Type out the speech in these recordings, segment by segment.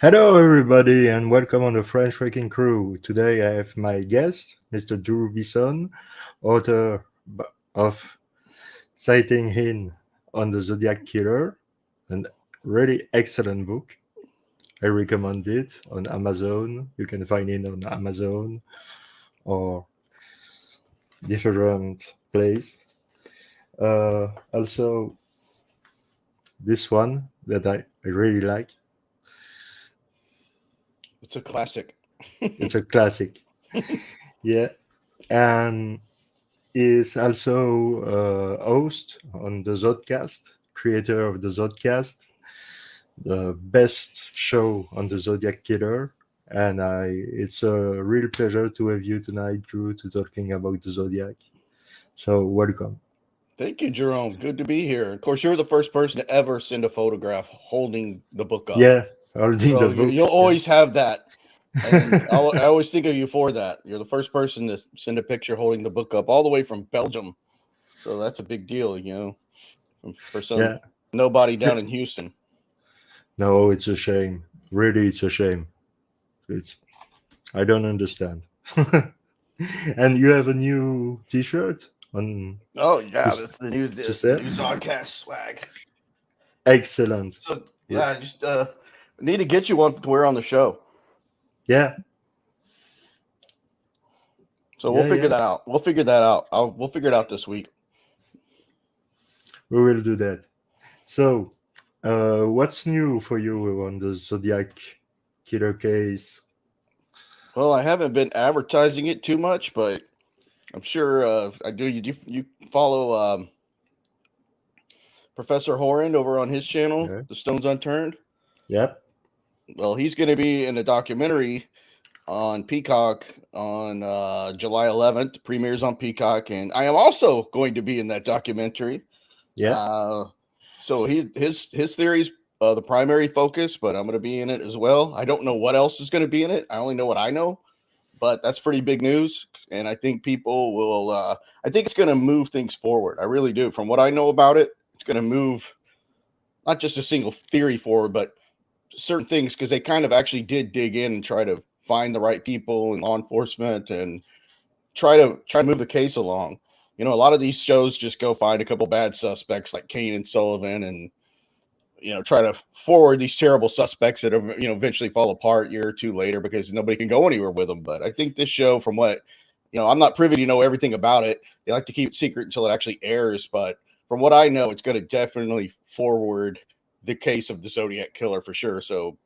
Hello, everybody, and welcome on the French Wrecking Crew. Today, I have my guest, Mr. Beeson, author of Citing Him on the Zodiac Killer, and really excellent book. I recommend it on Amazon. You can find it on Amazon or different place. Also, this one that I really like. It's a classic. It's a classic. Yeah, and is also host on the Zodcast, creator of the Zodcast, the best show on the Zodiac Killer. And it's a real pleasure to have you tonight, Drew, to talking about the Zodiac. So welcome. Thank you, Jerome. Good to be here. Of course, you're the first person to ever send a photograph holding the book up. Yeah, holding the So book. you'll Yeah. always have that. And I always think of you for that. You're the first person to send a picture holding the book up all the way from Belgium. So that's a big deal, for Yeah. some nobody down in Houston. No, it's a shame. Really, it's a shame. It's I don't understand. And you have a new T-shirt on Oh yeah, this that's the new to the sell. new Zodcast swag. Excellent. So yeah, I just need to get you one to wear on the show. Yeah, So we'll yeah, figure yeah. that out. We'll figure that out. We'll figure it out this week. We will do that. So, what's new for you on the Zodiac killer case? Well, I haven't been advertising it too much, but I'm sure I do. You follow Professor Horan over on his channel, Yeah. The Stones Unturned? Yep. Well, he's going to be in a documentary on Peacock on July 11th. Premieres on Peacock, and I am also going to be in that documentary. Yeah. Uh, so his theories the primary focus, but I'm going to be in it as well. I don't know what else is going to be in it. I only know what I know, but that's pretty big news, and I think people will. I think it's going to move things forward. I really do. From what I know about it, it's going to move not just a single theory forward, but certain things because they kind of actually did dig in and try to find the right people in law enforcement and try to move the case along. A lot of these shows just go find a couple bad suspects like Kane and Sullivan and try to forward these terrible suspects that are, eventually fall apart a year or two later because nobody can go anywhere with them. But I think this show, from what, I'm not privy to know everything about it. They like to keep it secret until it actually airs. But from what I know, it's going to definitely forward the case of the Zodiac Killer for sure. So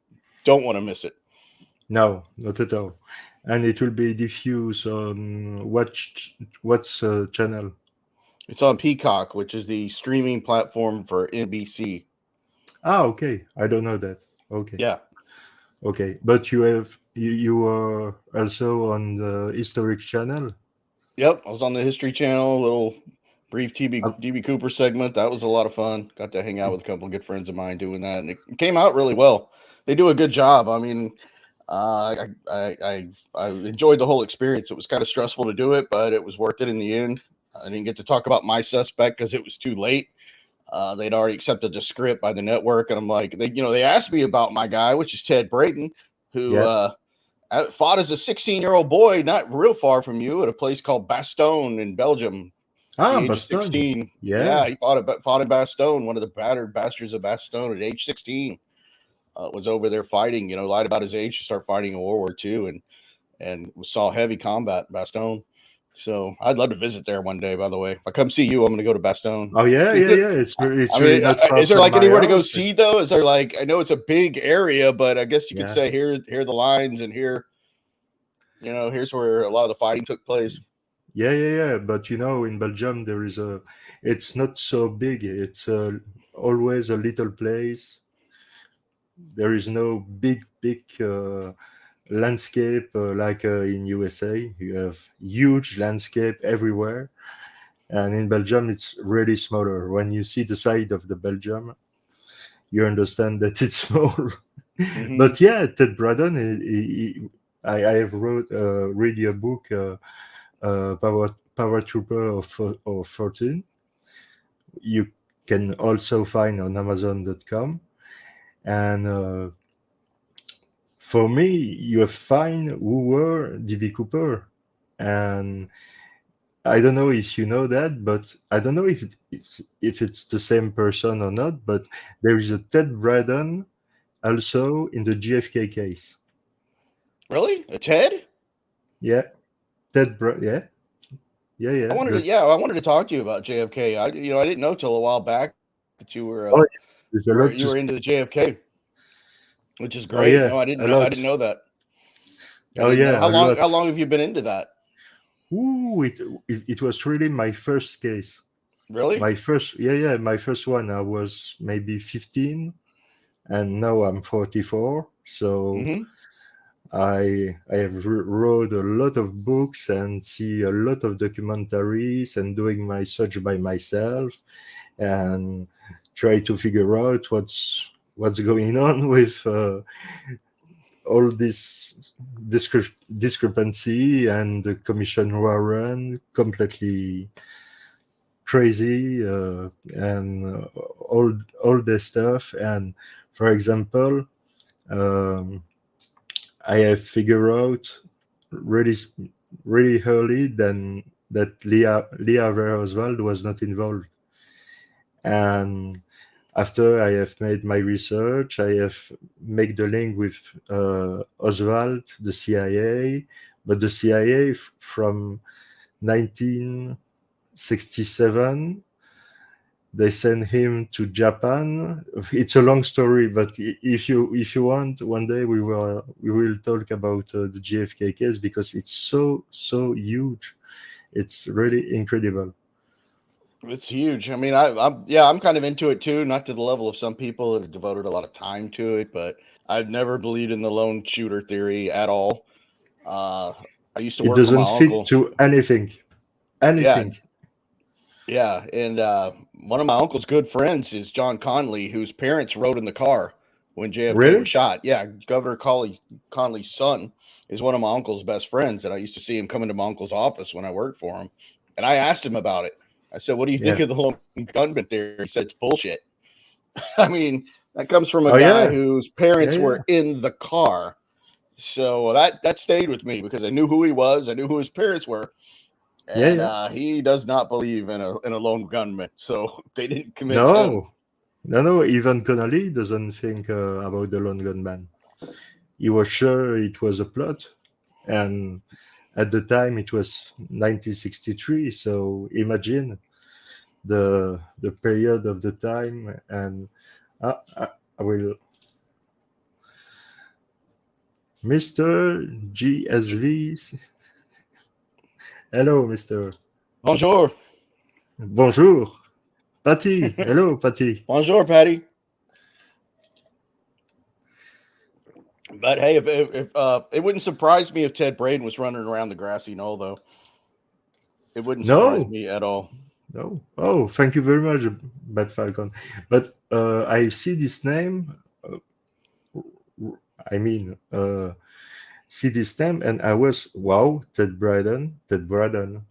don't want to miss it. No, not at all. And it will be diffused on what's channel? It's on Peacock, which is the streaming platform for NBC. Ah, okay. I don't know that. Okay. Yeah. Okay. But you are also on the historic channel. Yep. I was on the History Channel, a little brief Uh, DB Cooper segment. That was a lot of fun. Got to hang out with a couple of good friends of mine doing that, and it came out really well. They do a good job. I mean, I enjoyed the whole experience. It was kind of stressful to do it, but it was worth it in the end. I didn't get to talk about my suspect because it was too late. They'd already accepted the script by the network, and I'm like, they asked me about my guy, which is Ted Brayton, who yeah. fought as a 16-year-old boy, not real far from you, at a place called Bastogne in Belgium. At Ah, the age of Boston. 16, Yeah. yeah, he fought in Bastogne, one of the battered bastards of Bastogne. At age 16, was over there fighting. Lied about his age to start fighting in World War II, and saw heavy combat in Bastogne. So I'd love to visit there one day. By the way, if I come see you, I'm going to go to Bastogne. Oh yeah, See, yeah, yeah. I It's really mean, not far is there from like my anywhere to go house. see though? Is there like, I know it's a big area, but I guess you could Yeah. say here the lines, and here's where a lot of the fighting took place. Yeah, yeah, yeah. But in Belgium there is a. It's not so big. It's always a little place. There is no big landscape like in USA. You have huge landscape everywhere, and in Belgium it's really smaller. When you see the side of the Belgium, you understand that it's small. Hmm. But yeah, Ted Braddon. I have read a book, Power Trooper of 14. You can also find on Amazon.com, and for me, you find who were DB Cooper, and I don't know if you know that, but I don't know if it's the same person or not. But there is a Ted Braden also in the JFK case. Really? A Ted? Yeah, yeah, yeah, I yeah. wanted to, yeah, I wanted to talk to you about JFK. I didn't know till a while back that Oh, yeah. There's a lot you to. were into the JFK, which is Oh great. yeah, No, a I didn't lot. know that. I Oh didn't know. yeah, a lot. How long have you been into that? Ooh, it was really my first case. Really? My first, yeah, yeah, my first one. I was maybe 15, and now I'm 44. So Mm-hmm. I have wrote a lot of books and see a lot of documentaries and doing my search by myself and try to figure out what's going on with all this discrepancy and the commission warrant completely crazy and all this stuff. And for example, um, I have figured out really really early then that Leah Vera Oswald was not involved. And after I have made my research, I have made the link with Oswald, the CIA, but the CIA from 1967 they sent him to Japan. It's a long story, but if you want, one day we will talk about the JFK case because it's so huge. It's really incredible. It's huge. I mean, I'm kind of into it too, not to the level of some people that have devoted a lot of time to it, but I've never believed in the lone shooter theory at all. Uh, I used to It work for doesn't my fit uncle. to anything, Yeah, anything. yeah, and one of my uncle's good friends is John Conley, whose parents rode in the car when JFK was Really? shot. Yeah, Conley's son is one of my uncle's best friends, and I used to see him come into my uncle's office when I worked for him. And I asked him about it. I said, "What do you think Yeah. of the lone gunman theory?" He said, "It's bullshit." I mean, that comes from a Oh guy yeah. whose Yeah, parents yeah. were in the car. So that stayed with me because I knew who he was, I knew who his parents were, Yeah, and yeah. he does not believe in a lone gunman. So they didn't convince him. No. No, no, even Connolly doesn't think about the lone gunman. He was sure it was a plot, and at the time it was 1963. So imagine the period of the time, and I will Mr. GSV. Hello, Mr. Bonjour, Bonjour, Patty. Hello, Patty. bonjour, Patty. But hey, if it wouldn't surprise me if Ted Braden was running around the grassy knoll, though. It wouldn't surprise No, me at all. no. Oh, thank you very much, Bad Falcon. But I see this name. I mean, see this name, and I was wow. Ted Braden. Ted Braden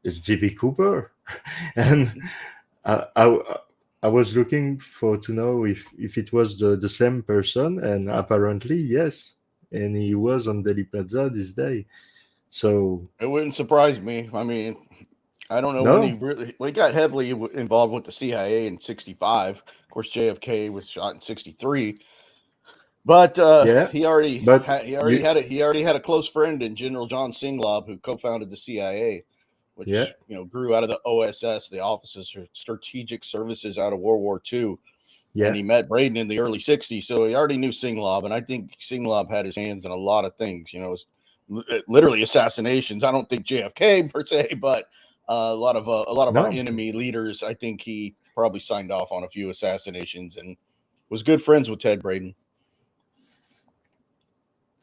is DB Cooper, and I, I I was looking for to know if it was the same person, and apparently yes, and he was on Delhi Plaza this day. So It wouldn't surprise me. I mean, I don't know when he no, really. Well, he got heavily involved with the CIA in '65. Of course, JFK was shot in '63. But yeah, but you he already had a close friend in General John Singlaub, who co-founded the CIA, yeah, which grew out of the OSS, the Offices of Strategic Services, out of World War II. And yeah, he met Braden in the early '60s, so he already knew Singlaub. And I think Singlaub had his hands in a lot of things. It's literally assassinations. I don't think JFK per se, but a lot of our no, enemy leaders. I think he probably signed off on a few assassinations and was good friends with Ted Braden.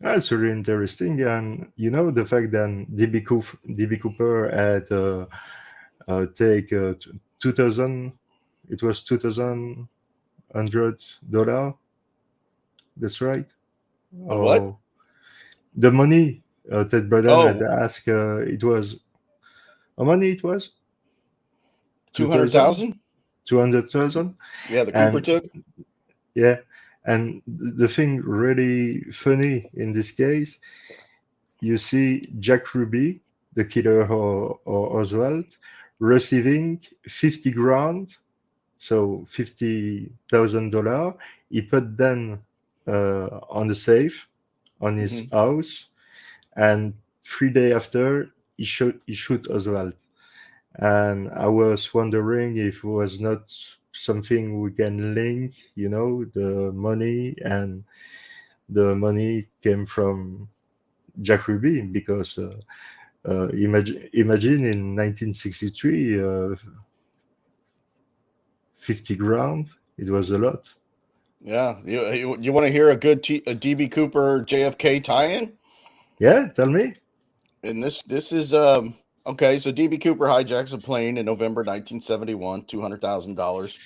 that's really interesting. And the fact that DB Cooper had take 2,000, it was $2,100. That's right. On what? Oh, the money Ted Braden had Oh, asked, it was how money it was? 2,000, 200,000. 200,000, Yeah, the Cooper and took. yeah, And the thing really funny in this case, you see Jack Ruby, the killer or Oswald, receiving 50 grand, so $50,000. He put them on the safe on his Hmm. house, and 3 days after, he shoot Oswald. And I was wondering if it was not something we can link, the money, and the money came from Jack Ruby, because imagine in 1963, 50 grand, it was a lot. Yeah, you want to hear a good a DB Cooper JFK tie-in? Yeah, tell me. And this is okay. So DB Cooper hijacks a plane in November 1971, $200,000,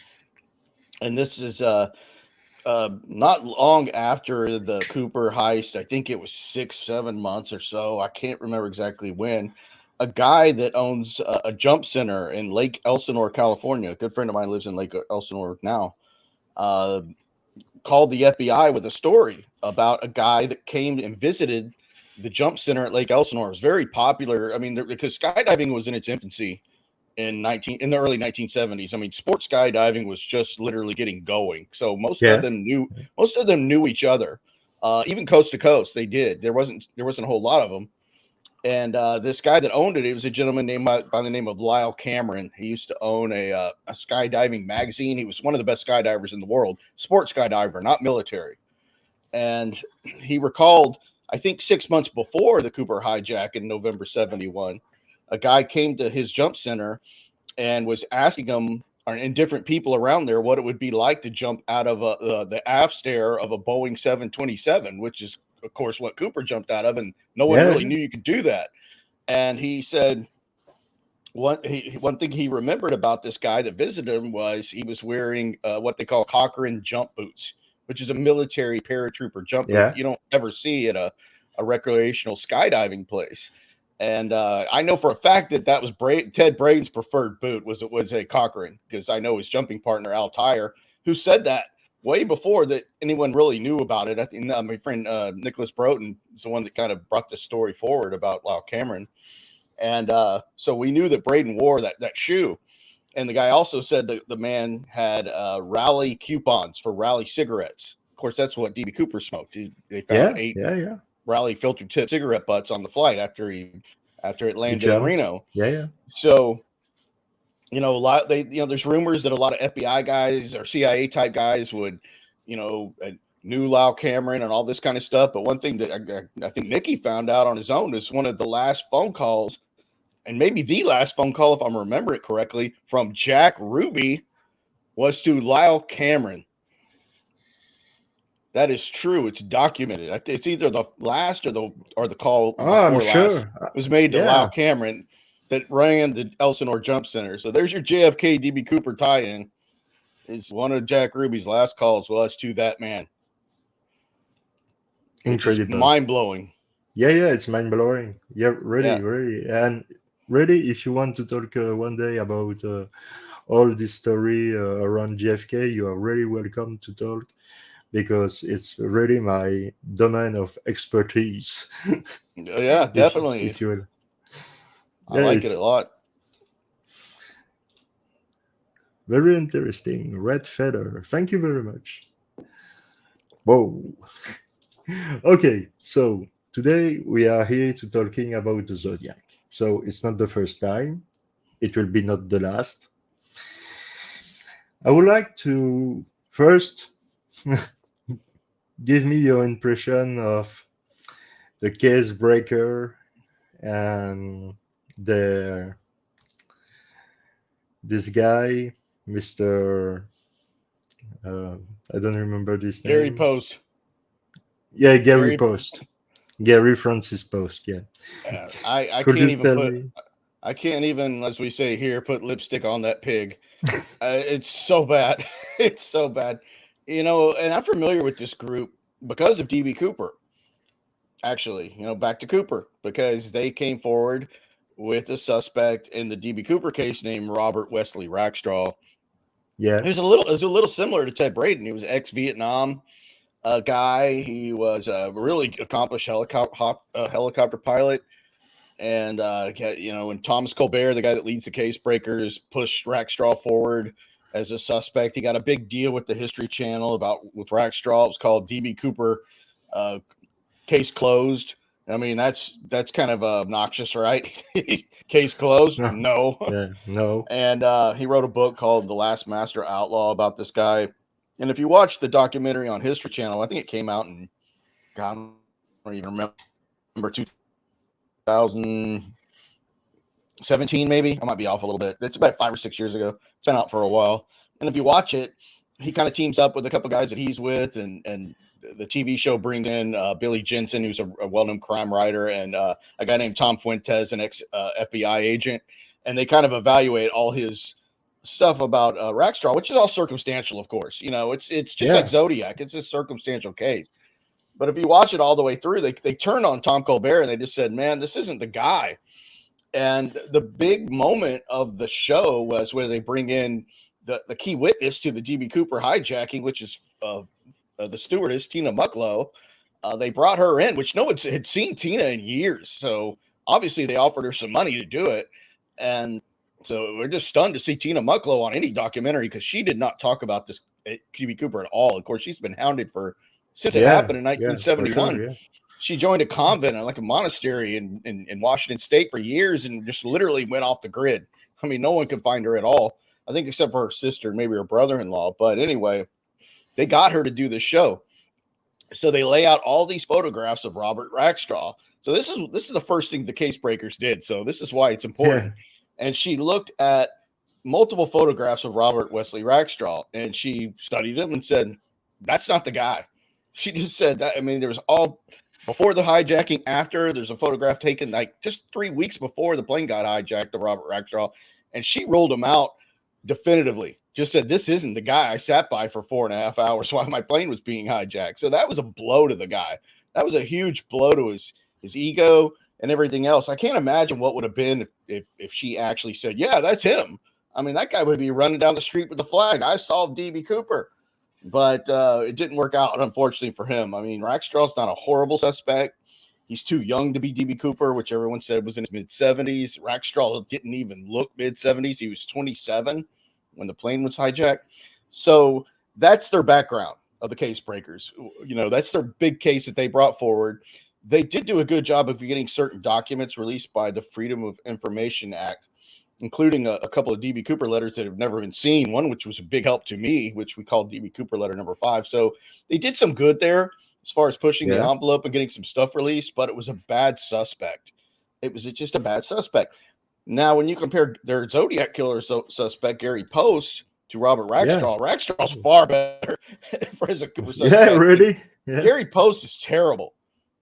and this is not long after the Cooper heist. I think it was 6, 7 months or so. I can't remember exactly when. A guy that owns a jump center in Lake Elsinore, California. A good friend of mine lives in Lake Elsinore now. Uh, Called the FBI with a story about a guy that came and visited the jump center at Lake Elsinore. It was very popular. I mean, because skydiving was in its infancy in the early 1970s. I mean, sports skydiving was just literally getting going. So Yeah, most of them knew each other. Even coast to coast, they did. There wasn't a whole lot of them. And this guy that owned it, it was a gentleman named by the name of Lyle Cameron. He used to own a skydiving magazine. He was one of the best skydivers in the world, sports skydiver, not military. And he recalled, I think 6 months before the Cooper hijack in November 71, a guy came to his jump center and was asking him and different people around there what it would be like to jump out of the aft stair of a Boeing 727, which is, of course, what Cooper jumped out of. And no one yeah, really knew you could do that. And he said one thing he remembered about this guy that visited him was he was wearing what they call Cochrane jump boots, which is a military paratrooper jump boot yeah, that you don't ever see at a recreational skydiving place. And I know for a fact that was Ted Braden's preferred boot was a Cochrane, because I know his jumping partner Al Tyre, who said that way before that anyone really knew about it. I think my friend Nicholas Broughton is the one that kind of brought this story forward about Lyle Cameron. And so we knew that Braden wore that shoe. And the guy also said that the man had Rally coupons for Rally cigarettes. Of course, that's what DB Cooper smoked. They found yeah, 8 yeah, yeah. Rally filtered tip cigarette butts on the flight after it He landed in jumped. Reno. Yeah, yeah, So a lot there's rumors that a lot of FBI guys or CIA type guys would knew Lyle Cameron and all this kind of stuff. But one thing that I think Nicky found out on his own is one of the last phone calls, and maybe the last phone call, if I remember it correctly, from Jack Ruby was to Lyle Cameron. That is true. It's documented. It's either the last or the call oh, I'm before last sure. was made to Lyle Yeah, Cameron that ran the Elsinore Jump Center. So there's your JFK DB Cooper tie-in. Is one of Jack Ruby's last calls was to that man, which is incredible. mind blowing. Yeah, yeah, it's mind blowing. Yeah, really, Yeah. really. And really, if you want to talk one day about all this story around JFK, you are really welcome to talk, because it's really my domain of expertise. Yeah, if definitely. you will. I Yeah, like it a it's lot. very interesting. Red feather. Thank you very much. Whoa. Okay, so today we are here to talking about the zodiac. So it's not the first time. It will be not the last. I would like to first give me your impression of the case breaker and the this guy, Mr. Uh, I don't remember this Gary name. Post. Yeah, Gary Gary. Post. Gary Francis Post. Yeah. I Could can't you even tell put me? I can't even, as we say here, put lipstick on that pig. It's so bad. It's so bad. And I'm familiar with this group because of DB Cooper. Actually, back to Cooper, because they came forward with a suspect in the DB Cooper case named Robert Wesley Rackstraw. Yeah. It was a little similar to Ted Braden. He was ex-Vietnam. guy. He was a really accomplished helicopter pilot. And, when Thomas Colbert, the guy that leads the Case Breakers, pushed Rackstraw forward as a suspect, he got a big deal with the History Channel with Rackstraw. It was called D.B. Cooper Case Closed. I mean, that's kind of obnoxious, right? Case closed? No. Yeah, no. And he wrote a book called The Last Master Outlaw about this guy. And if you watch the documentary on History Channel, I think it came out in, God, I don't even remember, 2017, maybe. I might be off a little bit. It's about 5 or 6 years ago. It's been out for a while. And if you watch it, he kind of teams up with a couple guys that he's with, and the TV show brings in Billy Jensen, who's a well-known crime writer, and a guy named Tom Fuentes, an ex-FBI agent. And they kind of evaluate all his stuff about Rackstraw, which is all circumstantial, of course. It's just like Zodiac. It's a circumstantial case. But if you watch it all the way through, they turned on Tom Colbert and they just said, man, this isn't the guy. And the big moment of the show was where they bring in the key witness to the D.B. Cooper hijacking, which is the stewardess, Tina Mucklow. They brought her in, which no one had seen Tina in years. So obviously they offered her some money to do it. And so we're just stunned to see Tina Mucklow on any documentary, because she did not talk about this D.B. Cooper at all. Of course, she's been hounded since it happened in 1971. Sure, yeah. She joined a convent, like a monastery in Washington State for years, and just literally went off the grid. I mean, no one could find her at all, I think, except for her sister, maybe her brother-in-law. But anyway, they got her to do the show. So they lay out all these photographs of Robert Rackstraw. So this is the first thing the Case Breakers did. So this is why it's important. Yeah. And she looked at multiple photographs of Robert Wesley Rackstraw, and she studied him and said, that's not the guy. She just said that. I mean, there was all before the hijacking, after. There's a photograph taken like just 3 weeks before the plane got hijacked of Robert Rackstraw, and she rolled him out definitively. Just said, this isn't the guy I sat by for 4.5 hours while my plane was being hijacked. So that was a blow to the guy. That was a huge blow to his ego and everything else. I can't imagine what would have been if she actually said, yeah, that's him. I mean, that guy would be running down the street with the flag. I solved D.B. Cooper. But it didn't work out, unfortunately, for him. I mean, Rackstraw's not a horrible suspect. He's too young to be D.B. Cooper, which everyone said was in his mid-70s. Rackstraw didn't even look mid-70s. He was 27 when the plane was hijacked. So that's their background of the Case Breakers. That's their big case that they brought forward. They did do a good job of getting certain documents released by the Freedom of Information Act, including a couple of D.B. Cooper letters that have never been seen, one which was a big help to me, which we called D.B. Cooper letter number 5. So they did some good there as far as pushing the envelope and getting some stuff released, but it was a bad suspect. It was just a bad suspect. Now, when you compare their Zodiac killer suspect, Gary Post, to Robert Rackstraw, Rackstraw's far better for as a Cooper suspect. Yeah, really? Yeah. Gary Post is terrible.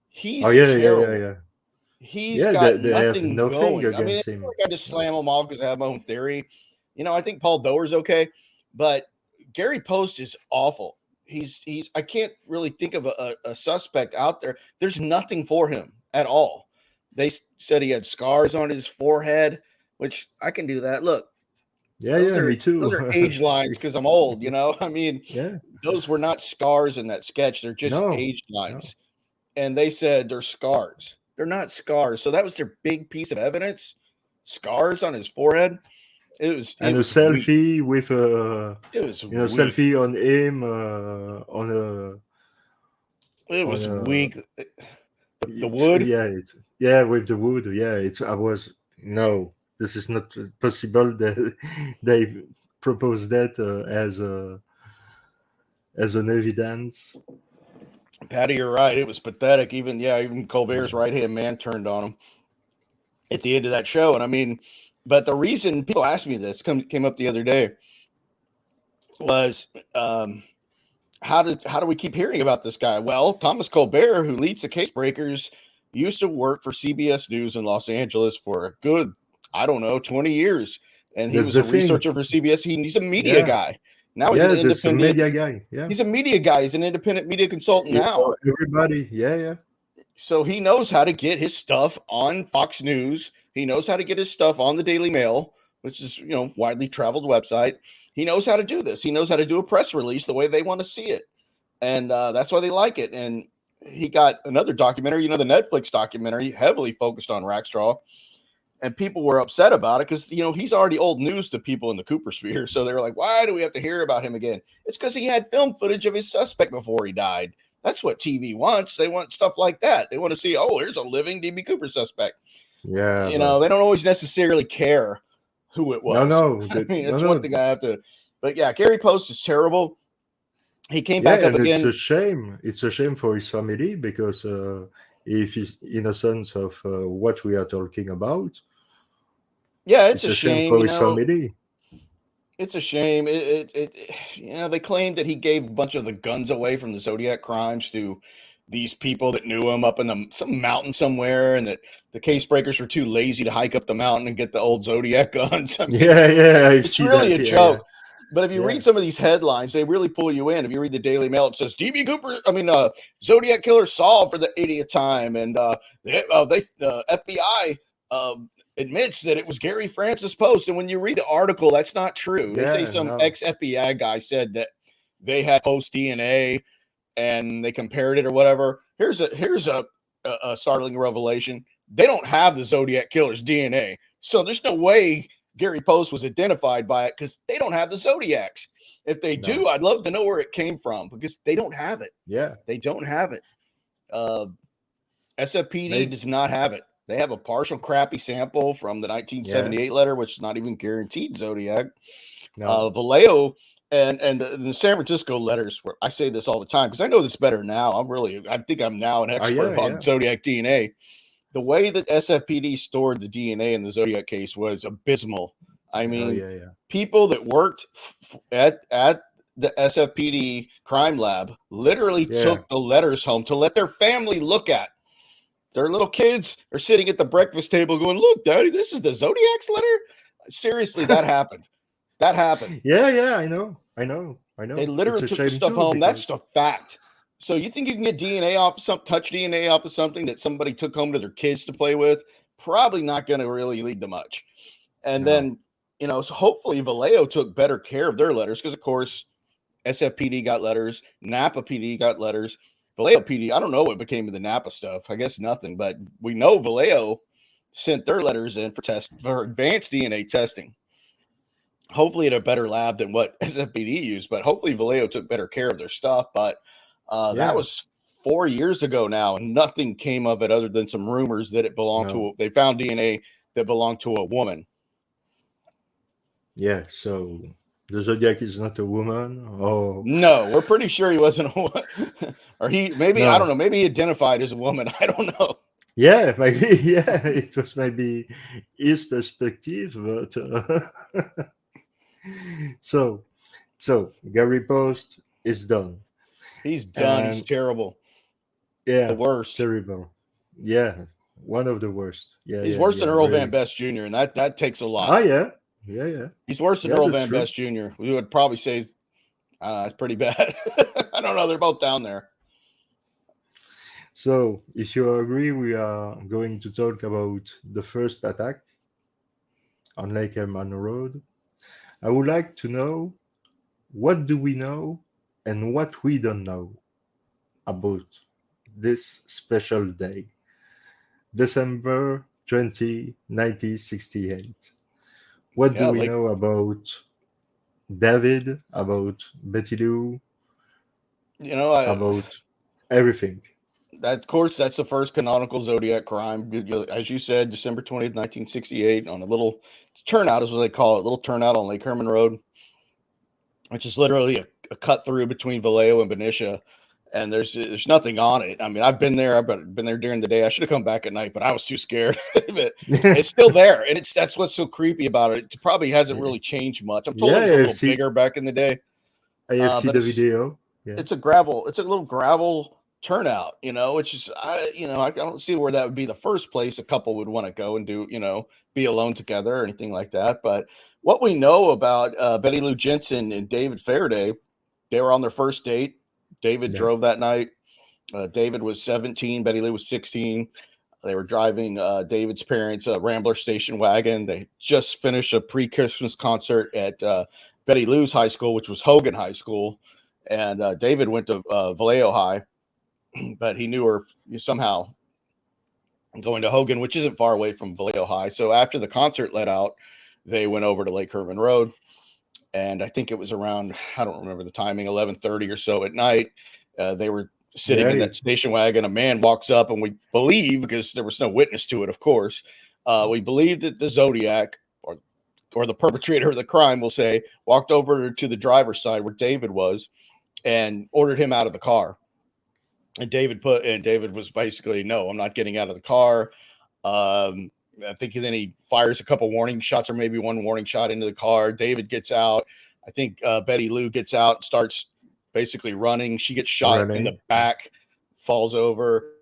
He's terrible. He's got nothing going. I mean, I just slam them all because I have my own theory. I think Paul Doer's okay, but Gary Post is awful. I can't really think of a suspect out there. There's nothing for him at all. They said he had scars on his forehead, which I can do that. Look. Me too. Those are age lines because I'm old, I mean, those were not scars in that sketch. They're just age lines. No. And they said they're scars. They're not scars. So that was their big piece of evidence. Scars on his forehead. It was a selfie weak. With a selfie on him on a. It was weak. The wood. Yeah, with the wood. Yeah, this is not possible. That they proposed that as an evidence. Patty, you're right. It was pathetic. Even Colbert's right-hand man turned on him at the end of that show. And I mean, but the reason people asked me this came up the other day was how do we keep hearing about this guy? Well, Thomas Colbert, who leads the Case Breakers, used to work for CBS News in Los Angeles for a good, 20 years. And he was a researcher for CBS. He's a media guy. Now he's an independent media guy. Yeah. He's a media guy. He's an independent media consultant now. Everybody. Yeah. So he knows how to get his stuff on Fox News. He knows how to get his stuff on the Daily Mail, which is, widely traveled website. He knows how to do this. He knows how to do a press release the way they want to see it. and that's why they like it. And he got another documentary, the Netflix documentary, heavily focused on Rackstraw, and people were upset about it because he's already old news to people in the Cooper sphere. So they were like, "Why do we have to hear about him again?" It's because he had film footage of his suspect before he died. That's what TV wants. They want stuff like that. They want to see, oh, here's a living DB Cooper suspect. Yeah, They but don't always necessarily care who it no, was. no, I mean, no, that's one no. thing I have to. But yeah, Gary Post is terrible. He came back Yeah, up and it's a again. shame. It's a shame for his family because if he's innocent of what we are talking about, Yeah, it's it's a a shame shame. for his family. It's a shame. They claimed that he gave a bunch of the guns away from the Zodiac crimes to these people that knew him up in some mountain somewhere, and that the case breakers were too lazy to hike up the mountain and get the old Zodiac guns. I mean, Yeah, yeah, I it's see really that. a Yeah, yeah, joke. But if you yeah, read some of these headlines, they really pull you in. If you read the Daily Mail, it says DB Cooper, Zodiac killer solved for the 80th time, and the FBI admits that it was Gary Francis Post. And when you read the article, that's not true. They say yeah. some No, ex FBI guy said that they had Post DNA and they compared it or whatever. Here's a startling revelation. They don't have the Zodiac killer's DNA, so there's no way Gary Post was identified by it because they don't have the Zodiacs. If they no. do, I'd love to know where it came from because they don't have it. Yeah, They don't have it. SFPD maybe. does not have it. They have a partial crappy sample from the Yeah, 1978 letter, which is not even guaranteed Zodiac. no. Vallejo and the San Francisco letters, where I say this all the time because I know this better now. I think I'm now an Oh, expert yeah, on yeah. Zodiac DNA. The way that SFPD stored the DNA in the Zodiac case was abysmal. I Oh, mean, yeah, yeah. people that worked at the SFPD crime lab literally Yeah, took the letters home to let their family look at. Their little kids are sitting at the breakfast table going, "Look, Daddy, this is the Zodiac's letter." Seriously, that happened. That happened. yeah, yeah. I know, I know, I They know. It's literally a took the shame stuff too home. That's because the fact. So you think you can get DNA off some touch DNA off of something that somebody took home to their kids to play with? Probably not going to really lead to much. And no. then, so hopefully Vallejo took better care of their letters because, of course, SFPD got letters, Napa PD got letters. Vallejo PD, I don't know what became of the Napa stuff. I guess nothing, but we know Vallejo sent their letters in for advanced DNA testing. Hopefully at a better lab than what SFPD used, but hopefully Vallejo took better care of their stuff. But that Yeah, was 4 years ago now, and nothing came of it other than some rumors that it belonged no. they found DNA that belonged to a woman. Yeah. So the Zodiac is not a woman. Oh, No, we're pretty sure he wasn't a or maybe, I don't no. know, maybe he identified as a woman. I don't know. Yeah, maybe. Yeah, it was maybe his perspective, but so Gary Post is done, He's done. He's and terrible. The yeah, worst. terrible. Yeah, one of the worst. Yeah, He's yeah, worse than yeah. Earl Van Really. Best Jr., and that takes a Oh lot. yeah, yeah, yeah, He's worse than yeah. Earl That's Van true. Best Jr. We would probably say it's pretty bad. I don't know. They're both down there. So, if you agree, we are going to talk about the first attack on Lake Herman Road. I would like to know what do we know and what we don't know about this special day, December 20, 1968. What do Yeah, we like know about David, about Betty Lou, I, about everything? that of course that's the first canonical Zodiac crime. As you said, December 20th, 1968, on a little turnout is what they call it, little turnout on Lake Herman Road, which is literally a cut through between Vallejo and Benicia. And there's nothing on it. I mean, I've been there. I've been there during the day. I should have come back at night, but I was too scared. But it's still there, and that's what's so creepy about it. It probably hasn't Yeah, really changed much. I'm told it was a yeah, little bigger back in the day, I have seen but the video. Yeah, it's a little gravel turnout, which is I don't see where that would be the first place a couple would want to go and do, be alone together or anything like that. But what we know about Betty Lou Jensen and David Faraday, they were on their first date. David yeah, drove that night. David was 17. Betty Lou was 16. They were driving David's parents' Rambler station wagon. They just finished a pre-Christmas concert at Betty Lou's high school, which was Hogan High School. and David went to Vallejo High, but he knew her somehow going to Hogan, which isn't far away from Vallejo High. So after the concert let out, they went over to Lake Herman Road, and I think it was around, I don't remember the timing, 11:30 or so at night. They were sitting in that station wagon. A man walks up, and we believe, because there was no witness to it, of course, we believe that the Zodiac or the perpetrator of the crime, we'll say, walked over to the driver's side where David was and ordered him out of the car. And David was basically, no, I'm not getting out of the car. I think then he fires a couple warning shots, or maybe one warning shot into the car. David gets out. I think Betty Lou gets out and starts basically running. She gets shot in the back, falls over.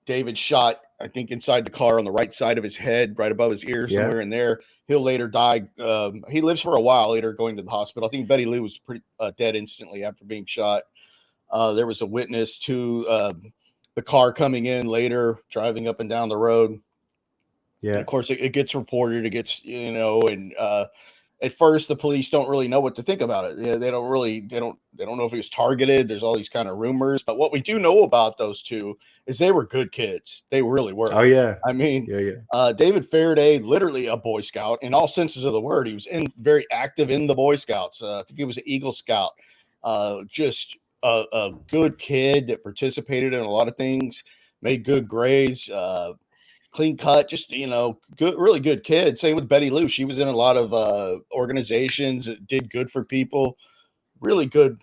David shot, I think, inside the car on the right side of his head, right above his ear, somewhere in there. He'll later die. He lives for a while later, going to the hospital. I think Betty Lou was pretty dead instantly after being shot. There was a witness to the car coming in later, driving up and down the road. Yeah. And of course, it gets reported. It gets, and at first the police don't really know what to think about it. They don't know if he was targeted. There's all these kind of rumors. But what we do know about those two is they were good kids. They really were. Oh, yeah. I mean, David Faraday, literally a Boy Scout in all senses of the word. He was very active in the Boy Scouts. I think he was an Eagle Scout. Just a good kid that participated in a lot of things, made good grades, clean cut, just, good, really good kid. Same with Betty Lou. She was in a lot of organizations that did good for people. A really good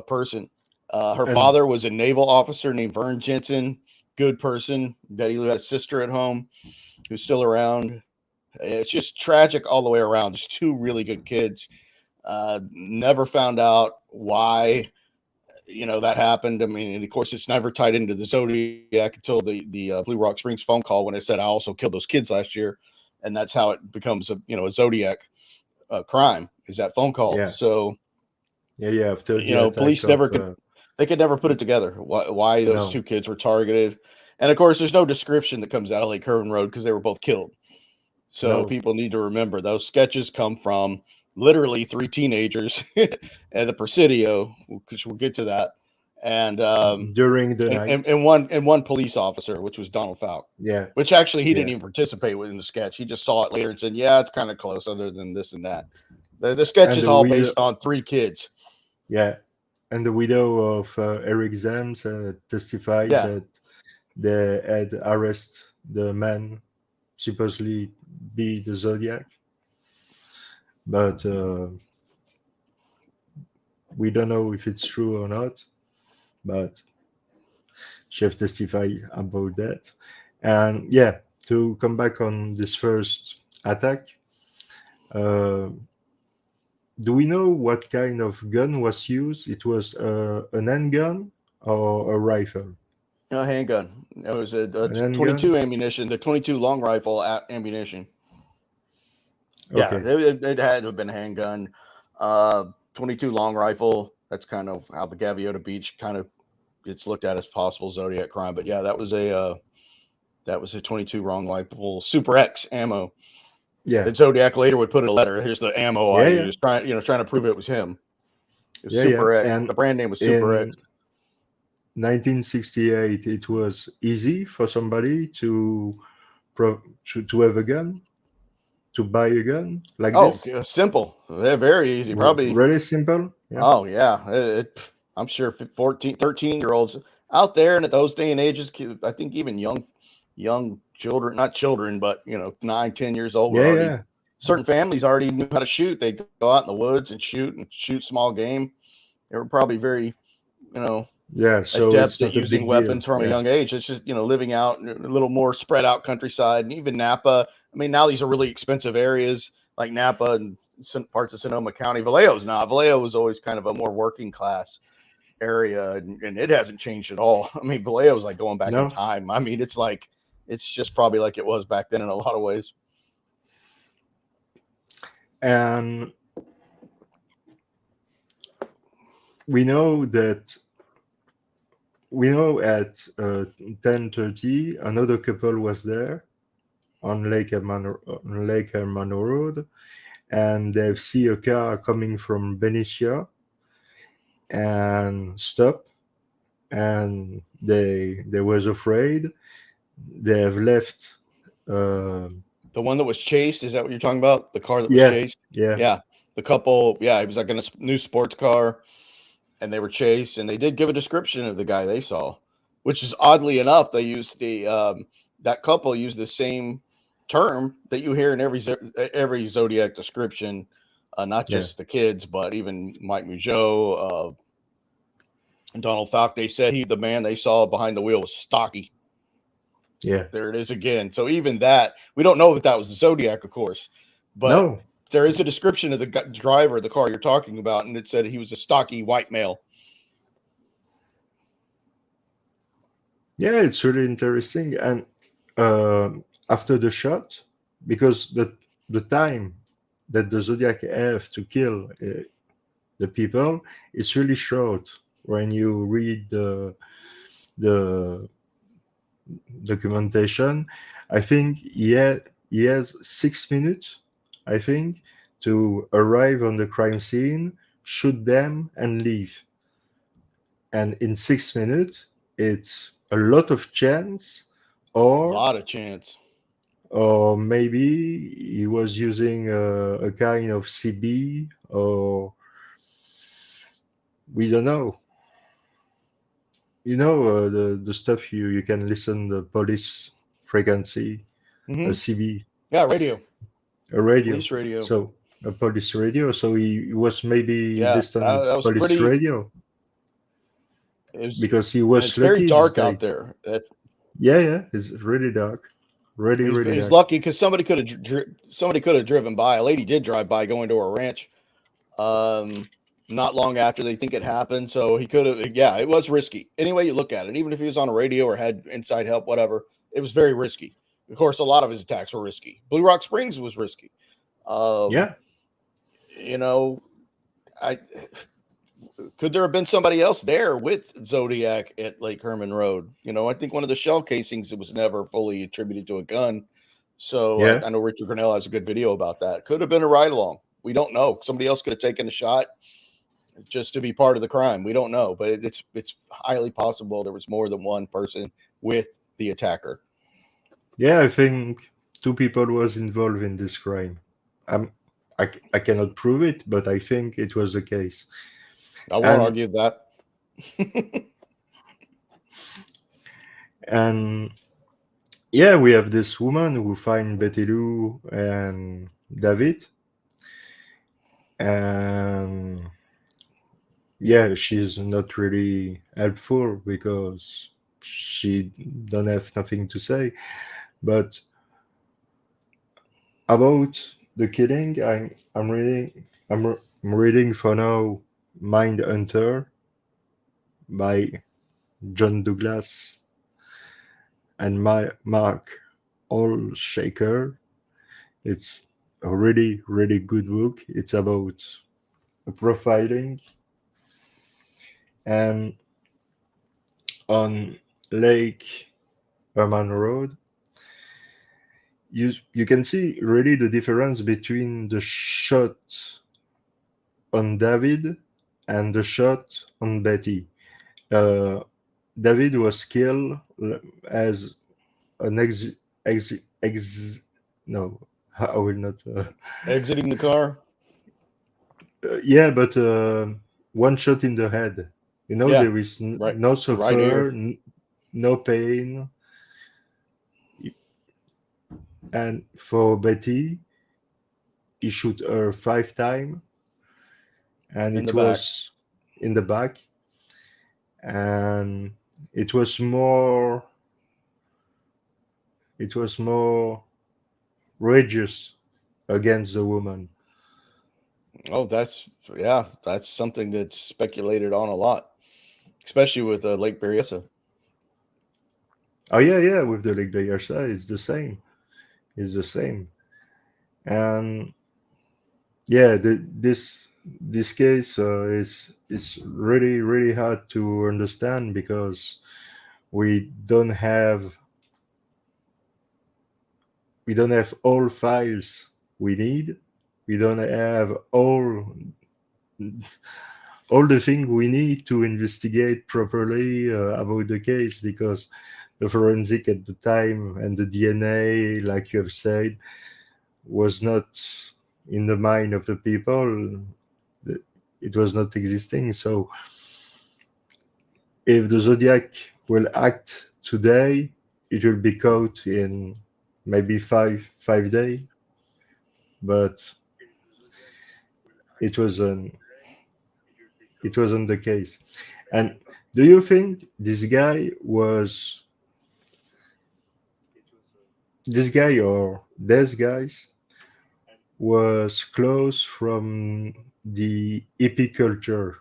person. Her father was a naval officer named Vern Jensen. Good person. Betty Lou had a sister at home who's still around. It's just tragic all the way around. Just two really good kids. Never found out why that happened. I mean, and of course, it's never tied into the Zodiac until the Blue Rock Springs phone call when it said, I also killed those kids last year. And that's how it becomes a Zodiac crime, is that phone call. Yeah. So, after police they could never put it together. Why those two kids were targeted. And of course, there's no description that comes out of Lake Herman Road because they were both killed. So people need to remember those sketches come from literally three teenagers at the Presidio, which we'll get to that, and during the night, and one police officer, which was Donald Falk. Yeah, which actually he didn't even participate in the sketch. He just saw it later and said, "Yeah, it's kind of close, other than this and that." The sketch is all based on three kids. Yeah, and the widow of Eric Zams testified that they had arrested the man supposedly be the Zodiac. But we don't know if it's true or not. But Chef testified about that. And to come back on this first attack, do we know what kind of gun was used? It was an handgun or a rifle? A handgun. It was a 22 ammunition, the 22 long rifle ammunition. Okay. Yeah, it had to have been a handgun. 22 long rifle. That's kind of how the Gaviota Beach kind of gets looked at as possible Zodiac crime. But yeah, that was a 22 long rifle, Super X ammo. Yeah. That Zodiac later would put in a letter. Here's the ammo I used, trying to prove it was him. It was Super X. And the brand name was Super X. 1968, it was easy for somebody to have a gun, to buy a gun like this. Oh, simple. They're very easy. Probably really simple. Yeah. Oh yeah, I'm sure 14, 13-year-olds out there, and at those day and ages, I think even young children, not children, but 9, 10 years old. Certain families already knew how to shoot. They go out in the woods and shoot small game. They were probably very, so adept at using weapons from a young age. It's just, living out in a little more spread out countryside, and even Napa. I mean, now these are really expensive areas like Napa and some parts of Sonoma County. Vallejo's not. Vallejo was always kind of a more working class area, and it hasn't changed at all. I mean, Vallejo's like going back in time. I mean, it's just probably like it was back then in a lot of ways. And we know at 10:30 another couple was there on Lake Hermano Road, and they see a car coming from Benicia, and stop, and they was afraid. They have left. Uh, The one that was chased, is that what you're talking about? The car that was yeah, chased? yeah, Yeah. The couple, yeah, it was like in a new sports car, and they were chased, and they did give a description of the guy they saw, which is oddly enough, they used that couple used the same term that you hear in every Zodiac description, not yeah, just the kids, but even Mike Mougeot, Donald Falk. They said the man they saw behind the wheel was stocky. yeah. There it is again. So even that, we don't know that that was the Zodiac, of course, but No, there is a description of the driver of the car you're talking about, and it said he was a stocky white male. yeah, it's really interesting. And uh, after the shot, because the time that the Zodiac have to kill the people, it's really short when you read the documentation. I think he has 6 minutes, I think, to arrive on the crime scene, shoot them, and leave. And in 6 minutes, it's a lot of chance, A or lot of chance. maybe he was using a kind of CB, or we don't know. The stuff you can listen the police frequency, a Mm-hmm. CB, Yeah, radio, a radio. police radio. So a police radio. So he was maybe Yeah, listening that was police pretty. radio It was, because he and was it's very lucky this dark day. out there. That's Yeah, yeah, it's really dark, really, really he's dark. lucky because somebody could have driven by. A lady did drive by going to a ranch, um, not long after they think it happened. So he could have. Yeah, it was risky. Any way you look at it, even if he was on a radio or had inside help, whatever, it was very risky. Of course, a lot of his attacks were risky. Blue Rock Springs was risky. Um, Yeah, you know, I could there have been somebody else there with Zodiac at Lake Herman Road? I think one of the shell casings, it was never fully attributed to a gun. So yeah, I know Richard Grinnell has a good video about that. Could have been a ride along. We don't know. Somebody else could have taken a shot just to be part of the crime. We don't know, but it's highly possible there was more than one person with the attacker. yeah. I think two people was involved in this crime. I'm, I cannot prove it, but I think it was the case. I won't And argue that. and yeah, we have this woman who find Betty Lou and David, and yeah, she's not really helpful because she don't have nothing to say. But about the killing, I'm reading for now Mind Hunter by John Douglas and Mark Allshaker. It's a really, really good book. It's about profiling, and on Lake Herman Road, you can see really the difference between the shot on David and the shot on Betty. Uh, David was killed as an ex, ex no, I will not. Exiting the car. Yeah, but one shot in the head. Yeah, There is right, no right suffer, ear. no pain. And for Betty, he shoot her 5 times, and In the it back. was in the back, and it was more, it was more rageous against the woman. Oh, that's something that's speculated on a lot, especially with Lake Berryessa. Oh yeah, yeah. With the Lake Bayarsa, it's the same. It's the same. And yeah, this case is really really hard to understand because we don't have we don't have all files we need. We don't have all the things we need to investigate properly about the case, because the forensic at the time and the DNA, like you have said, was not in the mind of the people. It was not existing. So if the Zodiac will act today, it will be caught in maybe five days. But it wasn't it wasn't the case. And do you think this guy or these guys was close from the hippie culture?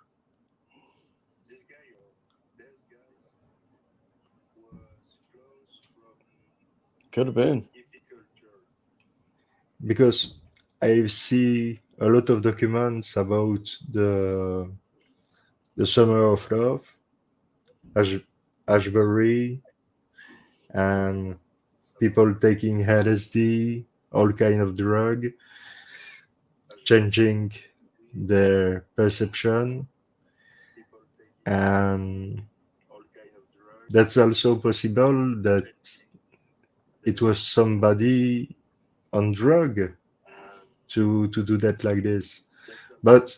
Could have been. Because I see a lot of documents about the Summer of Love, Ash, Ashbury, and people taking LSD, all kind of drug, changing their perception, and that's also possible that it was somebody on drug to do that like this. But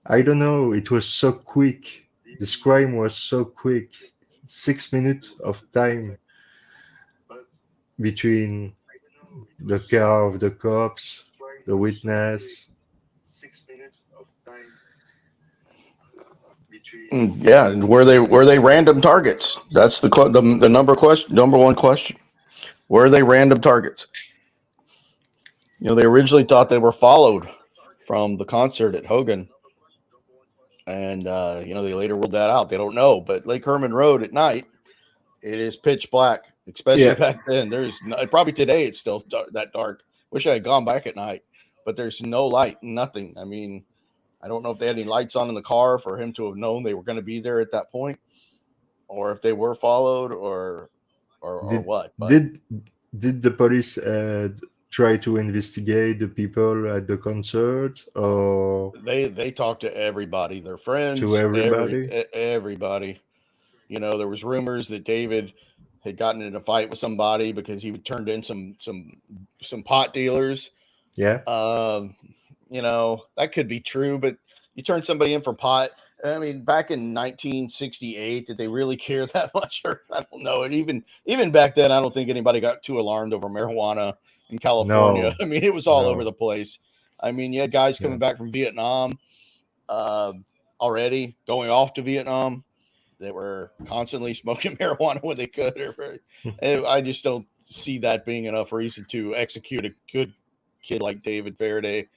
I don't know, it was so quick. This crime was so quick. 6 minutes of time between the car of the cops, the witness. Yeah, and were they random targets? That's the number one question. Were they random targets? They originally thought they were followed from the concert at Hogan, and they later ruled that out. They don't know, but Lake Herman Road at night, it is pitch black, especially Yeah. back then. Probably today it's still that dark. Wish I had gone back at night, but there's no light, nothing. I mean, I don't know if they had any lights on in the car for him to have known they were going to be there at that point, or if they were followed, or Did what. But did did the police try to investigate the people at the concert or they talked to everybody, their to friends, everybody? everybody. There was rumors that David had gotten in a fight with somebody because he turned in some pot dealers. Yeah. Um, that could be true, but you turn somebody in for pot. I mean, back in 1968, did they really care that much? Or I don't know. And even back then, I don't think anybody got too alarmed over marijuana in California. No. I mean, it was all over No. the place. I mean, you had guys Yeah. coming back from Vietnam uh, already, going off to Vietnam, that were constantly smoking marijuana when they could. I just don't see that being enough reason to execute a good kid like David Faraday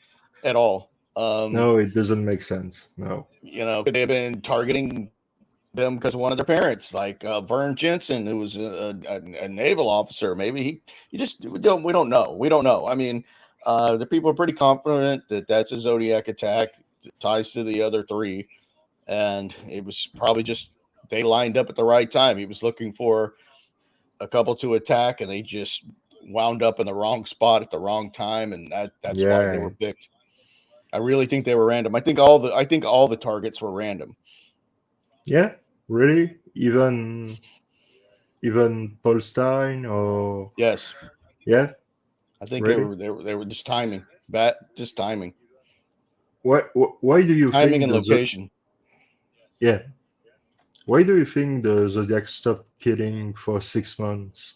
at all. No, it doesn't make sense. No. Could they have been targeting them because of one of their parents, like Vern Jensen, who was a naval officer? Maybe he just we don't know. We don't know. I mean, the people are pretty confident that that's a Zodiac attack, ties to the other three, and it was probably just they lined up at the right time. He was looking for a couple to attack, and they just wound up in the wrong spot at the wrong time, and that's why they Yeah. were picked. I really think they were random. I think all the targets were random. Yeah. Really? Even Paul Stein or Yes, yeah? I think they Really? were they were they were just timing, just timing, Why do you timing think and location. yeah? Why do you think the Zodiac stopped killing for 6 months?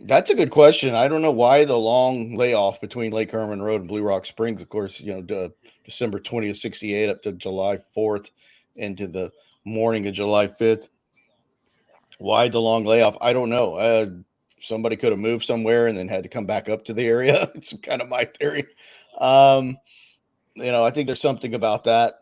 That's a good question. I don't know why the long layoff between Lake Herman Road and Blue Rock Springs. Of course, December 20th, 68 up to July 4th into the morning of July 5th. Why the long layoff? I don't know. Somebody could have moved somewhere and then had to come back up to the area. It's kind of my theory. Um, I think there's something about that.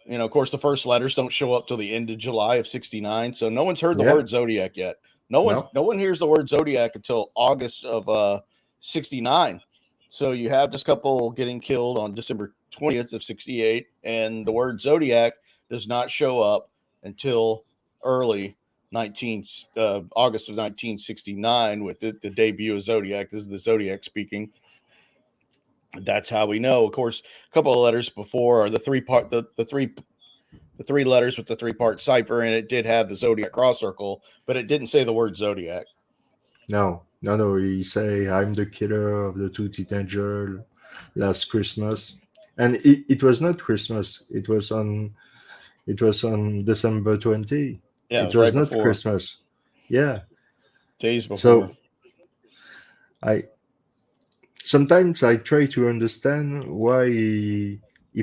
Of course, the first letters don't show up till the end of July of '69, so no one's heard the Yeah. word Zodiac yet. No one, No. no one hears the word Zodiac until August of '69. So you have this couple getting killed on December 20th of '68, and the word Zodiac does not show up until early 19 August of 1969 with the debut of Zodiac. This is the Zodiac speaking. That's how we know. Of course, a couple of letters before are the three letters with the 3-part cipher, and it did have the zodiac cross circle, but it didn't say the word zodiac. No, no, no. He say, "I'm the killer of the two teenagers last Christmas," and it was not Christmas. It was on December 20. Yeah, it It was was right not before, Christmas. Yeah. days before. So I sometimes I try to understand why he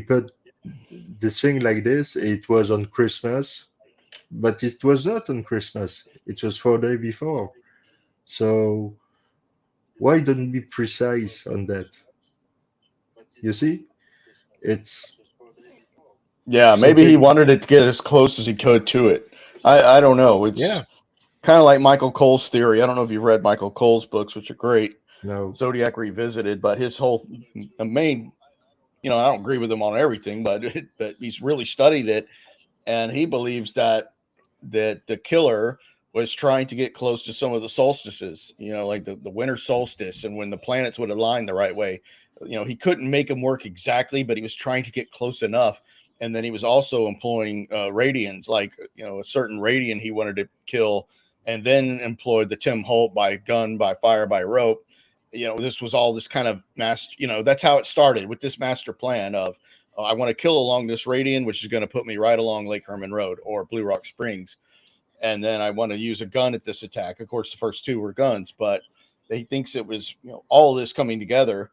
put this thing like this. It was on Christmas, but it was not on Christmas. It was 4 days before. So why don't be precise on that? You see, it's Yeah, maybe he something. wanted it to get as close as he could to it. I don't know. It's Yeah. kind of like Michael Cole's theory. I don't know if you've read Michael Cole's books, which are great, No. Zodiac Revisited, but his whole the main, I don't agree with him on everything, but he's really studied it, and he believes that the killer was trying to get close to some of the solstices, like the winter solstice, and when the planets would align the right way. He couldn't make them work exactly, but he was trying to get close enough. And then he was also employing radians, like a certain radian he wanted to kill, and then employed the Tim Holt by gun, by fire, by rope. This was all this kind of master. That's how it started with this master plan of I want to kill along this radian, which is going to put me right along Lake Herman Road or Blue Rock Springs, and then I want to use a gun at this attack. Of course, the first two were guns, but he thinks it was all this coming together,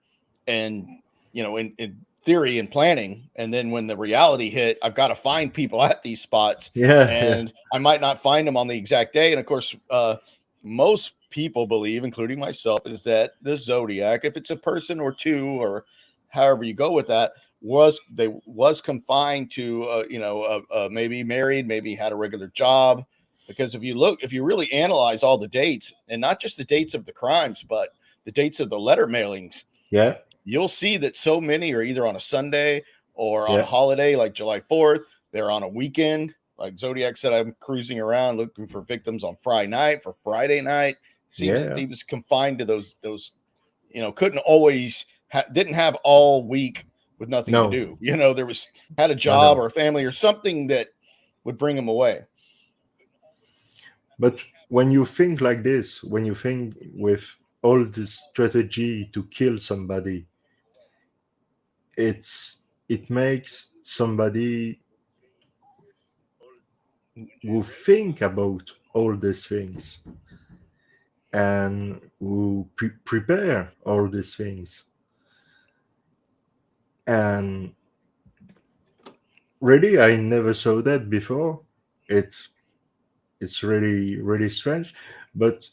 and in theory and planning. And then when the reality hit, I've got to find people at these spots, Yeah. Yeah. and I might not find them on the exact day. And of course, most people believe, including myself, is that the zodiac, if it's a person or two or however you go with that, was confined to maybe married, maybe had a regular job, because if you really analyze all the dates, and not just the dates of the crimes, but the dates of the letter mailings, Yeah. you'll see that so many are either on a Sunday or on a Yeah. holiday like July 4th. They're on a weekend. Like Zodiac said, I'm cruising around looking for victims on Friday night, for Friday night. Seems that Yeah. he was confined to those, couldn't always, didn't have all week with nothing to No. do. There was, had a No. job No. or a family or something that would bring him away. But when you think like this, when you think with all this strategy to kill somebody, it makes somebody who think about all these things and who prepare all these things. And really, I never saw that before. It's really really strange. But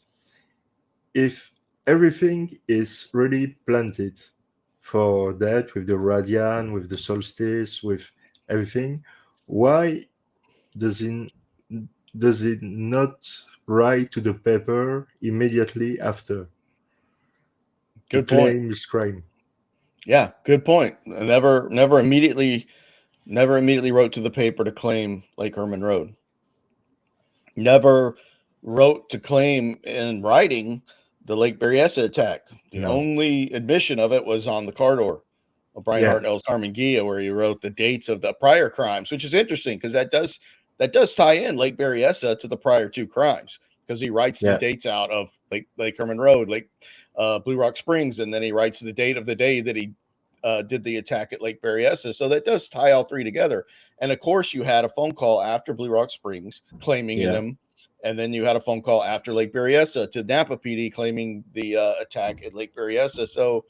if everything is really planted for that, with the radian, with the solstice, with everything, why does it does it not write to the paper immediately after to Good point. claim his crime? Yeah, good point. Never immediately wrote to the paper to claim Lake Herman Road. Never wrote to claim in writing the Lake Berryessa attack. The No. only admission of it was on the car door of Brian Yeah. Hartnell's Carmen Gia, where he wrote the dates of the prior crimes, which is interesting because that does tie in Lake Berryessa to the prior two crimes, because he writes the Yeah. dates out of Lake Herman Road, Lake Blue Rock Springs, and then he writes the date of the day that he did the attack at Lake Berryessa. So that does tie all three together. And of course, you had a phone call after Blue Rock Springs claiming Yeah. them, and then you had a phone call after Lake Berryessa to Napa PD claiming the attack at Lake Berryessa. So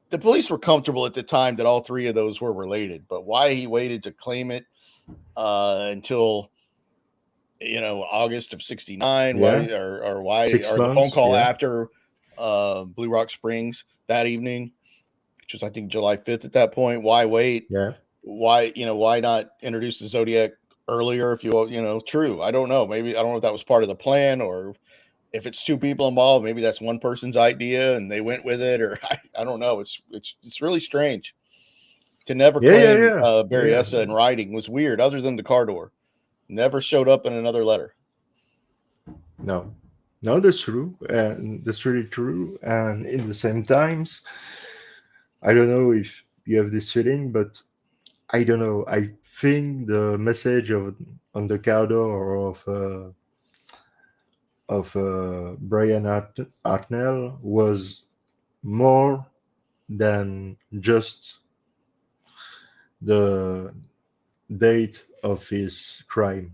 the police were comfortable at the time that all three of those were related. But why he waited to claim it until August of '69, why Yeah. or why, Six or the phone months. call Yeah. after Blue Rock Springs that evening, which was I think July 5th at that point. Why wait? Yeah. Why not introduce the Zodiac earlier? If true. I don't know. Maybe I don't know if that was part of the plan, or if it's two people involved, maybe that's one person's idea and they went with it, or I don't know. It's really strange to never Yeah. Yeah. claim Yeah. Yeah. Berryessa in writing was weird, other than the car door. Never showed up in another letter. No. No, that's true, and that's really true. And in the same times, I don't know if you have this feeling, but I don't know. I think the message of on the cover of Brian Hartnell was more than just the date of his crime.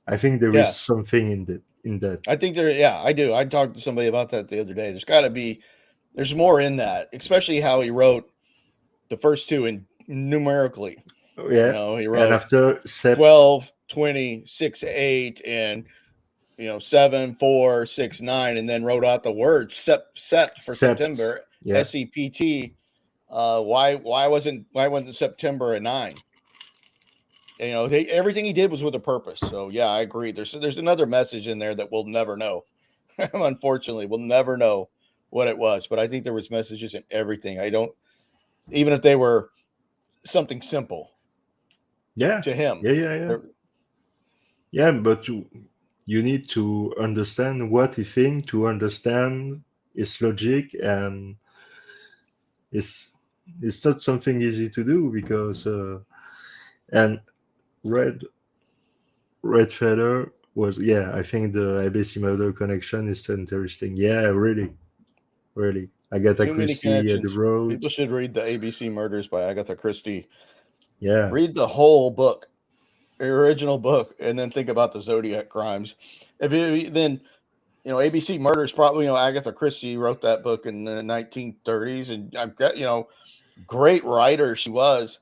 I think there is Yes, something in that. I think there. Yeah, I do. I talked to somebody about that the other day. There's got to be. There's more in that, especially how he wrote the first two in numerically. Yeah, He and wrote after Sept 12, 20, 6, 8, and 7, 4, 6, 9, and then wrote out the word sept for Sept, September, yeah, SEPT. Why wasn't September a 9? Everything he did was with a purpose. So yeah, I agree. There's another message in there that we'll never know. Unfortunately, we'll never know what it was. But I think there was messages in everything. I don't, even if they were something simple yeah, to him. yeah, yeah, yeah, yeah. But you need to understand what he think to understand his logic, and it's it's not something easy to do because and red red feather was, yeah, I think the ABC murder connection is interesting. Yeah, really, really. Agatha Too many Christie at the connections. road. People should read the ABC Murders by Agatha Christie. Yeah, Read the whole book, the original book, and then think about the Zodiac crimes. If you then ABC Murders, probably Agatha Christie wrote that book in the 1930s, and I've got great writer she was.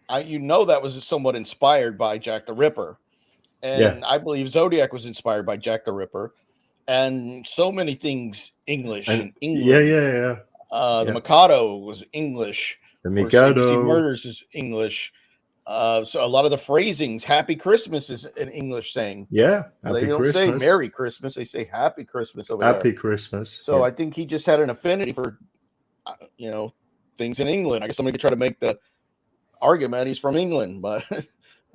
That was somewhat inspired by Jack the Ripper, yeah, and I believe Zodiac was inspired by Jack the Ripper, and so many things English and in yeah, England. yeah, yeah, The yeah. Mikado was English. The Of course, ABC Mikado. Murders is English. So a lot of the phrasings, "Happy Christmas" is an English saying. Yeah, They Happy don't say Christmas. "Merry Christmas"; they say "Happy Christmas" over there. Happy Christmas. So Yeah, I think he just had an affinity for, uh, you know, things in England. I guess somebody could try to make the argument he's from England, but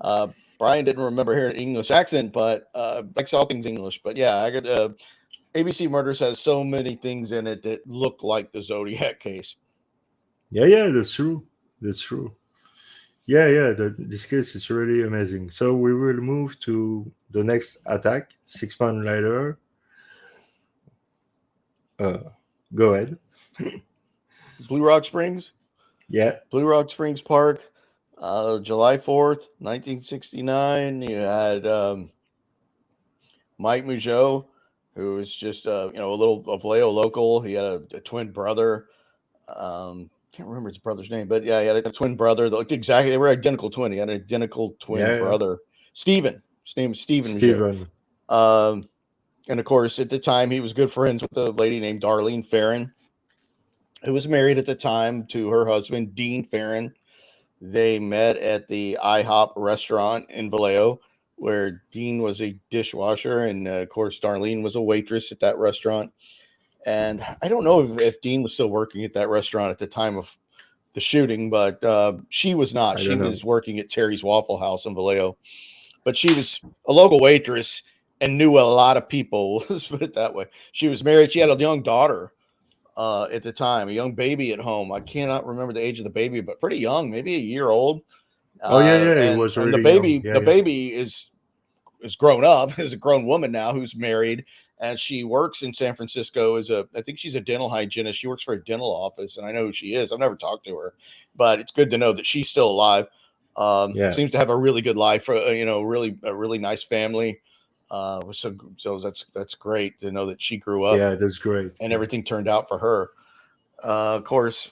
uh, Brian didn't remember hearing an English accent, but likes all things English. But yeah, I got ABC Murders has so many things in it that look like the Zodiac case. yeah, yeah. That's true. That's true. Yeah, yeah. This case is really amazing. So we will move to the next attack. 6 months later. Uh, Go ahead. Blue Rock Springs, Yeah, Blue Rock Springs Park, July 4th, 1969. You had Mike Mougeot, who was just a little of Vallejo local. He had a twin brother. Can't remember his brother's name, but yeah, he had a twin brother that looked exactly. They were identical twin. He had an identical twin yeah, yeah. brother, Stephen. His name is Stephen Mougeot. Steven. Um, and of course, at the time, he was good friends with a lady named Darlene Farron, who was married at the time to her husband Dean Farron. They met at the IHOP restaurant in Vallejo, where Dean was a dishwasher, and of course Darlene was a waitress at that restaurant. And I don't know if Dean was still working at that restaurant at the time of the shooting, but she was not. I She don't know. was working at Terry's Waffle House in Vallejo, but she was a local waitress and knew a lot of people. Let's put it that way. She was married. She had a young daughter at the time, a young baby at home. I cannot remember the age of the baby, but pretty young, maybe a year old. Oh yeah, yeah. It And was the really young. baby, Yeah, the yeah. baby is grown up, is a grown woman now who's married, and she works in San Francisco as I think she's a dental hygienist. She works for a dental office, and I know who she is. I've never talked to her, but it's good to know that she's still alive. Yeah, Seems to have a really good life, really a really nice family. So that's great to know that she grew up yeah. That's great. and Yeah, everything turned out for her. Of course,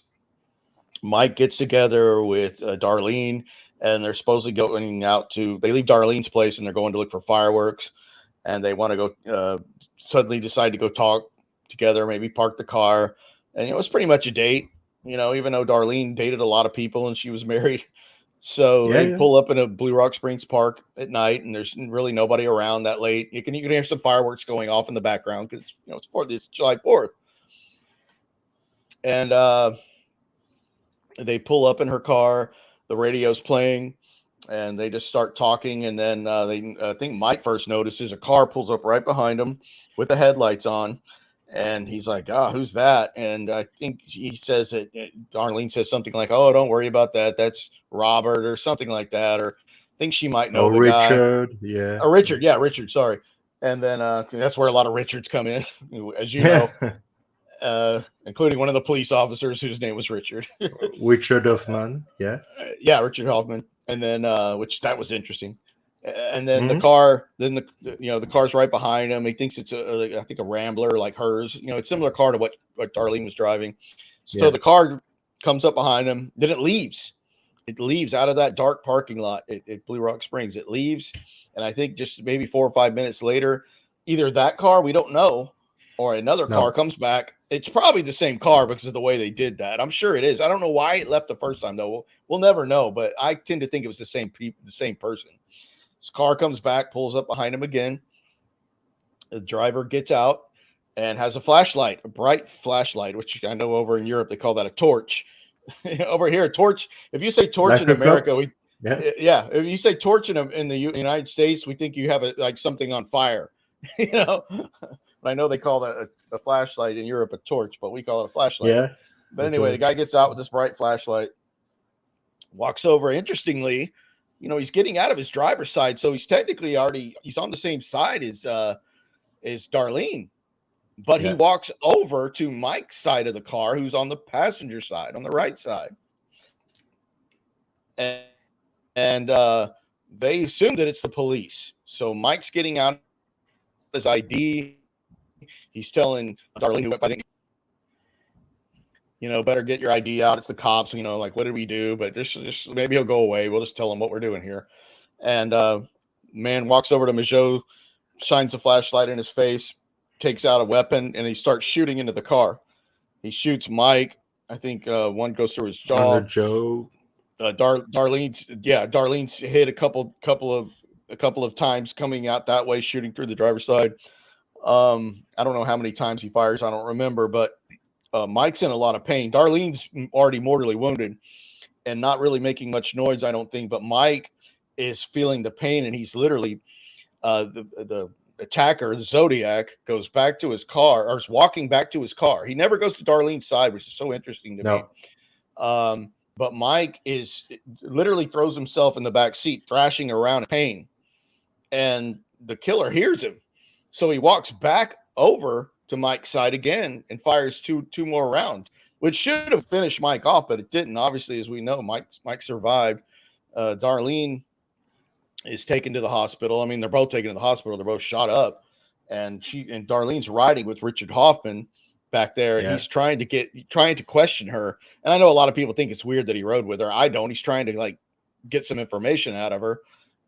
Mike gets together with Darlene, and they're supposedly going out to. They leave Darlene's place and they're going to look for fireworks, and they want to go. Suddenly decide to go talk together, maybe park the car, and it was pretty much a date. Even though Darlene dated a lot of people and she was married. So yeah, they yeah. pull up in a Blue Rock Springs Park at night, and there's really nobody around that late. You can hear some fireworks going off in the background because it's July 4th, and they pull up in her car, the radio's playing, and they just start talking. And then I think Mike first notices a car pulls up right behind them with the headlights on, And he's like, "Oh, who's that?" And I think he says that Darlene says something like, "Oh, don't worry about that. That's Robert," or something like that, or I think she might know Or the guy. Richard, yeah. Richard, yeah, Richard. Sorry. And then that's where a lot of Richards come in, as you know, including one of the police officers whose name was Richard. Richard Hoffman, yeah. Yeah, Richard Hoffman. And then which that was interesting. And then the Mhm. car, then the car's right behind him. He thinks it's I think a Rambler like hers. It's similar car to what Darlene was driving. So Yeah. the car comes up behind him. Then it leaves. It leaves out of that dark parking lot at Blue Rock Springs. It leaves, and I think just maybe 4 or 5 minutes later, either that car, we don't know, or another car No. comes back. It's probably the same car because of the way they did that. I'm sure it is. I don't know why it left the first time though. We'll never know, but I tend to think it was the same person. His car comes back, pulls up behind him again. The driver gets out and has a flashlight, a bright flashlight, which I know over in Europe they call that a torch. Over here, a torch. If you say torch Like in a cop. America, Yeah. yeah. If you say torch in the United States, we think you have like something on fire. But I know they call that a flashlight in Europe a torch, but we call it a flashlight. Yeah. But A anyway, the guy torch. gets out with this bright flashlight, walks over. Interestingly, he's getting out of his driver's side, so he's technically he's on the same side as Darlene. But he Yeah. walks over to Mike's side of the car, who's on the passenger side, on the right side. And they assume that it's the police. So Mike's getting out his ID. He's telling Darlene, who went by, better get your ID out. It's the cops. Like, what did we do? But just maybe he'll go away. We'll just tell him what we're doing here. And man walks over to Majot, shines a flashlight in his face, takes out a weapon, and he starts shooting into the car. He shoots Mike. I think one goes through his On the jaw. Joe. Darlene's hit a couple of times coming out that way, shooting through the driver's side. I don't know how many times he fires. I don't remember, but Mike's in a lot of pain. Darlene's already mortally wounded and not really making much noise, I don't think. But Mike is feeling the pain, and he's literally the attacker, the Zodiac, goes back to his car, or is walking back to his car. He never goes to Darlene's side, which is so interesting to me. No. But Mike literally throws himself in the back seat, thrashing around in pain. And the killer hears him. So he walks back over to Mike's side again and fires two more rounds, which should have finished Mike off, but it didn't. Obviously, as we know, Mike survived. Darlene is taken to the hospital. I mean, they're both taken to the hospital. They're both shot up. And Darlene's riding with Richard Hoffman back there, and he's trying to question her. And I know a lot of people think it's weird that he rode with her. I don't. He's trying to get some information out of her,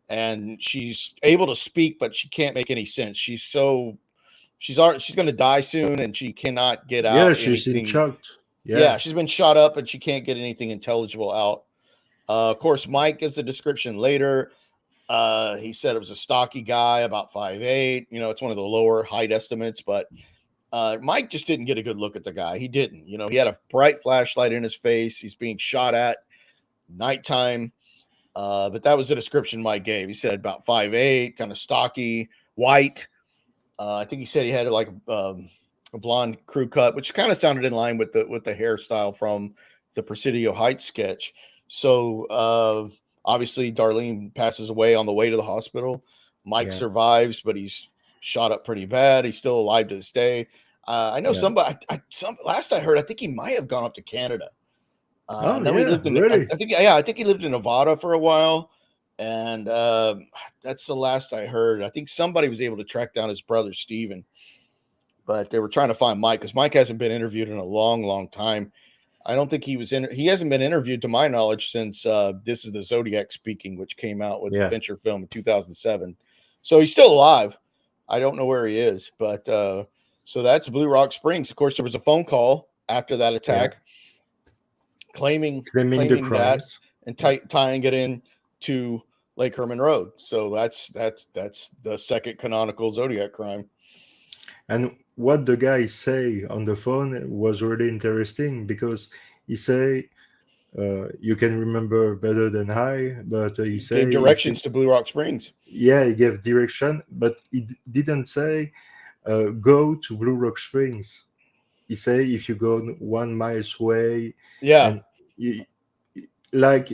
and she's able to speak, but she can't make any sense. She's going to die soon, and she cannot get out. Yeah, she's in shock. Yeah, she's been shot up, and she can't get anything intelligible out. Of course, Mike gives a description later. He said it was a stocky guy, about 5'8". It's one of the lower height estimates, but Mike just didn't get a good look at the guy. He didn't. He had a bright flashlight in his face. He's being shot at nighttime. But that was the description Mike gave. He said about 5'8", kind of stocky, white. I think he said he had like a blonde crew cut, which kind of sounded in line with the hairstyle from the Presidio Heights sketch. So obviously Darlene passes away on the way to the hospital. Mike survives, but he's shot up pretty bad. He's still alive to this day. I know somebody. Last I heard, I think he might have gone up to Canada. He lived in. really? I think he lived in Nevada for a while, and that's the last I heard. I think somebody was able to track down his brother Steven, but they were trying to find Mike because Mike hasn't been interviewed in a long, long time. I don't think he hasn't been interviewed to my knowledge since This Is the Zodiac Speaking, which came out with the Fincher film in 2007. So he's still alive. I don't know where he is, but so that's Blue Rock Springs. Of course, there was a phone call after that attack claiming that and tying it in to Lake Herman Road. So that's the second canonical Zodiac crime. And what the guy say on the phone was really interesting because he say, you can remember better than I, but he gave directions to Blue Rock Springs. Yeah, he gave direction, but he didn't say go to Blue Rock Springs. He say if you go 1 mile away, Yeah, and you, like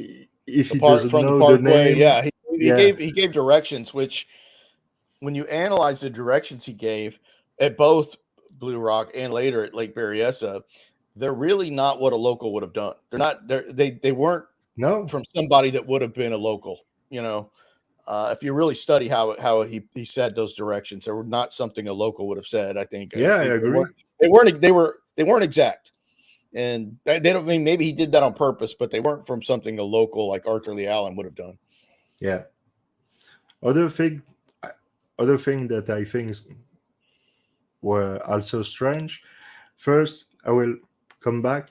if the he park doesn't from the know the parkway. name, Yeah, yeah, he gave directions, which when you analyze the directions he gave at both Blue Rock and later at Lake Berryessa, they're really not what a local would have done. They're not. They weren't no, from somebody that would have been a local. You know, if you really study how he said those directions, they were not something a local would have said. I think yeah, I they agree. weren't they weren't exact, and they don't mean maybe he did that on purpose, but they weren't from something a local like Arthur Lee Allen would have done. Yeah. Other thing, other thing that I think were also strange. First, I will come back.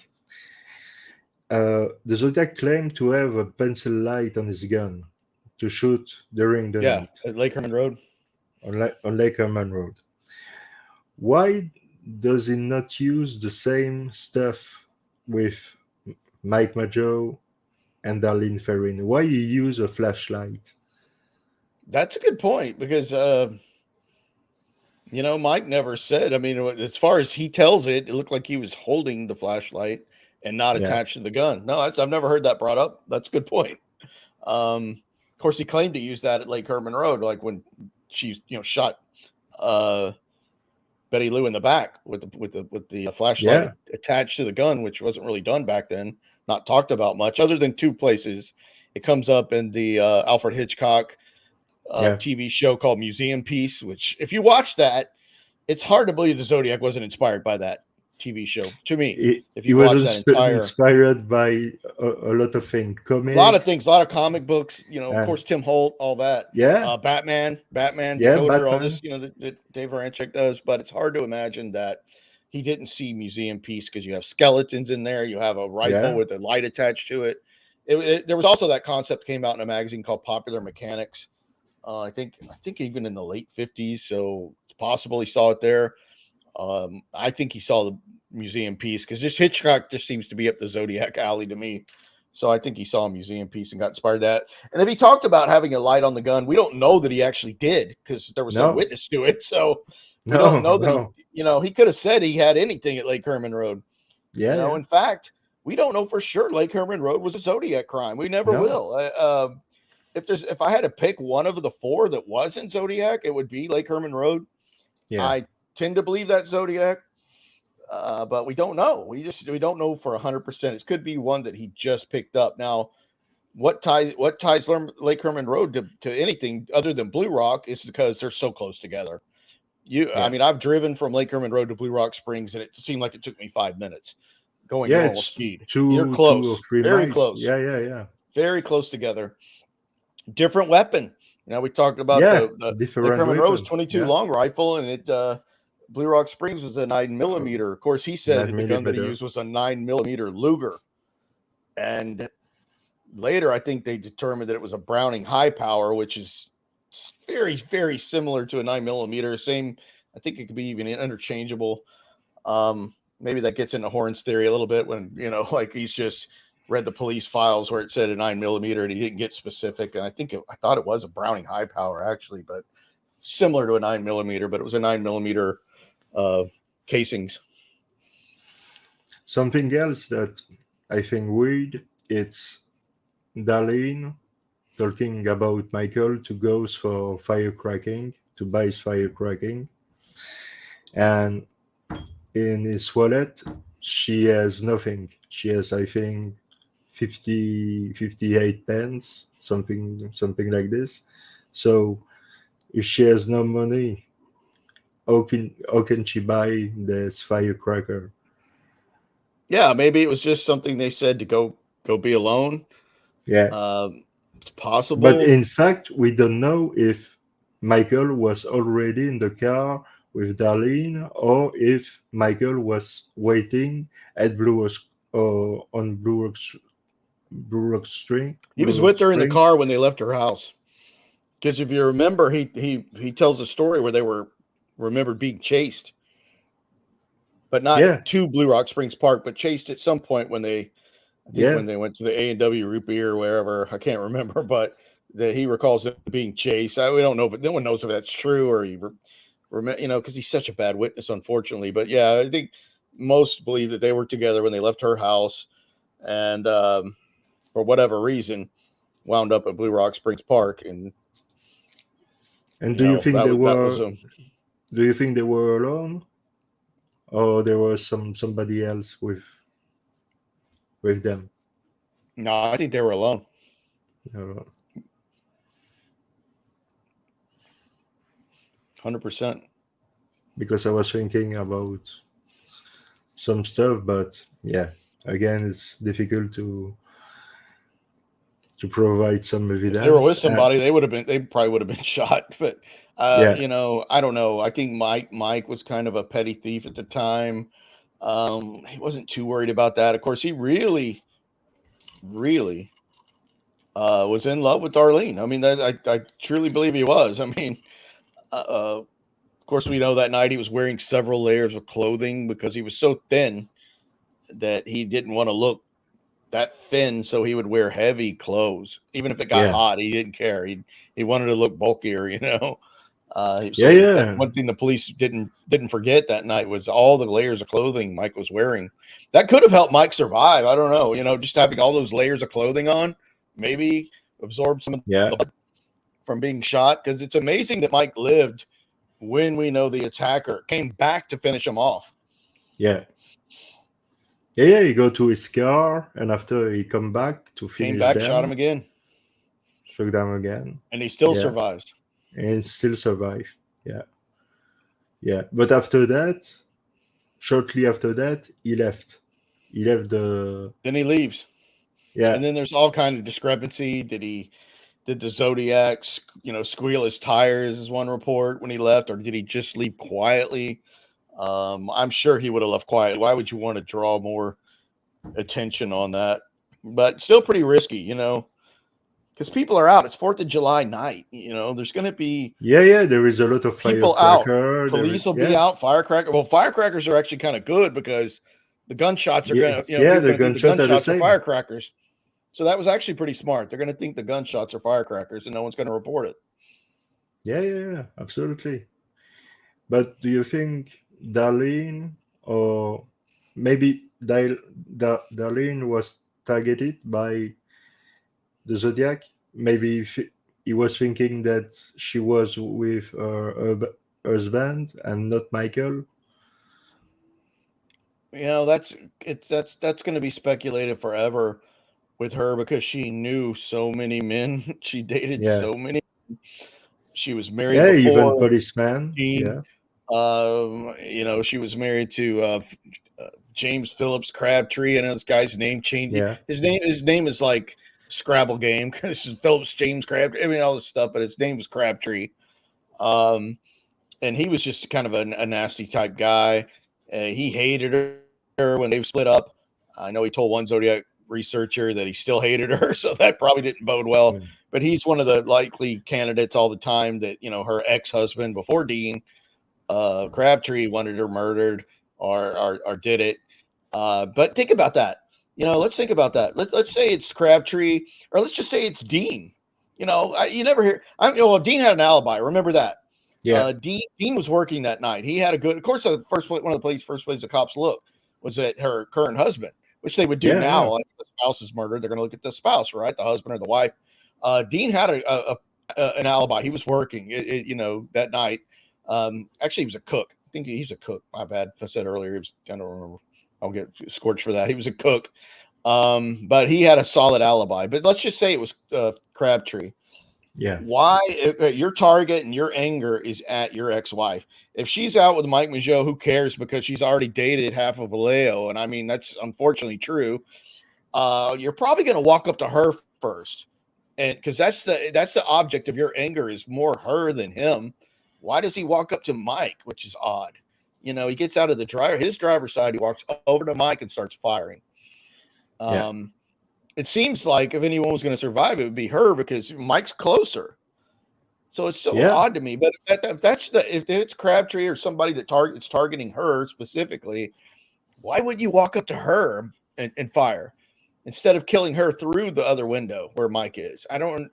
The Zodiac claimed to have a pencil light on his gun to shoot during the Yeah, night at Lake Herman Road. on Lake Herman Road. Why does he not use the same stuff with Mike Majo and Darlene Ferrin? Why he use a flashlight? That's a good point because Mike never said. I mean, as far as he tells it, it looked like he was holding the flashlight and not Yeah, attached to the gun. No, I've never heard that brought up. That's a good point. Of course, he claimed to use that at Lake Herman Road, like when she, shot uh, Betty Lou in the back with the flashlight yeah, attached to the gun, which wasn't really done back then. Not talked about much, other than two places. It comes up in the Alfred Hitchcock yeah. TV show called Museum Piece, which if you watch that, it's hard to believe the Zodiac wasn't inspired by that TV show. To me, if He you was watch that entire, inspired by a lot of things, a lot of comics, things, a lot of comic books, of and course, Tim Holt, all that, yeah, Batman, yeah, Decoder, all Batman, this, that Dave Aranchik does. But it's hard to imagine that he didn't see Museum Piece because you have skeletons in there, you have a rifle yeah, with a light attached to it. There was also that concept came out in a magazine called Popular Mechanics. I think even in the late 50s, so it's possible he saw it there. I think he saw the Museum Piece because this Hitchcock just seems to be up the Zodiac alley to me. So I think he saw a Museum Piece and got inspired that. And if he talked about having a light on the gun, we don't know that he actually did because there was no no, witness to it. So we don't no, know that no, he could have said he had anything at Lake Herman Road. yeah, yeah, In fact, we don't know for sure Lake Herman Road was a Zodiac crime. We never no, will. If I had to pick one of the four that wasn't Zodiac, it would be Lake Herman Road. yeah, I tend to believe that Zodiac, but we don't know. We don't know for 100%. It could be one that he just picked up. Now, what ties Lake Herman Road to anything other than Blue Rock is because they're so close together. I yeah, mean, I've driven from Lake Herman Road to Blue Rock Springs, and it seemed like it took me 5 minutes going yeah. normal It's speed. You're two or close, three very miles. close, Yeah, yeah, yeah, very close together. Different weapon. We talked about yeah. the Lake Different Herman Rose weapon. 22 Yeah, long rifle, and it Blue Rock Springs was a 9 millimeter. Of course, he said nine that the gun that he millimeter. used was a 9 millimeter Luger, and later I think they determined that it was a Browning high power, which is very very similar to a 9 millimeter. Same, I think it could be even interchangeable. Maybe that gets into Horn's theory a little bit when like he's just read the police files where it said a 9 millimeter and he didn't get specific. And I thought it was a Browning high power actually, but similar to a 9 millimeter, but it was a 9 millimeter uh, casings. Something else that I think weird. It's Darlene talking about Michael to goes for firecracking to buy his firecracking, and in his wallet she has nothing. She has, I think, 58 pence, something like this. So if she has no money, how can she buy this firecracker? Yeah, maybe it was just something they said to go be alone. Yeah, It's but possible. in fact we don't know if Michael was already in the car with Darlene, or if Michael was waiting at Blue Rock String, He was Blue Rock with her in the Spring. car when they left her house. Because if you remember, he tells a story where they were remembered being chased, but not Yeah, to Blue Rock Springs Park, but chased at some point when I think yeah, when they went to the A&W root beer or wherever, I can't remember, but that he recalls it being chased. We don't know if no one knows if that's true or because he's such a bad witness, unfortunately. But yeah, I think most believe that they were together when they left her house, and for whatever reason, wound up at Blue Rock Springs Park, and And do you think that was do you think they were alone, or there was somebody else with them? no, I think they were alone. Uh, 100%. because I was thinking about some stuff, but yeah, again, it's difficult to provide some If they were with evidence. somebody, they probably would have been shot. But Yeah, I don't know. I think Mike was kind of a petty thief at the time. He wasn't too worried about that. Of course, he really, really was in love with Darlene. I mean, I truly believe he was. I mean, of course, we know that night he was wearing several layers of clothing because he was so thin that he didn't want to look that thin, so he would wear heavy clothes. Even if it got yeah, hot, he didn't care. He wanted to look bulkier. yeah, So that's yeah, one thing the police didn't forget that night was all the layers of clothing Mike was wearing. That could have helped Mike survive. I don't know. Just having all those layers of clothing on, maybe absorbed some of yeah, the blood from being shot. Because it's amazing that Mike lived when we know the attacker came back to finish him off. yeah. Yeah, yeah, he go to his car, and after he come back to Came finish back, shot him them, again, shoot them again. and he still Yeah, survives. and still survive. Yeah, yeah. But after that, shortly after that, he left. He left the. Then he leaves. Yeah, And then there's all kind of discrepancy. Did the Zodiac, squeal his tires is one report when he left, or did he just leave quietly? I'm sure he would have left quietly. Why would you want to draw more attention on that? But still pretty risky, because people are out. It's 4th of July night. There's going to be yeah, yeah. There is a lot of people out. firecracker. Police will be Yeah, out. Firecracker. Well, firecrackers are actually kind of good because the gunshots are yeah, going to, yeah. people The are going to think the gunshot are the gunshots are same. firecrackers. So that was actually pretty smart. They're going to think the gunshots are firecrackers and no one's going to report it. Yeah, yeah, yeah. Absolutely. But do you think Darlene, or maybe Darlene was targeted by the Zodiac? Maybe if he was thinking that she was with her husband and not Michael. That's going to be speculated forever with her because she knew so many men. She dated Yeah, so many. She was married yeah. Even before policeman. Gene. Yeah, She was married to James Phillips Crabtree. I know this guy's name changed. yeah, His name is like Scrabble game because Phillips James Crabtree. I mean all this stuff, but his name was Crabtree. And he was just kind of a nasty type guy. He hated her when they split up. I know he told one Zodiac researcher that he still hated her, so that probably didn't bode well. yeah, But he's one of the likely candidates all the time that her ex-husband before Dean, Crabtree, wanted her murdered or did it. But think about that. Let's think about that. Let's say it's Crabtree, or let's just say it's Dean. You never hear. Dean had an alibi. Remember that. yeah, Dean was working that night. He had a good. Of course, one of the first place the cops look was at her current husband, which they would do yeah, now. yeah, Like the spouse is murdered, they're going to look at the spouse, right? The husband or the wife. Dean had an alibi. He was working, that night. Actually, he was a cook. I think he's a cook. My bad. If I said earlier, I don't remember. I'll get scorched for that. He was a cook. But he had a solid alibi. But let's just say it was Crabtree. yeah, Why your target and your anger is at your ex-wife? If she's out with Mike Mageau, who cares? Because she's already dated half of Vallejo, and I mean that's unfortunately true. You're probably going to walk up to her first, and because that's the object of your anger is more her than him. Why does he walk up to Mike, which is odd? He gets out of his driver's side, he walks over to Mike and starts firing. yeah, It seems like if anyone was going to survive, it would be her because Mike's closer. So it's so yeah, odd to me. But if it's Crabtree or somebody that it's targeting her specifically, why would you walk up to her and fire instead of killing her through the other window where Mike is? I don't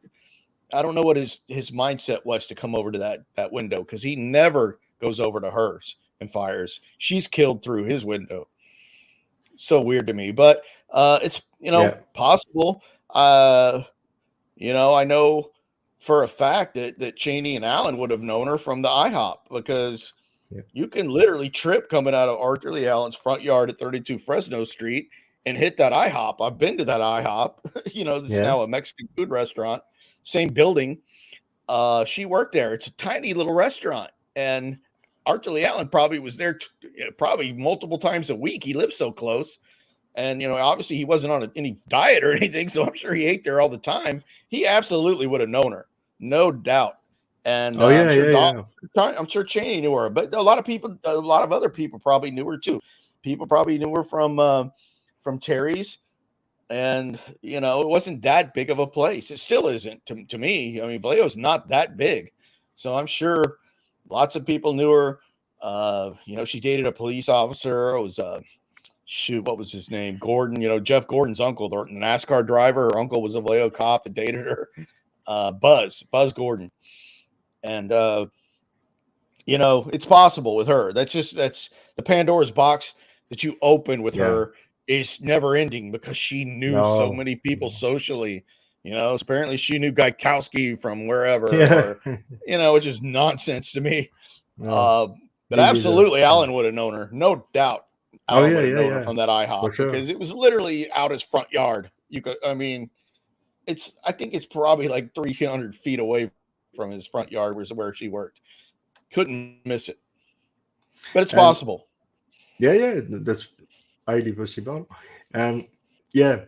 know what his mindset was to come over to that window because he never goes over to hers and fires. She's killed through his window. So weird to me, but it's Yeah. possible. I know for a fact that Cheney and Allen would have known her from the IHOP, because Yeah. you can literally trip coming out of Arthur Lee Allen's front yard at 32 Fresno Street and hit that IHOP. I've been to that IHOP. This is Yeah. now a Mexican food restaurant, same building. She worked there. It's a tiny little restaurant, and Arthur Lee Allen probably was there probably multiple times a week. He lived so close. And, obviously he wasn't on any diet or anything, so I'm sure he ate there all the time. He absolutely would have known her, no doubt. And Oh I'm yeah, sure yeah, yeah. I'm sure Cheney knew her, but a lot of other people probably knew her too. People probably knew her from Terry's, and it wasn't that big of a place. It still isn't to me. I mean, Vallejo's not that big, so I'm sure lots of people knew her. She dated a police officer. It was what was his name? Gordon, Jeff Gordon's uncle, the NASCAR driver. Her uncle was a Vallejo cop that dated her. Buzz Gordon. And, it's possible with her. That's the Pandora's box that you open with her is never ending, because she knew so No. many people socially. Apparently she knew Gaikowski from wherever, Yeah. or, which is nonsense to me. No. But Me neither. absolutely, Allen would have known her, no doubt. Oh Allen yeah, would have yeah, known her yeah. from that For IHOP, sure. because it was literally out his front yard. I think it's probably like 300 feet away from his front yard was where she worked. Couldn't miss it. But it's And possible. yeah, that's highly possible. And yeah,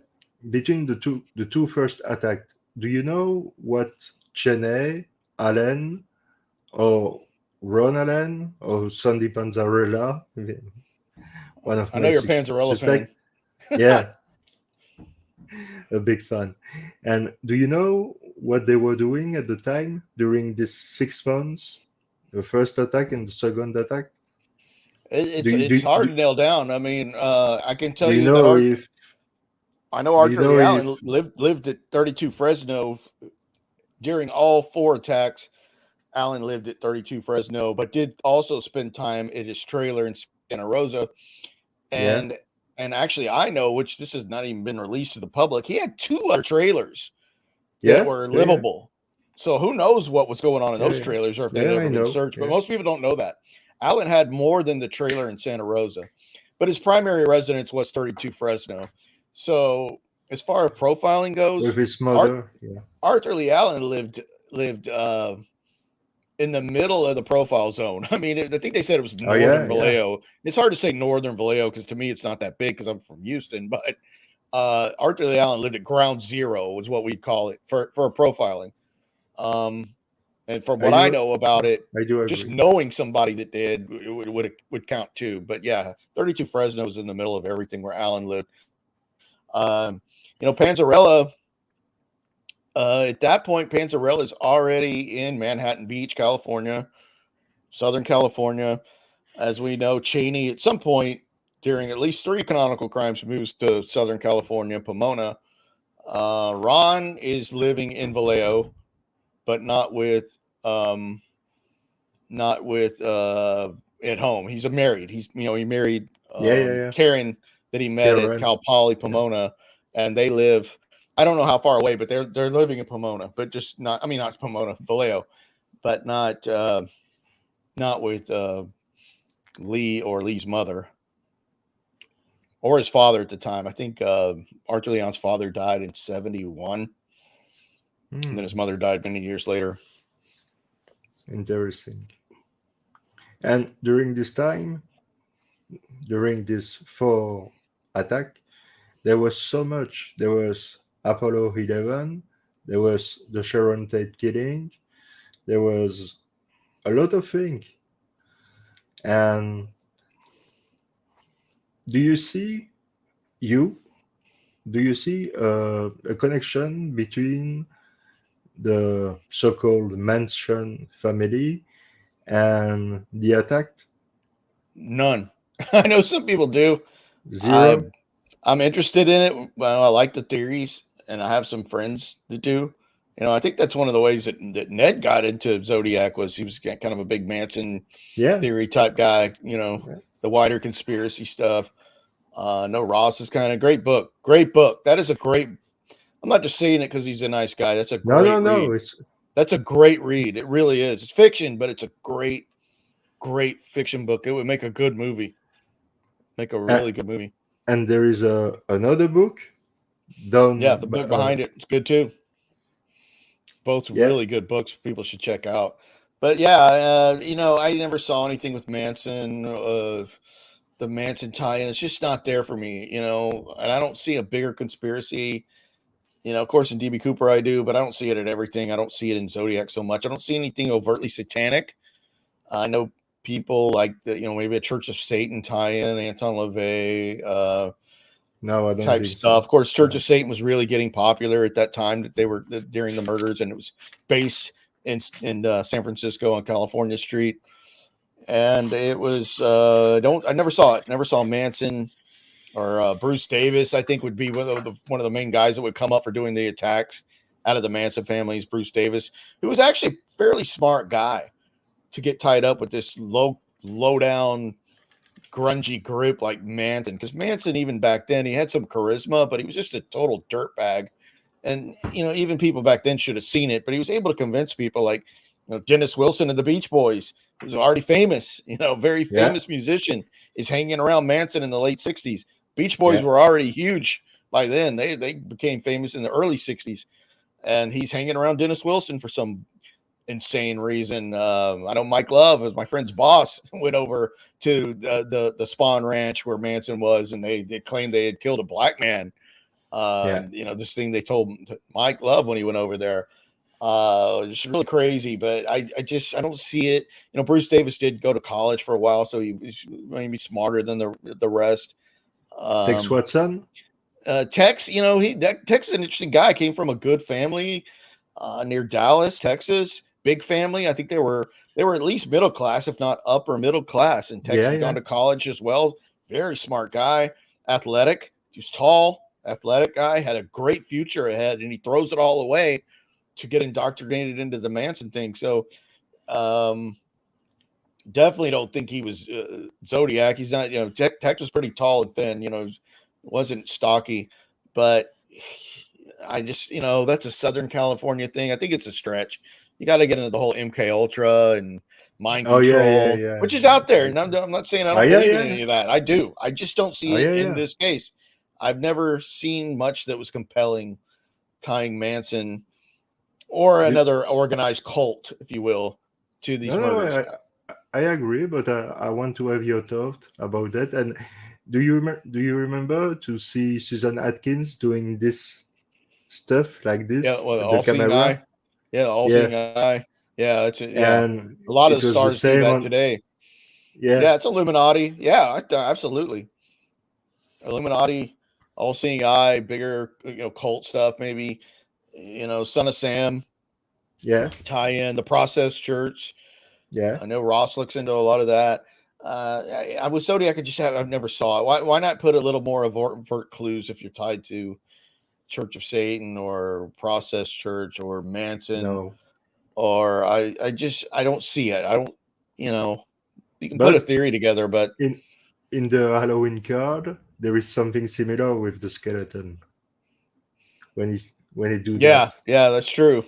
between the two first attacks, do you know what Cheney, Allen, or Ron Allen, or Sandy Panzarella, one of I know my you're a Panzarella fan. suspect? Yeah, a big fan. And do you know what they were doing at the time during these 6 months? The first attack and the second attack? Do you It's hard to nail down. I mean, I can tell do you you that know if I know do you Arthur know Lee if Allen lived at 32 Fresno during all four attacks. Allen lived at 32 Fresno, but did also spend time at his trailer in Santa Rosa. yeah, And actually, I know, which this has not even been released to the public, he had two other trailers that yeah, were yeah, yeah, livable. So who knows what was going on in yeah, those yeah, trailers, or if they'd yeah, I ever been know, searched. But yeah. most people don't know that. Allen had more than the trailer in Santa Rosa, but his primary residence was 32 Fresno. So as far as profiling With goes, his mother, yeah. Arthur Lee Allen lived in the middle of the profile zone. I mean, I think they said it was Oh northern yeah, yeah, Vallejo. It's hard to say northern Vallejo because to me it's not that big because I'm from Houston. But Arthur Lee Allen lived at ground zero, is what we call it for profiling. And from I what I do, know about it, I do just agree. knowing somebody that did would count too. But yeah, 32 Fresno is in the middle of everything where Allen lived. Panzarella. At that point, Panzarella is already in Manhattan Beach, California, Southern California. As we know, Cheney at some point during at least three canonical crimes moves to Southern California, Pomona. Ron is living in Vallejo, but not with at home. He's married. He married Yeah, yeah, yeah. Karen that he met at Karen, Cal Poly yeah. Pomona, and they live. I don't know how far away, but they're living in Pomona, but just not. I mean, not Pomona, Vallejo, but not with Lee or Lee's mother or his father at the time. I think Arthur Leon's father died in 1971, and then his mother died many years later. Interesting. And during this time, during this four attack, there was so much. There was Apollo 11. There was the Sharon Tate killing. There was a lot of things. And do you see you? Do you see a connection between the so-called Manson family and the attack? None. I know some people do. Zero. I'm interested in it. Well, I like the theories, and I have some friends that do. I think that's one of the ways that Ned got into Zodiac was he was kind of a big Manson Yeah. theory type guy. Yeah. The wider conspiracy stuff. No, Ross is kind of great book. Great book. That is a great. I'm not just saying it because he's a nice guy. That's a No, no, great no. read. That's a great read. It really is. It's fiction, but it's a great, great fiction book. It would make a good movie. Make a Uh, really good movie. and there is another book Yeah, done. the book behind it is good too. Both Yeah. really good books people should check out. But yeah, I never saw anything with Manson, the Manson tie-in. It's just not there for me, and I don't see a bigger conspiracy. Of course, in DB Cooper I do, but I don't see it in everything. I don't see it in Zodiac so much. I don't see anything overtly satanic. I know people like maybe a Church of Satan tie-in, Anton LaVey, No, I don't type think stuff. so. Of course, Church of Satan was really getting popular at that time that they were during the murders, and it was based in San Francisco on California Street. And it was I never saw it. Never saw Manson or Bruce Davis. I think would be one of the main guys that would come up for doing the attacks out of the Manson families. Bruce Davis, who was actually a fairly smart guy to get tied up with this low down grungy group like Manson, because Manson, even back then, he had some charisma, but he was just a total dirtbag. And even people back then should have seen it, but he was able to convince people like Dennis Wilson and the Beach Boys, who was already famous, very Yeah. famous musician, is hanging around Manson in the late 60s. Beach Boys Yeah. were already huge by then. They became famous in the early 60s. And he's hanging around Dennis Wilson for some insane reason. I know Mike Love, as my friend's boss, went over to the Spawn Ranch where Manson was, and they claimed they had killed a black man. Yeah. This thing they told Mike Love when he went over there. It's really crazy, but I don't see it. Bruce Davis did go to college for a while, so he was maybe smarter than the rest. Tex Watson. Tex, Tex is an interesting guy. Came from a good family near Dallas, Texas. Big family. I think they were at least middle class, if not upper middle class. And Tex Yeah. had Yeah. gone to college as well. Very smart guy, athletic. He was tall, athletic guy. Had a great future ahead, and he throws it all away to get indoctrinated into the Manson thing. So, definitely don't think he was Zodiac. He's not. Tex was pretty tall and thin. Wasn't stocky, but I just, that's a Southern California thing. I think it's a stretch. You got to get into the whole MK Ultra and mind Oh yeah. Yeah. control, Yeah. which is out there. And I'm not saying I Oh don't yeah. believe in Yeah. any of that. I do. I just don't see Oh it yeah. in Yeah. this case. I've never seen much that was compelling tying Manson or You, another organized cult, if you will, to these no, no. murders. I agree, but I want to have your thought about that. And do you remember to see Susan Atkins doing this stuff like Yeah, this well, the with the all-seeing camera? eye. Yeah, the Yeah. all-seeing eye. Yeah, yeah. And A lot of it the was the stars do same that on. today. Yeah. Yeah, it's Illuminati. Yeah, absolutely. Illuminati, all-seeing eye, bigger, cult stuff. Maybe, Son of Sam Yeah. tie in the Process Church. Yeah. I know Ross looks into a lot of that. I with Zodiac, I've never saw it. Why not put a little more overt clues if you're tied to Church of Satan or Process Church or Manson, No. or I don't see it. I don't, you can put a But theory together, but in the Halloween card, there is something similar with the skeleton when he do yeah, that. that's true.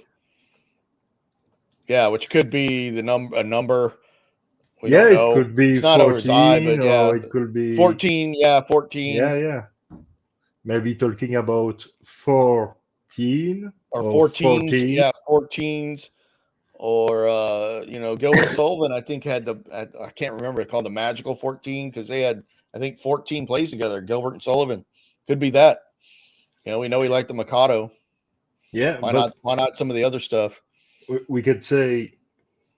Yeah, which could be a number. We Yeah, don't it know. could be It's not over his eye, 14 but yeah, or it could be 14. Yeah, 14 yeah, yeah. Maybe talking about 14 or or 14s. 14. Yeah, 14s. Or Gilbert Sullivan, I think I can't remember, it called the Magical 14 because they had, I think, 14 plays together. Gilbert and Sullivan could be that. We know he liked the Mikado. Yeah, Why but not some of the other stuff? we could say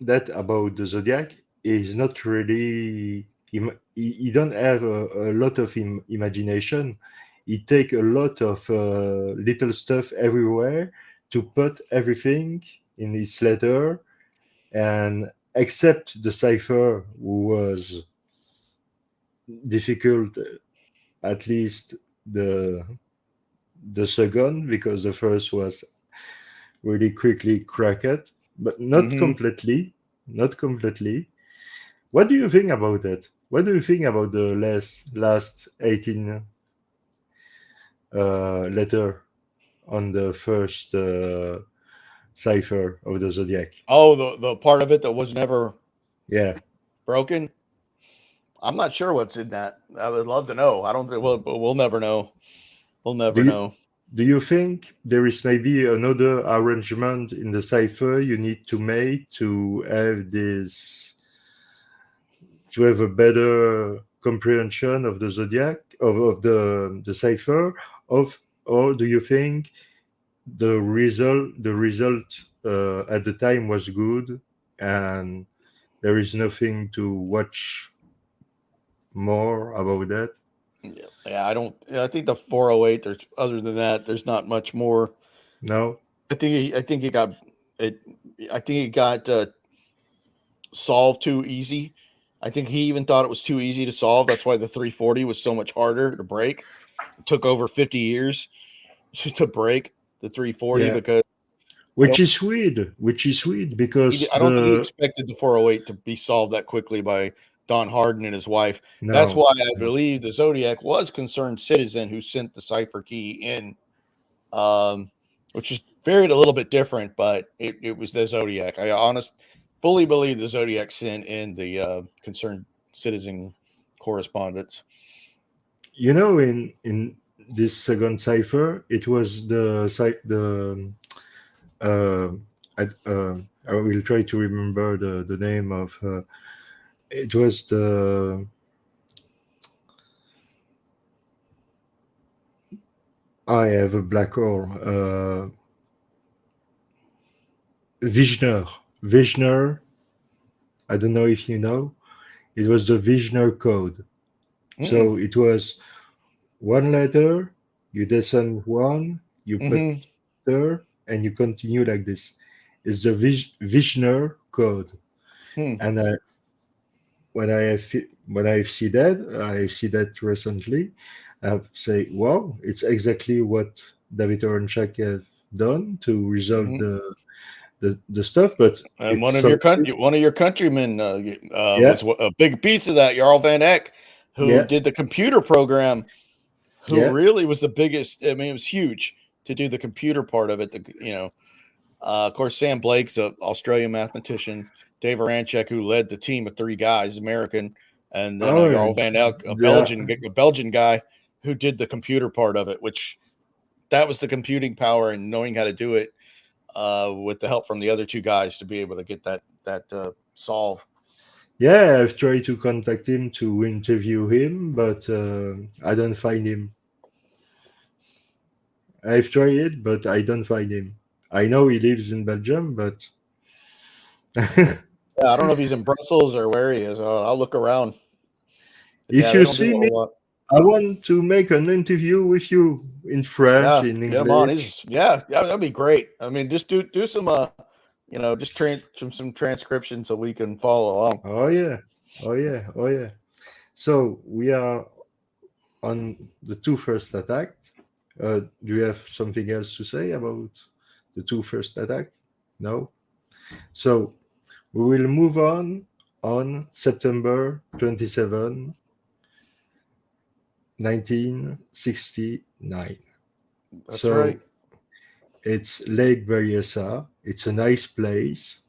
that about the Zodiac is not really he don't have a lot of imagination. He take a lot of little stuff everywhere to put everything in his letter, and except the cipher who was difficult, at least the second, because the first was really quickly crack it, but not Mm-hmm. completely. Not completely. What do you think about that? What do you think about the last 18 letter on the first cipher of the zodiac? Oh, the part of it that was never Yeah. broken. I'm not sure what's in that. I would love to know. I don't think we'll never know. We'll Do never you know. do you think there is maybe another arrangement in the cipher you need to make to have this to have a better comprehension of the zodiac of the cipher of or do you think the result at the time was good and there is nothing to watch more about that? Yeah, yeah. I don't. I think the 408. There's other than that. There's not much more. No. I think. I think it got. It. I think it got solved too easy. I think he even thought it was too easy to solve. That's why the 340 was so much harder to break. It took over 50 years to break the 340 Yeah, because I don't. which is weird because I don't think he the expected the 408 to be solved that quickly by Don Harden and his wife. That's no, why I no. believe the Zodiac was concerned citizen who sent the cipher key in, um, which is varied a little bit different, but it was the Zodiac. I fully believe the Zodiac sent in the concerned citizen correspondence. In this second cipher it was uh, I will try to remember the name of it was the I have a black hole. Vishner. I don't know if you know. It was the Vishner code. Mm-mm. So it was one letter, you descend one, you put Mm-hmm. there, and you continue like this. It's the Vishner code. Hmm. And when I see that recently, I say, wow, it's exactly what David Oranchak have done to resolve Mm-hmm. the stuff, but And it's something. one of your countrymen Yeah, was a big piece of that. Jarl Van Eck, who yeah, did the computer program, who yeah. really was the biggest. I mean, it was huge to do the computer part of it. Of course, Sam Blake's an Australian mathematician. Dave Aranchek, who led the team of three guys, American, and then Oh, Jarl Van Eck, yeah. A Belgian guy, who did the computer part of it. Which that was the computing power and knowing how to do it with the help from the other two guys to be able to get that solve. Yeah, I've tried to contact him to interview him, but I don't find him. I've tried it, but I don't find him. I know he lives in Belgium, but Yeah, I don't know if he's in Brussels or where he is. I'll look around. But if yeah, they you don't do a see me, whole lot. I want to make an interview with you in French, Yeah, in get him on. English. Yeah, that'd be great. I mean, just do some just some transcription so we can follow along. Oh yeah, oh yeah, oh yeah. So we are on the two first attack. Do you have something else to say about the two first attack? No. So we will move on September 27, 1969. That's right. So it's Lake Berryessa. It's a nice place.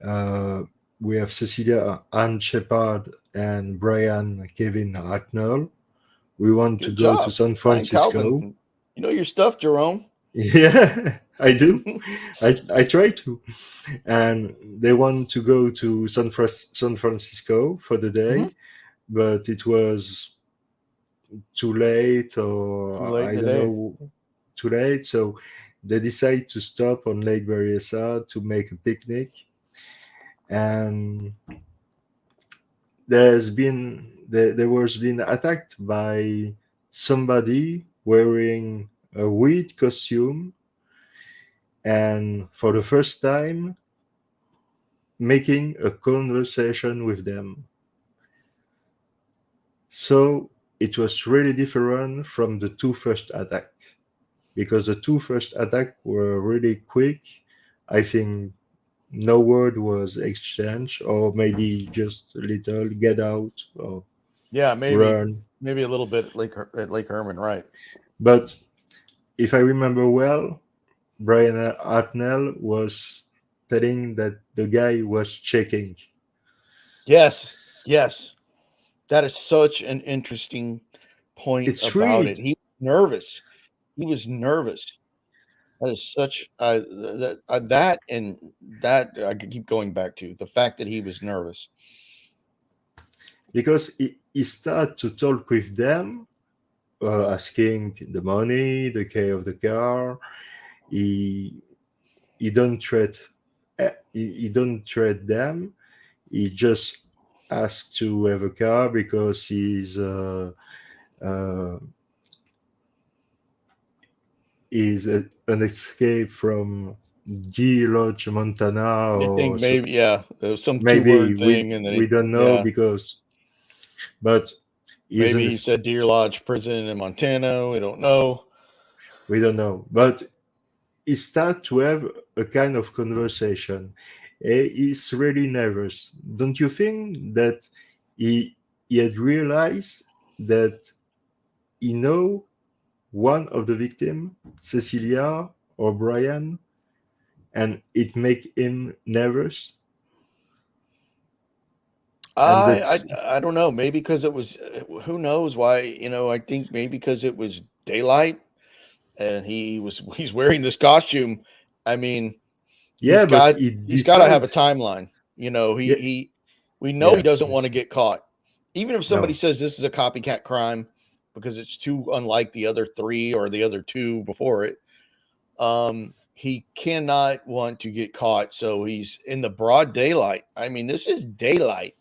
Uh, we have Cecilia Ann Shepard and Brian Kevin Hacknell. We want to Good go to job, San Brian Francisco. Calvin. You know your stuff, Jerome. Yeah, I do. I try to. And they want to go to San Francisco for the Hmm. day, but it was too late, Too or late in I the don't day. know, too late. So they decide to stop on Lake Berryessa to make a picnic. And there was been attacked by somebody wearing a weed costume and for the first time making a conversation with them. So it was really different from the two first attacks because the two first attacks were really quick. I think no word was exchanged, or maybe just a little get out or Yeah, maybe run. maybe a little bit at Lake Herman, right? But if I remember well, Brian Hartnell was telling that the guy was checking. Yes, yes. That is such an interesting point It's about really, it. He was nervous. He was nervous. That is such that and that I could keep going back to the fact that he was nervous. because he started to talk with them, asking the money, the key of the car. He he don't threat he don't threat them. He just asked to have a car because uh, he's an escape from D Lodge, Montana, I think or so, maybe yeah, it was some two maybe word thing, and then we don't know yeah, because, but he's maybe an he said Deer Lodge Prison in Montana. We don't know. we don't know, but he start to have a kind of conversation. He's really nervous. Don't you think that he had realized that he know one of the victim, Cecilia or Brian, and it make him nervous? And I that's I don't know. Maybe because it was who knows why. I think maybe because it was daylight and he's wearing this costume. I mean, he's yeah, but got he he's got to have a decide. timeline. Yeah, He we know he yeah, doesn't want yes, to get caught. Even if somebody no, says this is a copycat crime because it's too unlike the other three or the other two before it, he cannot want to get caught. So he's in the broad daylight. I mean, this is daylight.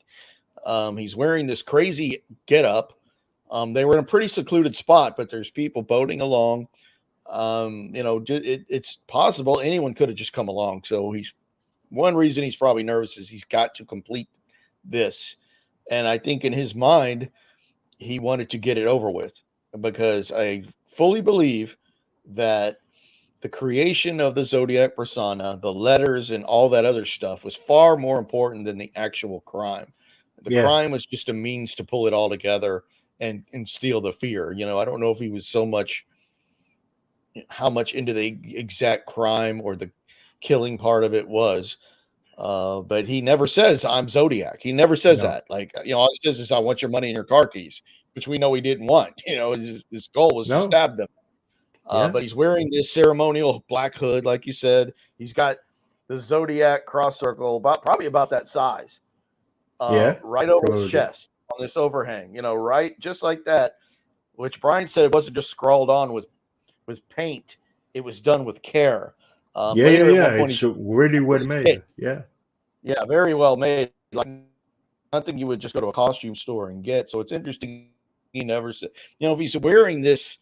He's wearing this crazy getup. They were in a pretty secluded spot, but there's people boating along. It's possible anyone could have just come along. So he's one reason he's probably nervous is he's got to complete this. And I think in his mind, he wanted to get it over with because I fully believe that the creation of the zodiac persona, the letters, and all that other stuff was far more important than the actual crime. The yeah, crime was just a means to pull it all together and instill the fear. I don't know if he was so much how much into the exact crime or the killing part of it was. But he never says I'm Zodiac. He never says no, that. Like, all he says is I want your money and your car keys, which we know he didn't want. His goal was to no, stab them. yeah, But he's wearing this ceremonial black hood, like you said. He's got the Zodiac cross circle probably about that size, yeah, right over his probably, chest on this overhang. Right, just like that. Which Brian said it wasn't just scrawled on with paint; it was done with care. yeah, yeah, Later, at yeah. one point, he It's really well this made. kit, Yeah, yeah, very well made, like nothing you would just go to a costume store and get. So it's interesting. He never said, if he's wearing this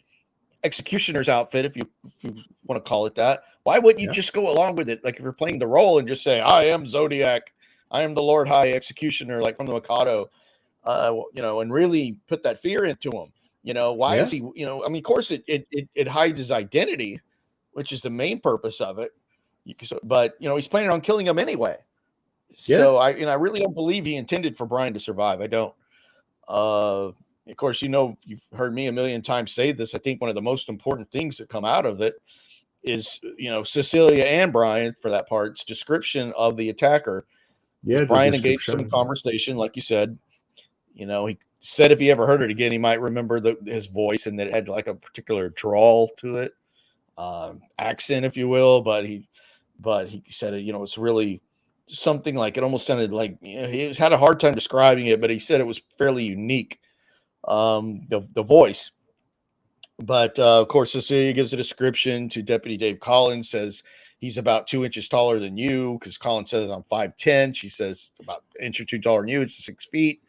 executioner's outfit, if you want to call it that, why wouldn't you yeah, just go along with it? Like if you're playing the role and just say, "I am Zodiac, I am the Lord High Executioner," like from the Mikado, and really put that fear into him. Why is yeah, he? I mean, of course, it hides his identity, which is the main purpose of it. But he's planning on killing him anyway. yeah, So I really don't believe he intended for Brian to survive. I don't. Uh, of course, you've heard me a million times say this. I think one of the most important things that come out of it is, Cecilia and Brian, for that part's description of the attacker. Because yeah. The Brian engaged him in description. conversation, like you said. He said if he ever heard it again, he might remember his voice and that it had like a particular drawl to it, accent, if you will. But he said it. It's really something like it almost sounded like he had a hard time describing it, but he said it was fairly unique. The voice. But of course, Cecilia gives a description to Deputy Dave Collins, says he's about 2 inches taller than you, because Collins says I'm 5'10. She says about an inch or two taller than you, it's 6 feet.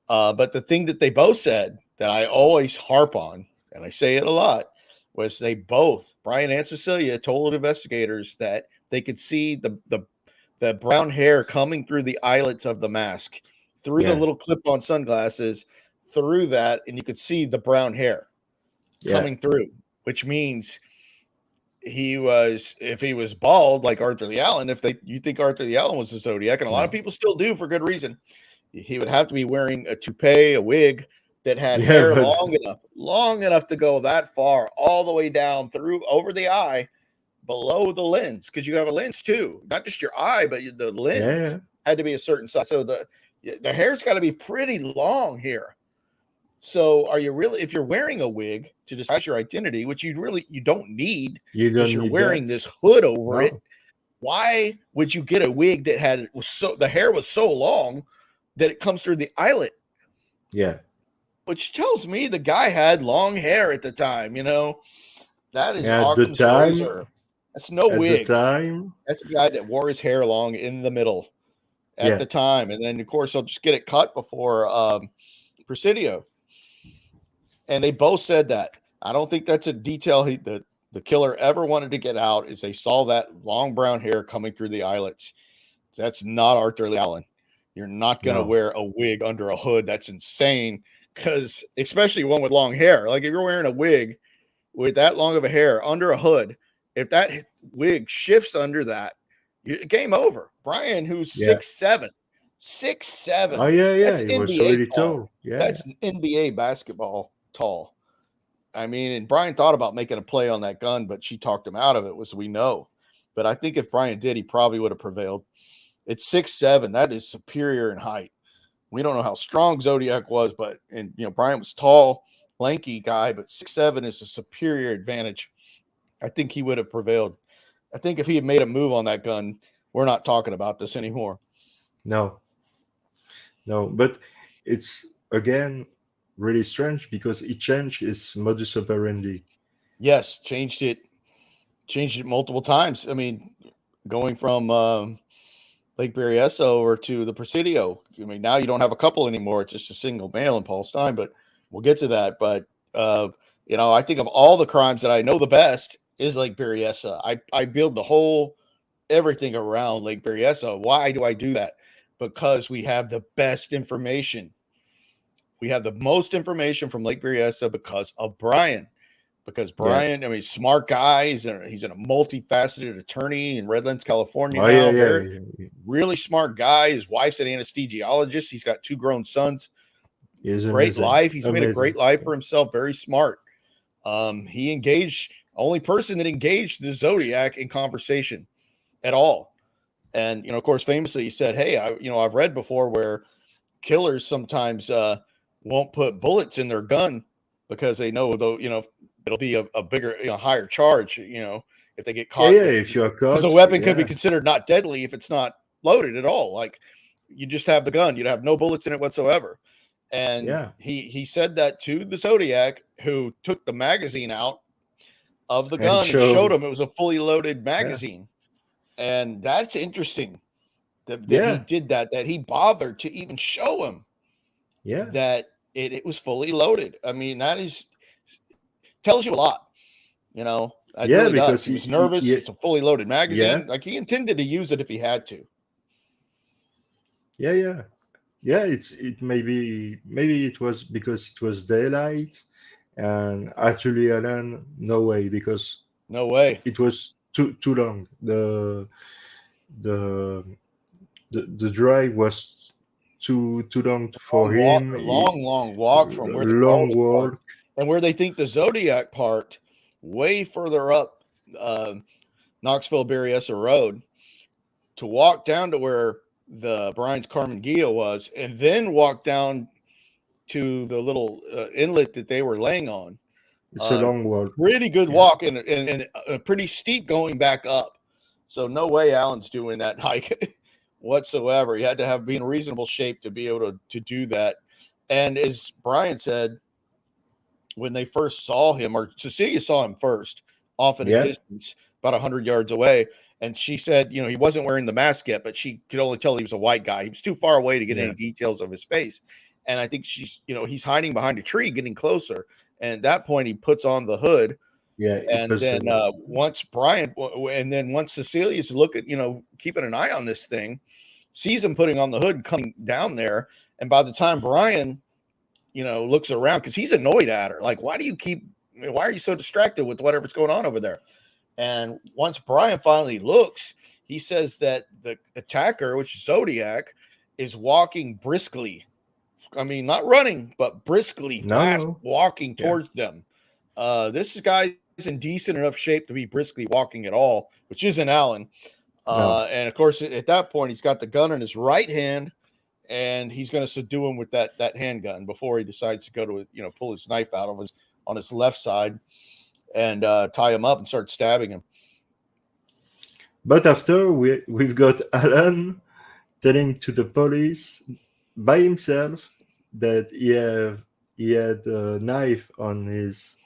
But the thing that they both said that I always harp on, and I say it a lot, was they both, Brian and Cecilia, told investigators that they could see the brown hair coming through the eyelets of the mask, through the Yeah, little clip-on sunglasses, through that, and you could see the brown hair yeah, coming through, which means if he was bald like Arthur Lee Allen, you think Arthur Lee Allen was the Zodiac, and a lot of No. people still do for good reason, he would have to be wearing a toupee, a wig that had Yeah, hair but long enough to go that far, all the way down through over the eye, below the lens, because you have a lens too, not just your eye, but the lens yeah, had to be a certain size. So the hair's got to be pretty long here. So are you really, if you're wearing a wig to disguise your identity, which you don't need you because don't you're need wearing that. this hood over it, No. why would you get a wig that the hair was so long that it comes through the eyelet? Yeah. Which tells me the guy had long hair at the time, That is At the Occam's time, razor. That's no at the wig. time, That's a guy that wore his hair long in the middle at yeah, the time. And then, of course, he'll just get it cut before Presidio. And they both said that. I don't think that's a detail the killer ever wanted to get out, is they saw that long brown hair coming through the eyelets. That's not Arthur Lee Allen. You're not going to no, wear a wig under a hood. That's insane, because especially one with long hair. Like if you're wearing a wig with that long of a hair under a hood, if that wig shifts under that, game over. Brian, who's yeah. 6'7", Oh, yeah, yeah. that's It was NBA really tall. tall. Yeah, That's NBA basketball tall. I mean, and Brian thought about making a play on that gun, but she talked him out of it, as we know. But I think if Brian did, he probably would have prevailed. It's 6'7". That is superior in height. We don't know how strong Zodiac was, but Brian was tall, lanky guy, but 6'7" is a superior advantage. I think he would have prevailed. I think if he had made a move on that gun, we're not talking about this anymore. no, no. But it's again really strange because he changed his modus operandi. Yes, changed it multiple times. I mean, going from Lake Berryessa over to the Presidio. I mean, now you don't have a couple anymore. It's just a single male in Paul Stein, but we'll get to that. But, I think of all the crimes that I know, the best is Lake Berryessa. I build the whole everything around Lake Berryessa. Why do I do that? Because we have the best information. We have the most information from Lake Berryessa because of Brian. Because Yeah. Brian, I mean, smart guy. He's a multifaceted attorney in Redlands, California Oh, yeah, now. yeah, Very, yeah, yeah. really smart guy. His wife's an anesthesiologist. He's got 2 grown sons. He's Great amazing. life. He's made a great Amazing. life for himself. Very smart. He engaged, only person that engaged the Zodiac in conversation at all. And, of course, famously he said, hey, I've read before where killers sometimes won't put bullets in their gun because they know, though, it'll be a bigger, higher charge, if they get Yeah, caught yeah. with, If you are because the caught, weapon could be yeah, considered not deadly if it's not loaded at all. Like you just have the gun, you'd have no bullets in it whatsoever. And yeah, he said that to the Zodiac, who took the magazine out of the and gun and showed show, him it was a fully loaded yeah, magazine. And that's interesting that he yeah, did that he bothered to even show him yeah, that it was fully loaded. I mean, that tells you a lot, it yeah. really does. Because He was nervous. yeah, It's a fully loaded yeah, magazine. Like he intended to use it if he had to. yeah, yeah, yeah. It maybe it was because it was daylight, and actually, Alan, no way, because No way. it was too long. The the drive was too long for him. Long walk from where the car Long was walk. parked and where they think the Zodiac parked, way further up Knoxville Berryessa Road, to walk down to where the Brian's Carmen Gia was, and then walk down to the little inlet that they were laying on. It's a long walk. Pretty good Yeah, walk and pretty steep going back up. So no way Alan's doing that hike whatsoever. He had to be in reasonable shape to be able to do that. And as Brian said, when they first saw him, or Cecilia saw him first off at a yeah, distance, about 100 yards away, and she said, he wasn't wearing the mask yet, but she could only tell he was a white guy. He was too far away to get yeah, any details of his face. And I think he's hiding behind a tree, getting closer. And at that point, he puts on the hood. yeah. It And was then once Cecilia's keeping an eye on this thing, sees him putting on the hood and coming down there. And by the time Brian, looks around, because he's annoyed at her. Like, why are you so distracted with whatever's going on over there? And once Brian finally looks, he says that the attacker, which is Zodiac, is walking briskly. I mean, not running, but briskly, fast No. walking Yeah. towards them. This guy's in decent enough shape to be briskly walking at all, which isn't Allen. No. And of course, at that point, he's got the gun in his right hand, and he's going to subdue him with that handgun before he decides to go to pull his knife out of his on his left side and tie him up and start stabbing him. But after we've got Alan telling to the police by himself that he had a knife on his.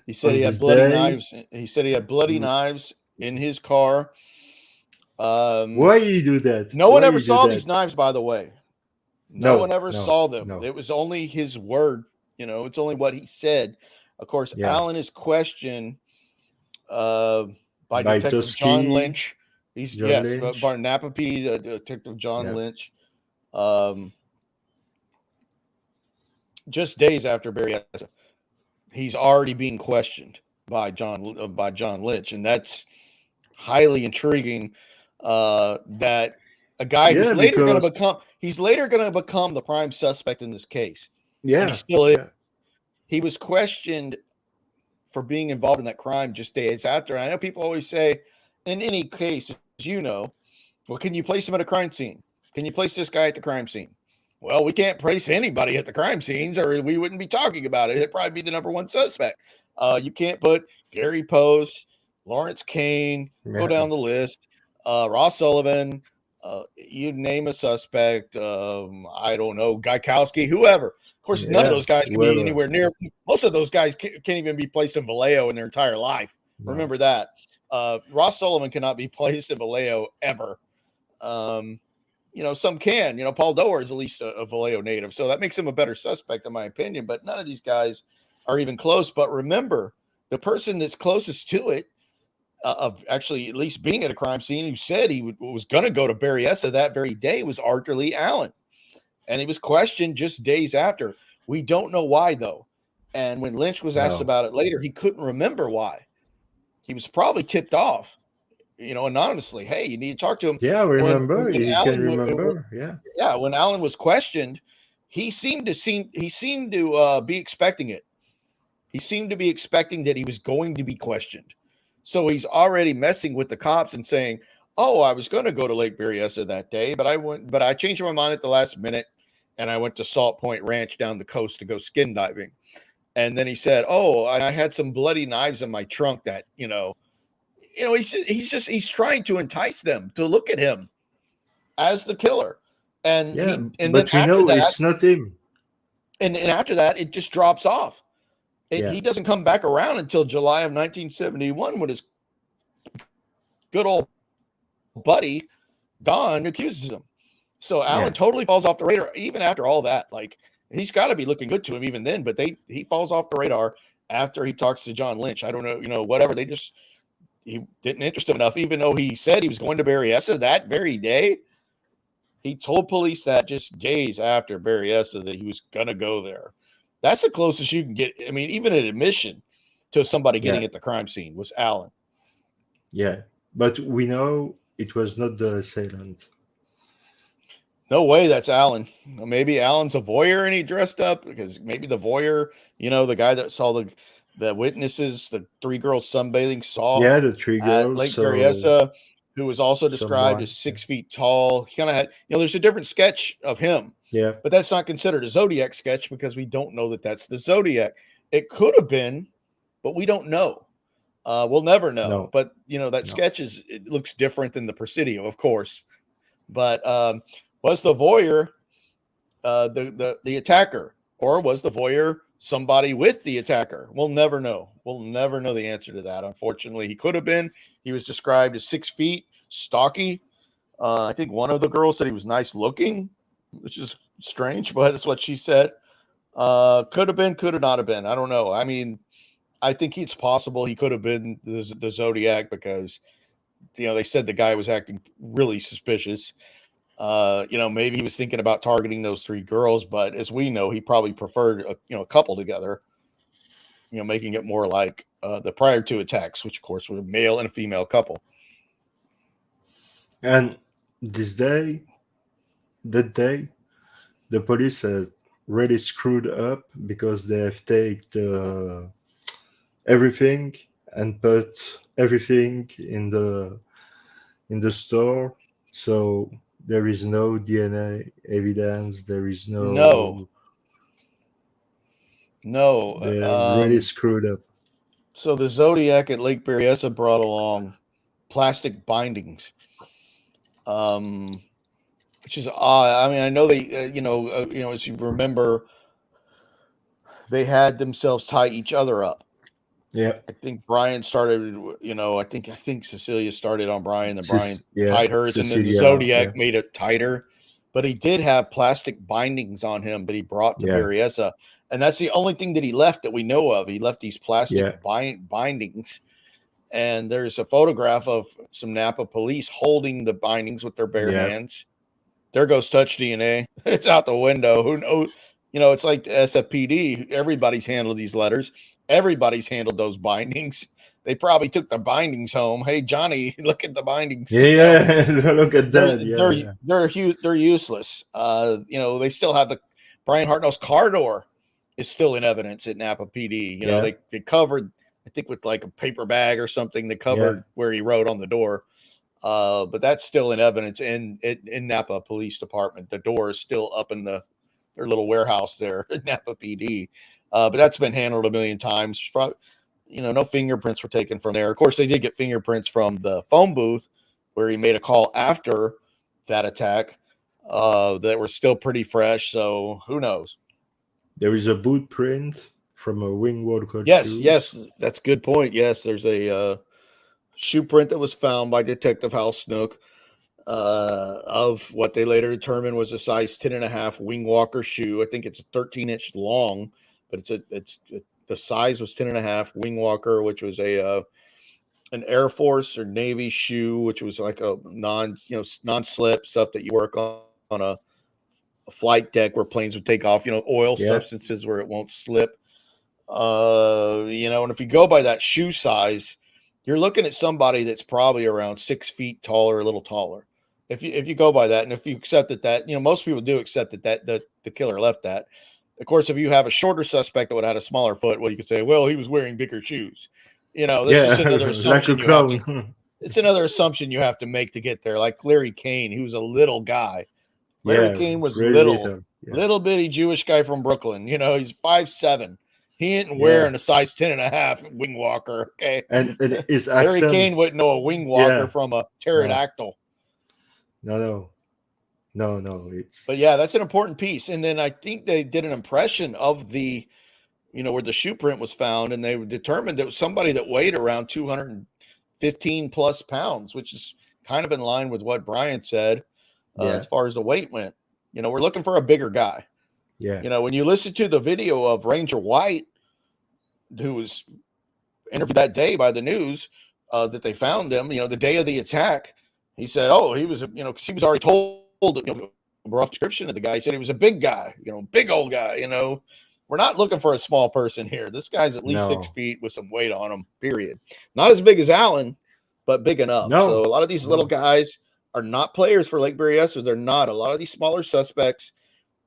He said he had bloody knives. He said he had bloody knives in his car. Why did he do that? No one ever saw these knives, by the way. No one ever saw them. No. It was only his word. It's only what he said. Of course, Allen is questioned by Detective John Lynch. By Napa PD, Detective John Lynch. Just days after Berryessa, he's already being questioned by John Lynch, and that's highly intriguing. That a guy who's later going to become the prime suspect in this case. Yeah, and he still is. He was questioned for being involved in that crime just days after. And I know people always say, in any case, well, can you place him at a crime scene? Can you place this guy at the crime scene? Well, we can't place anybody at the crime scenes, or we wouldn't be talking about it. It'd probably be the number one suspect. You can't put Gary Post, Lawrence Kane, go down the list, Ross Sullivan, you name a suspect, I don't know, Gaikowski, whoever. Of course, none of those guys can be anywhere near. Most of those guys can't even be placed in Vallejo in their entire life. No. Remember that. Ross Sullivan cannot be placed in Vallejo ever. Some can. Paul Doer is at least a Vallejo native, so that makes him a better suspect, in my opinion. But none of these guys are even close. But remember, the person that's closest to it, of actually at least being at a crime scene, who said he was going to go to Berryessa that very day, was Arthur Lee Allen. And he was questioned just days after. We don't know why, though. And when Lynch was asked about it later, he couldn't remember why. He was probably tipped off, anonymously. Hey, you need to talk to him. Yeah, remember. When can remember. Yeah, when Allen was questioned, he seemed to be expecting it. He seemed to be expecting that he was going to be questioned. So he's already messing with the cops and saying, "Oh, I was going to go to Lake Berryessa that day, but I changed my mind at the last minute, and I went to Salt Point Ranch down the coast to go skin diving." And then he said, "Oh, I had some bloody knives in my trunk that, he's trying to entice them to look at him as the killer." And but it's not him. And after that, it just drops off. He doesn't come back around until July of 1971 when his good old buddy Don accuses him. So Allen totally falls off the radar, even after all that. Like, he's got to be looking good to him even then, but he falls off the radar after he talks to John Lynch. I don't know, whatever. He didn't interest him enough, even though he said he was going to Berryessa that very day. He told police that just days after Berryessa that he was going to go there. That's the closest you can get. I mean, even an admission to somebody getting at the crime scene was Allen. Yeah, but we know it was not the assailant. No way that's Allen. Maybe Allen's a voyeur and he dressed up, because maybe the voyeur, the guy that saw the witnesses, the three girls sunbathing, saw the three girls at Lake Berryessa, who was also described as 6 feet tall. He kind of had, there's a different sketch of him. Yeah. But that's not considered a Zodiac sketch because we don't know that that's the Zodiac. It could have been, but we don't know. We'll never know. No. But, that sketch it looks different than the Presidio, of course. But was the voyeur the attacker, or was the voyeur somebody with the attacker? We'll never know. We'll never know the answer to that. Unfortunately, he could have been. He was described as 6 feet, stocky. I think one of the girls said he was nice looking, which is strange, but that's what she said. Could have been, could have not have been. I don't know. I mean, I think it's possible he could have been the Zodiac because, they said the guy was acting really suspicious. Maybe he was thinking about targeting those three girls, but as we know, he probably preferred a couple together. making it more like the prior two attacks, which of course were a male and a female couple. And this day, that day, the police are really screwed up because they have taken everything and put everything in the store. So there is no DNA evidence. There is No, no. no. They're really screwed up. So the Zodiac at Lake Berryessa brought along plastic bindings, which is odd. I mean, I know they, as you remember, they had themselves tie each other up. Yeah. I think Brian started, I think Cecilia started on Brian, and Brian Yeah. tied hers, and then the Cecilia. Yeah. Zodiac made it tighter. But he did have plastic bindings on him that he brought to Yeah. Berryessa, and that's the only thing that he left that we know of. He left these plastic Yeah. bindings, and there's a photograph of some Napa police holding the bindings with their bare Yeah. hands. There goes touch DNA. It's out the window. Who knows? It's like the SFPD. Everybody's handled these letters. Everybody's handled those bindings. They probably took the bindings home. Hey, Johnny, look at the bindings. Yeah. Look at that. Yeah. They're useless. They still have the Brian Hartnell's car door is still in evidence at Napa PD. Yeah. They covered, I think, with like a paper bag or something. They covered Yeah. where he wrote on the door. But that's still in evidence in Napa Police Department. The door is still up in their little warehouse there at Napa PD. But that's been handled a million times. Probably, no fingerprints were taken from there. Of course, they did get fingerprints from the phone booth where he made a call after that attack that were still pretty fresh. So who knows? There is a boot print from a wing walker. Yes, that's a good point. Yes, there's a shoe print that was found by Detective Hal Snook of what they later determined was a size 10.5 wing walker shoe. I think it's a 13-inch long, but the size was 10.5 wing walker, which was an Air Force or Navy shoe, which was like a non-slip stuff that you work on a flight deck where planes would take off, oil substances where it won't slip. And if you go by that shoe size, you're looking at somebody that's probably around 6 feet taller, a little taller. If you go by that, and if you accept that, most people do accept that the killer left that. Of course, if you have a shorter suspect that would have had a smaller foot, well, you could say, well, he was wearing bigger shoes. This is another assumption like a you have to. It's another assumption you have to make to get there. Like Larry Kane, he was a little guy. Larry Kane was little bitty Jewish guy from Brooklyn. He's 5'7". He ain't wearing a size 10.5 wing walker. Okay. And his Larry accent. Kane wouldn't know a wing walker from a pterodactyl. No. But yeah, that's an important piece. And then I think they did an impression of the, where the shoe print was found, and they determined that it was somebody that weighed around 215 plus pounds, which is kind of in line with what Brian said as far as the weight went. We're looking for a bigger guy. Yeah. When you listen to the video of Ranger White, who was interviewed that day by the news, that they found him, the day of the attack, he said, oh, he was, because he was already told, a rough description of the guy. He said he was a big guy, big old guy, We're not looking for a small person here. This guy's at least 6 feet with some weight on him, period. Not as big as Allen, but big enough. So a lot of these little guys are not players for Lake Berryessa. They're not. A lot of these smaller suspects,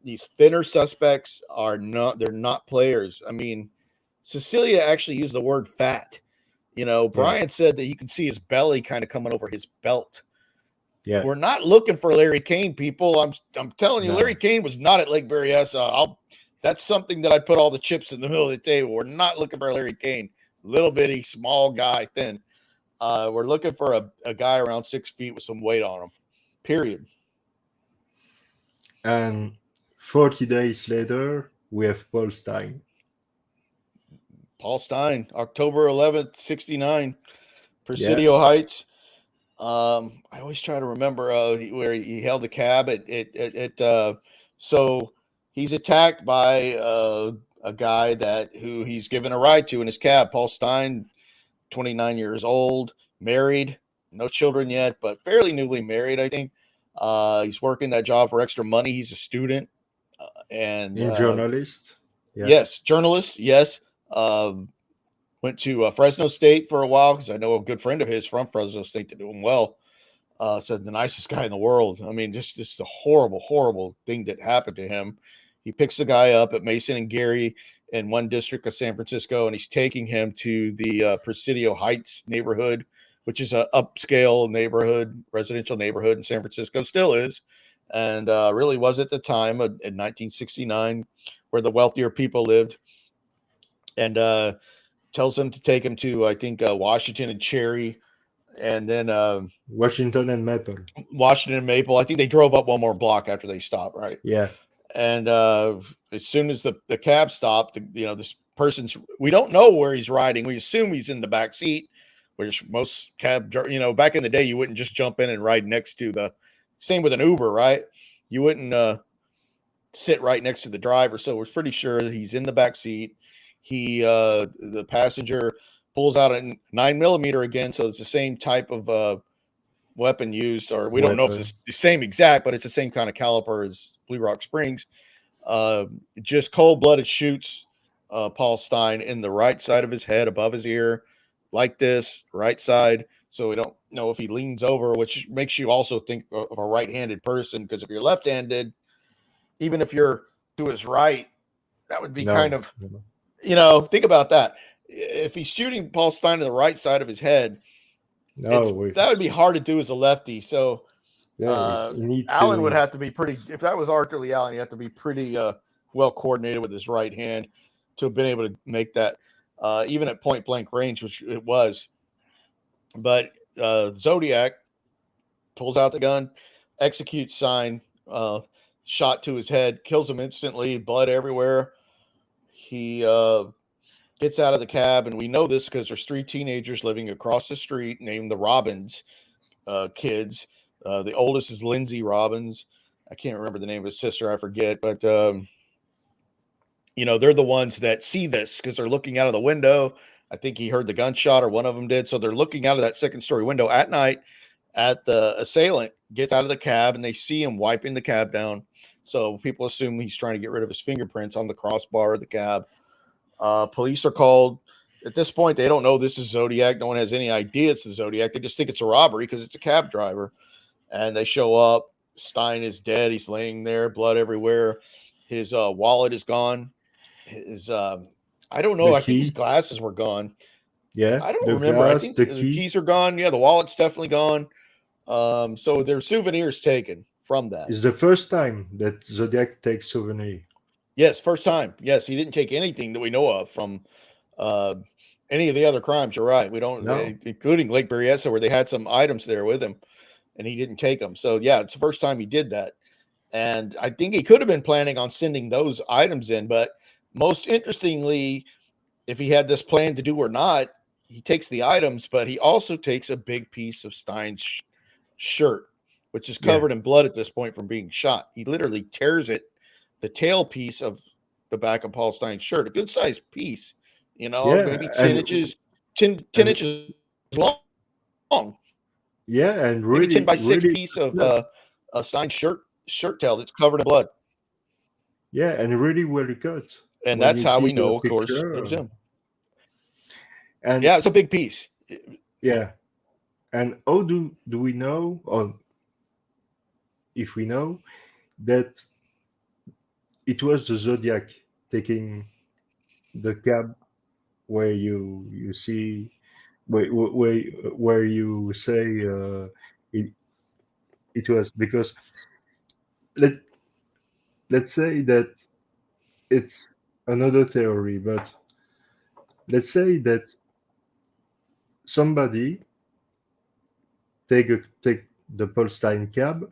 these thinner suspects they're not players. I mean, Cecilia actually used the word fat. Brian said that you can see his belly kind of coming over his belt. Yeah. We're not looking for Larry Kane, people. I'm telling you, Larry Kane was not at Lake Berryessa. That's something that I put all the chips in the middle of the table. We're not looking for Larry Kane. Little bitty, small guy, thin. We're looking for a guy around 6 feet with some weight on him. Period. And 40 days later, we have Paul Stein. Paul Stein, October 11th, 69, Presidio Heights. I always try to remember where he held the cab so he's attacked by a guy who he's given a ride to in his cab. Paul Stein, 29 years old, married, no children yet, but fairly newly married, I think. He's working that job for extra money. He's a student and journalist. Yes, journalist. Yes. Um, went to Fresno State for a while because I know a good friend of his from Fresno State that knew him well. Said the nicest guy in the world. I mean, just a horrible, horrible thing that happened to him. He picks the guy up at Mason and Gary in one district of San Francisco, and he's taking him to the Presidio Heights neighborhood, which is a upscale neighborhood, residential neighborhood in San Francisco, still is, and really was at the time in 1969, where the wealthier people lived, and tells him to take him to, I think, Washington and Cherry, and then Washington and Maple. Washington and Maple. I think they drove up one more block after they stopped, right? Yeah. And as soon as the cab stopped, this person's, we don't know where he's riding. We assume he's in the back seat, which most cab, back in the day, you wouldn't just jump in and ride next to the, same with an Uber, right? You wouldn't sit right next to the driver. So we're pretty sure that he's in the back seat. The passenger pulls out a 9mm again. So it's the same type of weapon used, or we don't know if it's the same exact, but it's the same kind of caliber as Blue Rock Springs. Just cold-blooded shoots Paul Stein in the right side of his head, above his ear, like this, right side. So we don't know if he leans over, which makes you also think of a right-handed person, because if you're left-handed, even if you're to his right, that would be kind of, think about that. If he's shooting Paul Stein to the right side of his head, that would be hard to do as a lefty. So Allen would have to be pretty, if that was Arthur Lee Allen, he'd have to be pretty well coordinated with his right hand to have been able to make that, even at point blank range, which it was. But Zodiac pulls out the gun, executes Stein, shot to his head, kills him instantly, blood everywhere. He gets out of the cab, and we know this because there's 3 teenagers living across the street named the Robbins kids. The oldest is Lindsay Robbins. I can't remember the name of his sister. I forget. But, they're the ones that see this because they're looking out of the window. I think he heard the gunshot, or one of them did. So they're looking out of that second-story window at night at the assailant gets out of the cab, and they see him wiping the cab down. So people assume he's trying to get rid of his fingerprints on the crossbar of the cab. Police are called. At this point, they don't know this is Zodiac. No one has any idea it's the Zodiac. They just think it's a robbery because it's a cab driver. And they show up. Stein is dead. He's laying there, blood everywhere. His wallet is gone. His I don't know. I think his glasses were gone. Yeah, I don't remember. I think the keys are gone. Yeah, the wallet's definitely gone. So there's souvenirs taken from that. It's the first time that Zodiac takes souvenir. Yes, first time. Yes, he didn't take anything that we know of from any of the other crimes. You're right. We don't, including Lake Berryessa, where they had some items there with him, and he didn't take them. So yeah, it's the first time he did that. And I think he could have been planning on sending those items in, but most interestingly, if he had this plan to do or not, he takes the items, but he also takes a big piece of Stein's shirt, which is covered in blood at this point from being shot. He literally tears it, the tail piece of the back of Paul Stein's shirt, a good sized piece, maybe 10 inches long. Yeah, and really, maybe 10 by 6 piece of a Stein's shirt tail that's covered in blood. Yeah, and really well cut. And that's how we know, of course, it was him. And yeah, it's a big piece. Yeah. And how do we know, or if we know, that it was the Zodiac taking the cab where you see, where you say it was? Because let's say that it's another theory, but let's say that somebody take the Paul Stein cab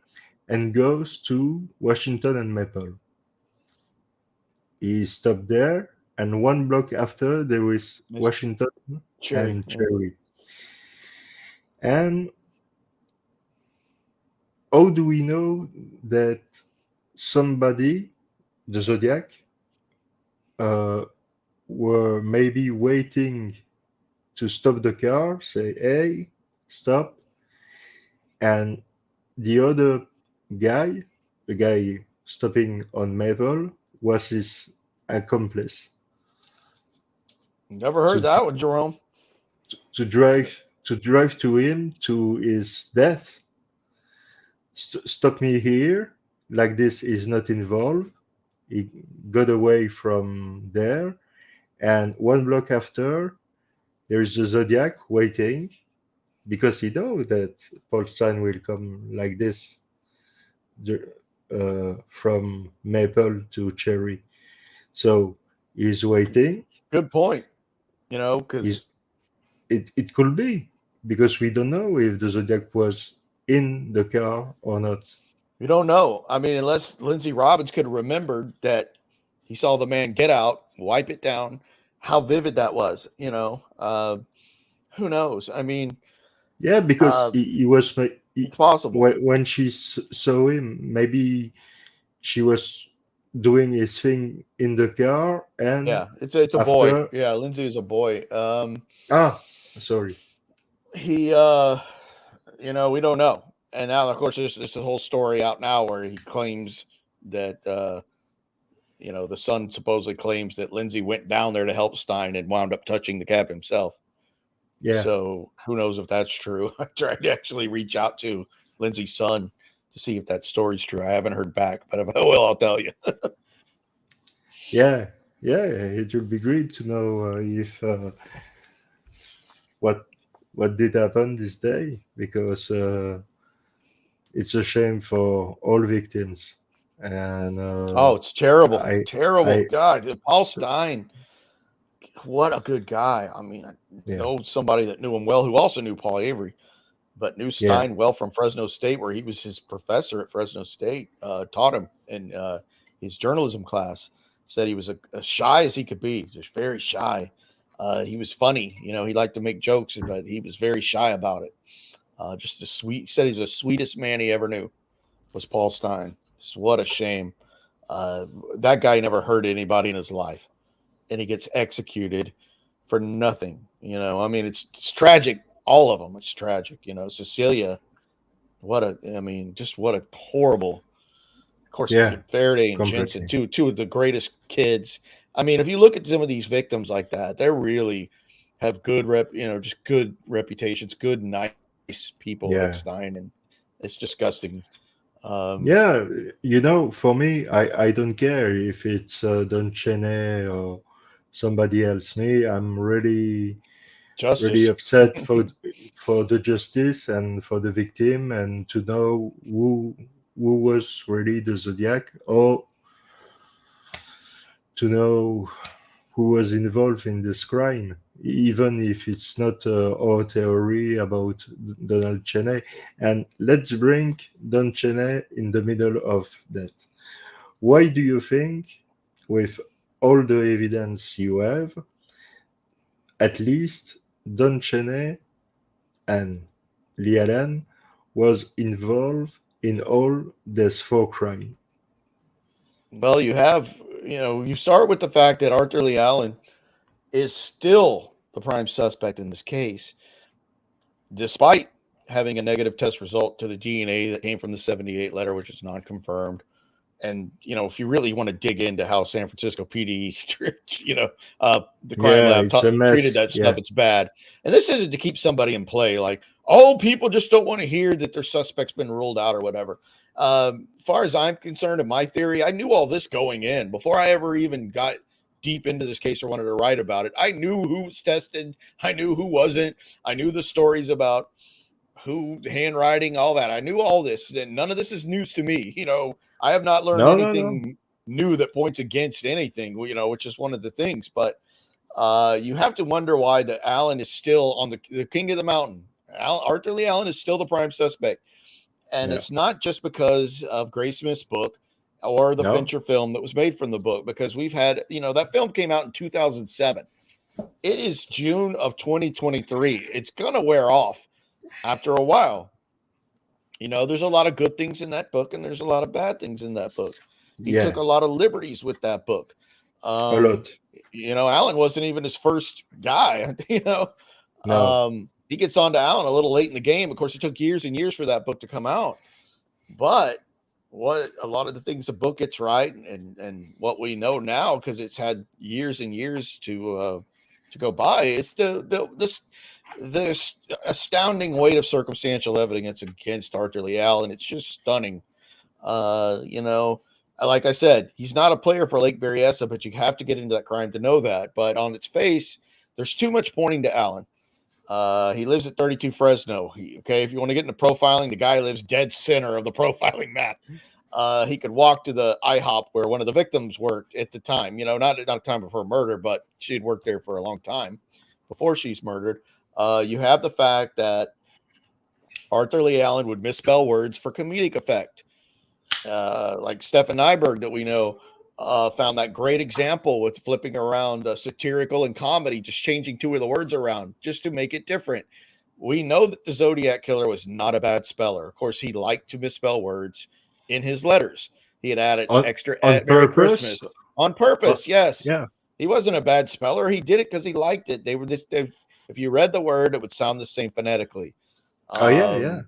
and goes to Washington and Maple. He stopped there, and 1 block after there is Washington and Cherry. And how do we know that somebody, the Zodiac, were maybe waiting to stop the car, say, hey, stop. And the other guy, the guy stopping on Maple, was his accomplice? Never heard to that one, Jerome. drive to him to his death. Stop me here. Like this is not involved. He got away from there, and one block after, there is the Zodiac waiting because he know that Paul Stein will come like this, from maple to cherry. So he's waiting. Good point. He's, Because it could be because we don't know if the Zodiac was in the car or not. we don't know. I mean, unless Lindsey Robbins could have remembered that he saw the man get out, wipe it down, how vivid that was. Who knows? I mean, Yeah, because he was it's possible. when she saw him, maybe she was doing his thing in the car, and Yeah, it's a boy. after, Yeah, Lindsay is a boy. sorry. He we don't know. And now, of course, there's a whole story out now where he claims that the son supposedly claims that Lindsay went down there to help Stein and wound up touching the cab himself. Yeah, So who knows if that's true? I tried to actually reach out to Lindsay's son to see if that story's true. I haven't heard back, but if I will, I'll tell you. yeah, yeah. It would be great to know if what did happen this day, because it's a shame for all victims, and Oh, it's terrible. I Terrible. I God, Paul Stein, what a good guy. I mean, I yeah, know somebody that knew him well who also knew Paul Avery, but knew yeah, Stein well from Fresno State, where he was his professor at Fresno State, taught him in his journalism class. Said he was as shy as he could be, just very shy. He was funny. He liked to make jokes, but he was very shy about it. Just a sweet, he said he was the sweetest man he ever knew was Paul Stein. Just what a shame. That guy never hurt anybody in his life, and he gets executed for nothing. I mean, it's tragic. All of them, it's tragic. Cecilia, just what a horrible. Of course, yeah, Faraday and Jensen, completely. two of the greatest kids. I mean, if you look at some of these victims like that, they really have just good reputations, good, nice people like Yeah, Stein, and it's disgusting. Um, yeah. For me, I don't care if it's Don Chene or somebody else. Me, I'm really Justice. upset for the justice and for the victim, and to know who was really the Zodiac, or to know who was involved in this crime, even if it's not our theory about Donald Cheney. And let's bring Don Cheney in the middle of that. Why do you think, with all the evidence you have, at least Don Cheney and Lee Allen was involved in all these four crimes? Well, you start with the fact that Arthur Lee Allen is still the prime suspect in this case, despite having a negative test result to the DNA that came from the 78 letter, which is non confirmed. And, if you really want to dig into how San Francisco PD, the crime Yeah, lab it's a treated mess. that stuff, Yeah, it's bad. And this isn't to keep somebody in play like, oh, people just don't want to hear that their suspect's been ruled out or whatever. Far as I'm concerned, in my theory, I knew all this going in before I ever even got deep into this case or wanted to write about it. I knew who was tested. I knew who wasn't. I knew the stories about who handwriting, all that. I knew all this. And none of this is news to me. I have not learned no, no, no. anything new that points against anything, which is one of the things. But you have to wonder why the Allen is still on the king of the mountain. Arthur Lee Allen is still the prime suspect. And Yeah, it's not just because of Grace Smith's book or the no, Fincher film that was made from the book, because we've had, that film came out in 2007. It is June of 2023. It's going to wear off after a while. There's a lot of good things in that book and there's a lot of bad things in that book. He took yeah, a lot of liberties with that book. a lot. Allen wasn't even his first guy, No, he gets on to Allen a little late in the game. Of course, it took years and years for that book to come out. But what a lot of the things the book gets right and what we know now, because it's had years and years to to go by. It's this astounding weight of circumstantial evidence against Arthur Lee Allen. It's just stunning. Like I said, he's not a player for Lake Berryessa, but you have to get into that crime to know that. But on its face, there's too much pointing to Allen. He lives at 32 Fresno. If you want to get into profiling, the guy lives dead center of the profiling map. He could walk to the IHOP where one of the victims worked at the time. Not at the time of her murder, but she had worked there for a long time before she's murdered. You have the fact that Arthur Lee Allen would misspell words for comedic effect. Like Stefan Nyberg that we know found that great example with flipping around satirical and comedy, just changing two of the words around just to make it different. We know that the Zodiac Killer was not a bad speller. Of course, he liked to misspell words in his letters. He had added extra on Merry purpose? Christmas on purpose. Yes. Yeah. He wasn't a bad speller. He did it because he liked it. If you read the word, it would sound the same phonetically. Yeah.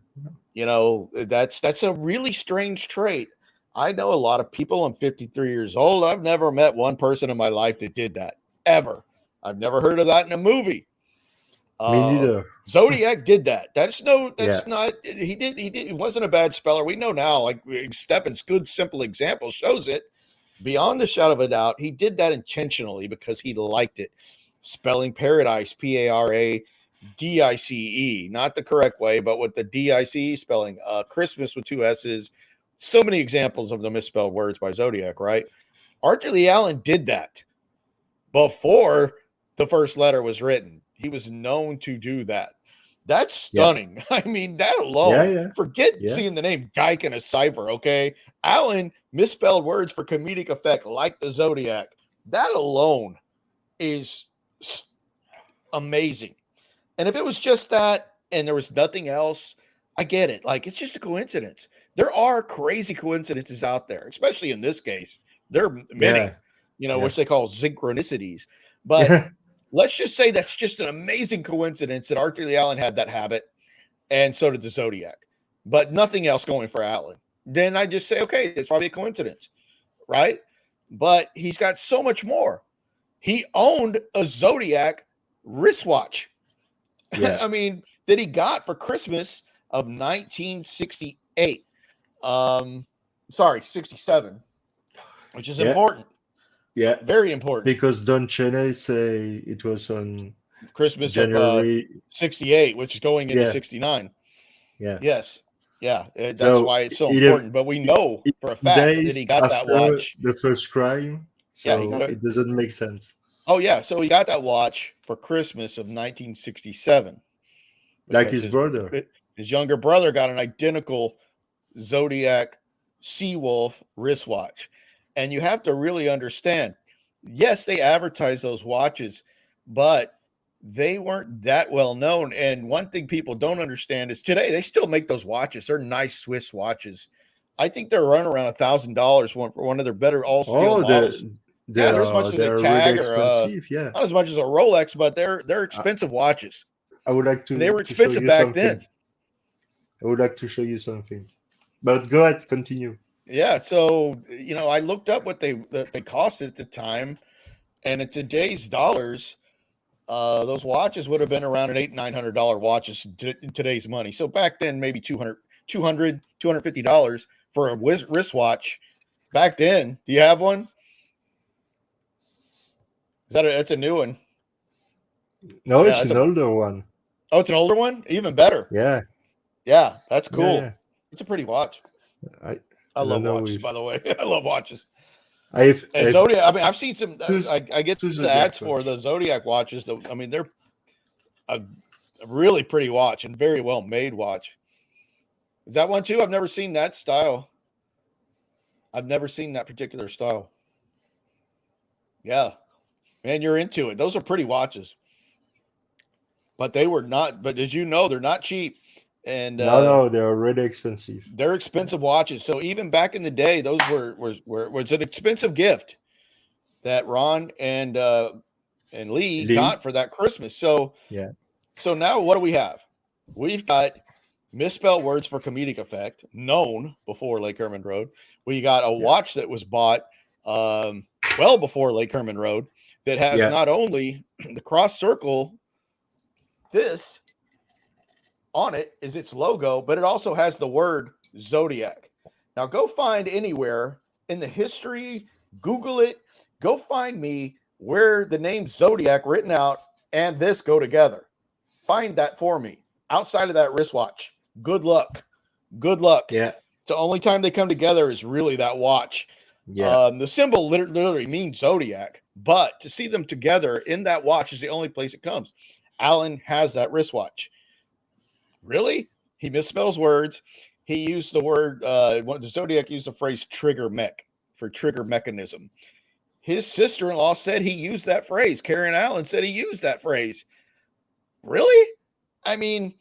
That's a really strange trait. I know a lot of people. I'm 53 years old. I've never met one person in my life that did that ever. I've never heard of that in a movie. Me neither. Zodiac did that. Not. He wasn't a bad speller. We know now, like Stefan's good, simple example shows it beyond a shadow of a doubt. He did that intentionally because he liked it. Spelling paradise, Paradice, not the correct way, but with the DICE spelling. Christmas with two S's. So many examples of the misspelled words by Zodiac, right? Arthur Lee Allen did that before the first letter was written. He was known to do that. That's stunning. Yeah. I mean, that alone, forget seeing the name Geik in a cipher, okay? Allen misspelled words for comedic effect like the Zodiac. That alone is amazing. And if it was just that and there was nothing else, I get it. Like, it's just a coincidence. There are crazy coincidences out there, especially in this case. There are many, which they call synchronicities. But let's just say that's just an amazing coincidence that Arthur Lee Allen had that habit, and so did the Zodiac. But nothing else going for Allen. Then I just say, okay, it's probably a coincidence, right? But he's got so much more. He owned a Zodiac wristwatch. Yeah. I mean, that he got for Christmas of 1968. 67, which is important. Yeah, very important. Because Don Cheney say it was on Christmas January of 68, which is going into 69. Yeah. Yes. Yeah. That's why it's so important. But we know for a fact that he got that watch. The first crime. So it doesn't make sense. Oh, yeah. So he got that watch for Christmas of 1967. Like his brother. His younger brother got an identical Zodiac Seawolf wristwatch. And you have to really understand, yes, they advertised those watches, but they weren't that well known. And one thing people don't understand is today they still make those watches. They're nice Swiss watches. I think they're running around $1,000 for one of their better all steel models. They're as much as a Tag really or not as much as a Rolex, but they're expensive watches. I would like to. They were expensive back then. I would like to show you something, but go ahead, continue. Yeah, so I looked up what they cost at the time, and at today's dollars, those watches would have been around an $800-900 watches in today's money. So back then, maybe $250 for a wristwatch. Back then, do you have one? That's a new one. No, it's an older one. Oh, it's an older one? Even better. Yeah, that's cool. Yeah. It's a pretty watch. I love watches, by the way. I love watches. Zodiac. I mean, I've seen some. I get the ads for the Zodiac watches. I mean, they're a really pretty watch and very well made watch. Is that one too? I've never seen that style. I've never seen that particular style. Yeah, man, you're into it. Those are pretty watches. But they were not. But as you know, they're not cheap. And no, they're already expensive. They're expensive watches. So even back in the day, those was an expensive gift that Ron and Lee got for that Christmas. So So now what do we have? We've got misspelled words for comedic effect, known before Lake Herman Road. We got a watch that was bought well before Lake Herman Road that has not only the cross circle, this on it is its logo, but it also has the word Zodiac. Now go find anywhere in the history, Google it, go find me where the name Zodiac written out and this go together. Find that for me. Outside of that wristwatch. Good luck. Good luck. Yeah. The only time they come together is really that watch. Yeah. The symbol literally means Zodiac, but to see them together in that watch is the only place it comes. Alan has that wristwatch. Really? He misspells words. He used the word, the Zodiac used the phrase trigger mech for trigger mechanism. His sister-in-law said he used that phrase. Karen Allen said he used that phrase. Really? I mean,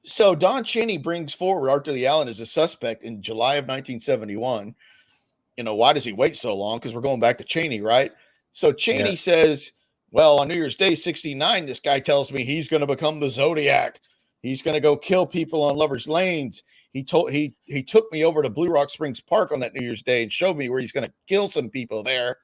so Don Cheney brings forward Arthur Lee Allen as a suspect in July of 1971. You know, why does he wait so long? Because we're going back to Cheney, right? So Cheney says, well, on New Year's Day, 69, this guy tells me he's going to become the Zodiac. He's going to go kill people on Lover's Lanes. He took me over to Blue Rock Springs Park on that New Year's Day and showed me where he's going to kill some people there.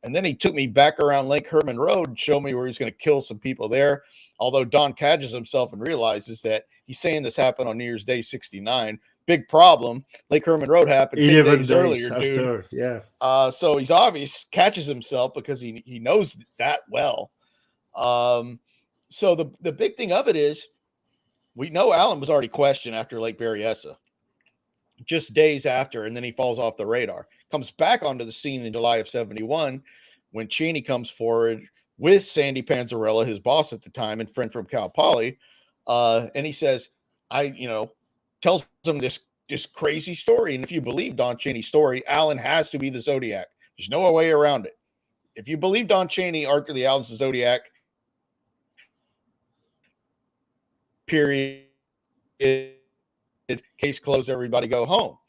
And then he took me back around Lake Herman Road and showed me where he's going to kill some people there. Although Don catches himself and realizes that he's saying this happened on New Year's Day, 69. Big problem. Lake Herman Road happened 10 days earlier, after, dude. Yeah. So he's obvious, catches himself because he knows that well. So the big thing of it is, we know Allen was already questioned after Lake Berryessa, just days after, and then he falls off the radar. Comes back onto the scene in July of 71 when Cheney comes forward with Sandy Panzarella, his boss at the time and friend from Cal Poly, and he says, tells him this crazy story. And if you believe Don Cheney's story, Allen has to be the Zodiac. There's no way around it. If you believe Don Cheney, Arthur Lee Allen's the Zodiac, period. Case closed, everybody go home.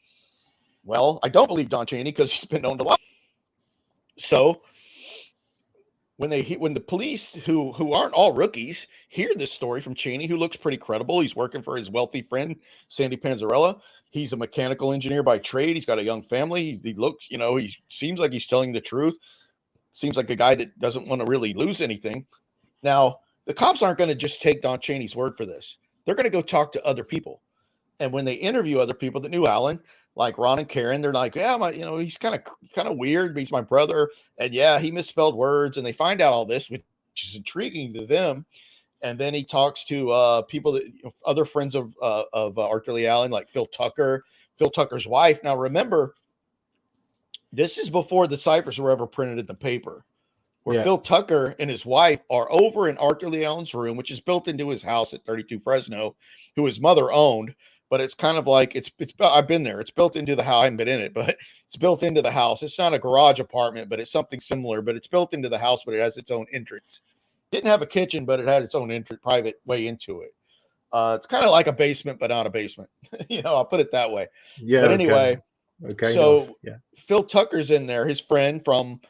Well, I don't believe Don Cheney because he's been known to lie. So when the police, who aren't all rookies, hear this story from Cheney, who looks pretty credible, he's working for his wealthy friend Sandy Panzarella. He's a mechanical engineer by trade. He's got a young family. He looks, he seems like he's telling the truth. Seems like a guy that doesn't want to really lose anything. Now, the cops aren't going to just take Don Cheney's word for this. They're going to go talk to other people. And when they interview other people that knew Allen, like Ron and Karen, they're like, yeah, he's kind of weird, but he's my brother. And yeah, he misspelled words. And they find out all this, which is intriguing to them. And then he talks to people that other friends of Arthur Lee Allen, like Phil Tucker, Phil Tucker's wife. Now, remember, this is before the ciphers were ever printed in the paper. Where Phil Tucker and his wife are over in Arthur Lee Allen's room, which is built into his house at 32 Fresno, who his mother owned. But it's kind of like it's I've been there. It's built into the house. I haven't been in it, but it's built into the house. It's not a garage apartment, but it's something similar. But it's built into the house, but it has its own entrance. Didn't have a kitchen, but it had its own private way into it. It's kind of like a basement, but not a basement. I'll put it that way. Yeah. But anyway, So Phil Tucker's in there, his friend from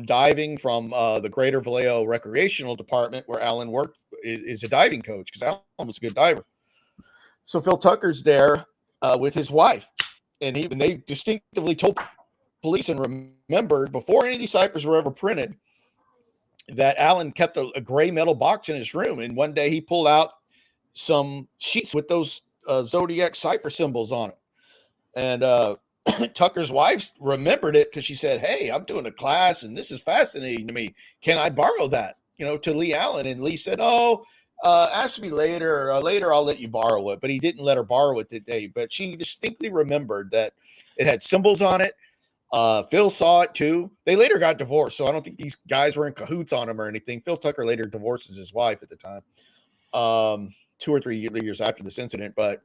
diving from the Greater Vallejo Recreational Department where Allen worked, is a diving coach because Allen was a good diver. So Phil Tucker's there with his wife, and they distinctively told police and remembered before any ciphers were ever printed that Allen kept a gray metal box in his room, and one day he pulled out some sheets with those Zodiac cipher symbols on it, and Tucker's wife remembered it because she said, hey, I'm doing a class and this is fascinating to me. Can I borrow that, to Lee Allen? And Lee said, ask me later. Later, I'll let you borrow it. But he didn't let her borrow it that day. But she distinctly remembered that it had symbols on it. Phil saw it too. They later got divorced. So I don't think these guys were in cahoots on him or anything. Phil Tucker later divorces his wife at the time, 2 or 3 years after this incident. But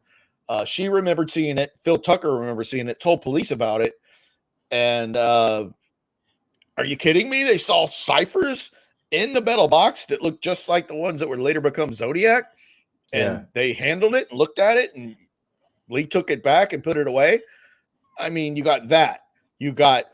she remembered seeing it. Phil Tucker remembered seeing it, told police about it. And are you kidding me? They saw ciphers in the metal box that looked just like the ones that would later become Zodiac. And they handled it and looked at it. And Lee took it back and put it away. I mean, you got that. You got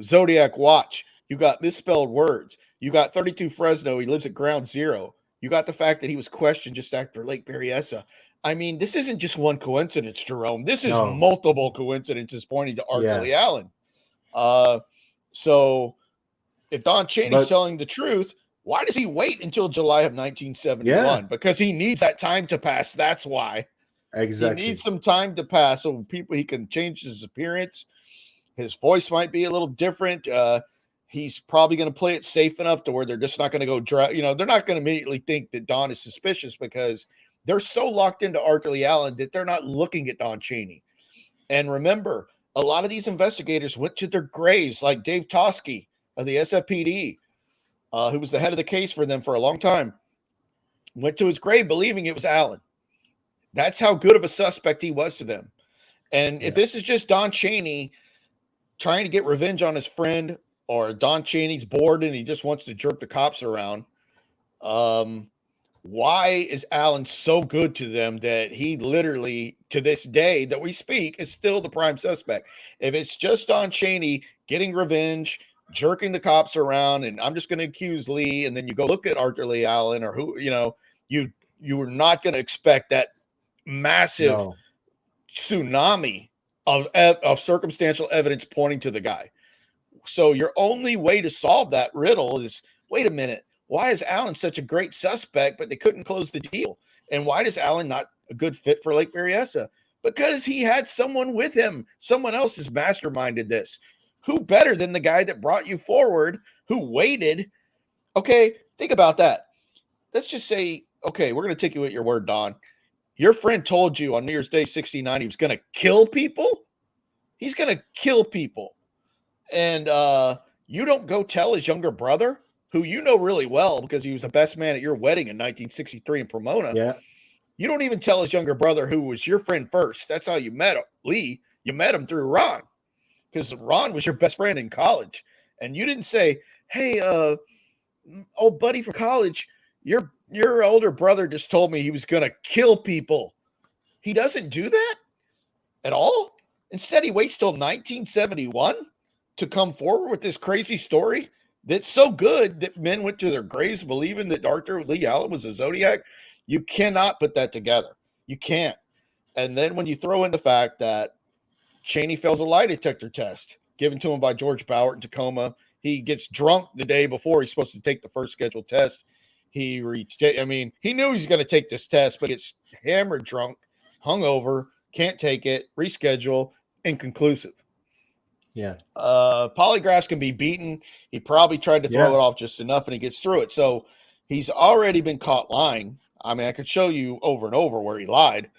Zodiac watch. You got misspelled words. You got 32 Fresno. He lives at Ground Zero. You got the fact that he was questioned just after Lake Berryessa. I mean, this isn't just one coincidence, Jerome. This is multiple coincidences pointing to Arthur Lee Allen. So if Don Cheney's telling the truth, Why does he wait until July of 1971? Yeah, Because he needs that time to pass. That's why. He needs exactly. some time to pass so he can change his appearance. His voice might be a little different. He's probably going to play it safe enough to where they're just not going to go they're not going to immediately think that Don is suspicious because they're so locked into Arthur Lee Allen that they're not looking at Don Chaney. And remember, a lot of these investigators went to their graves, like Dave Tosky of the SFPD, who was the head of the case for them for a long time, went to his grave believing it was Allen. That's how good of a suspect he was to them. And if this is just Don Chaney trying to get revenge on his friend, or Don Chaney's bored and he just wants to jerk the cops around, why is Allen so good to them that he literally, to this day that we speak, is still the prime suspect? If it's just Don Chaney getting revenge, jerking the cops around, and I'm just going to accuse Lee, and then you go look at Arthur Lee Allen or who, you were not going to expect that massive tsunami of circumstantial evidence pointing to the guy. So your only way to solve that riddle is, wait a minute, why is Allen such a great suspect, but they couldn't close the deal? And why is Allen not a good fit for Lake Berryessa? Because he had someone with him. Someone else has masterminded this. Who better than the guy that brought you forward, who waited? Okay, think about that. Let's just say, okay, we're going to take you at your word, Don. Your friend told you on New Year's Day 69 he was going to kill people. He's going to kill people. And you don't go tell his younger brother, who you know really well because he was the best man at your wedding in 1963 in Pomona. Yeah. You don't even tell his younger brother, who was your friend first. That's how you met him, Lee. You met him through Ron, because Ron was your best friend in college. And you didn't say, hey, old buddy from college, your older brother just told me he was going to kill people. He doesn't do that at all. Instead, he waits till 1971 to come forward with this crazy story that's so good that men went to their graves believing that Arthur Lee Allen was a Zodiac. You cannot put that together. You can't. And then when you throw in the fact that Chaney fails a lie detector test given to him by George Bauer in Tacoma, he gets drunk the day before he's supposed to take the first scheduled test. He knew he was going to take this test, but gets hammered drunk, hungover, can't take it, reschedule, inconclusive. Yeah. Polygraphs can be beaten. He probably tried to throw it off just enough and he gets through it. So he's already been caught lying. I mean, I could show you over and over where he lied.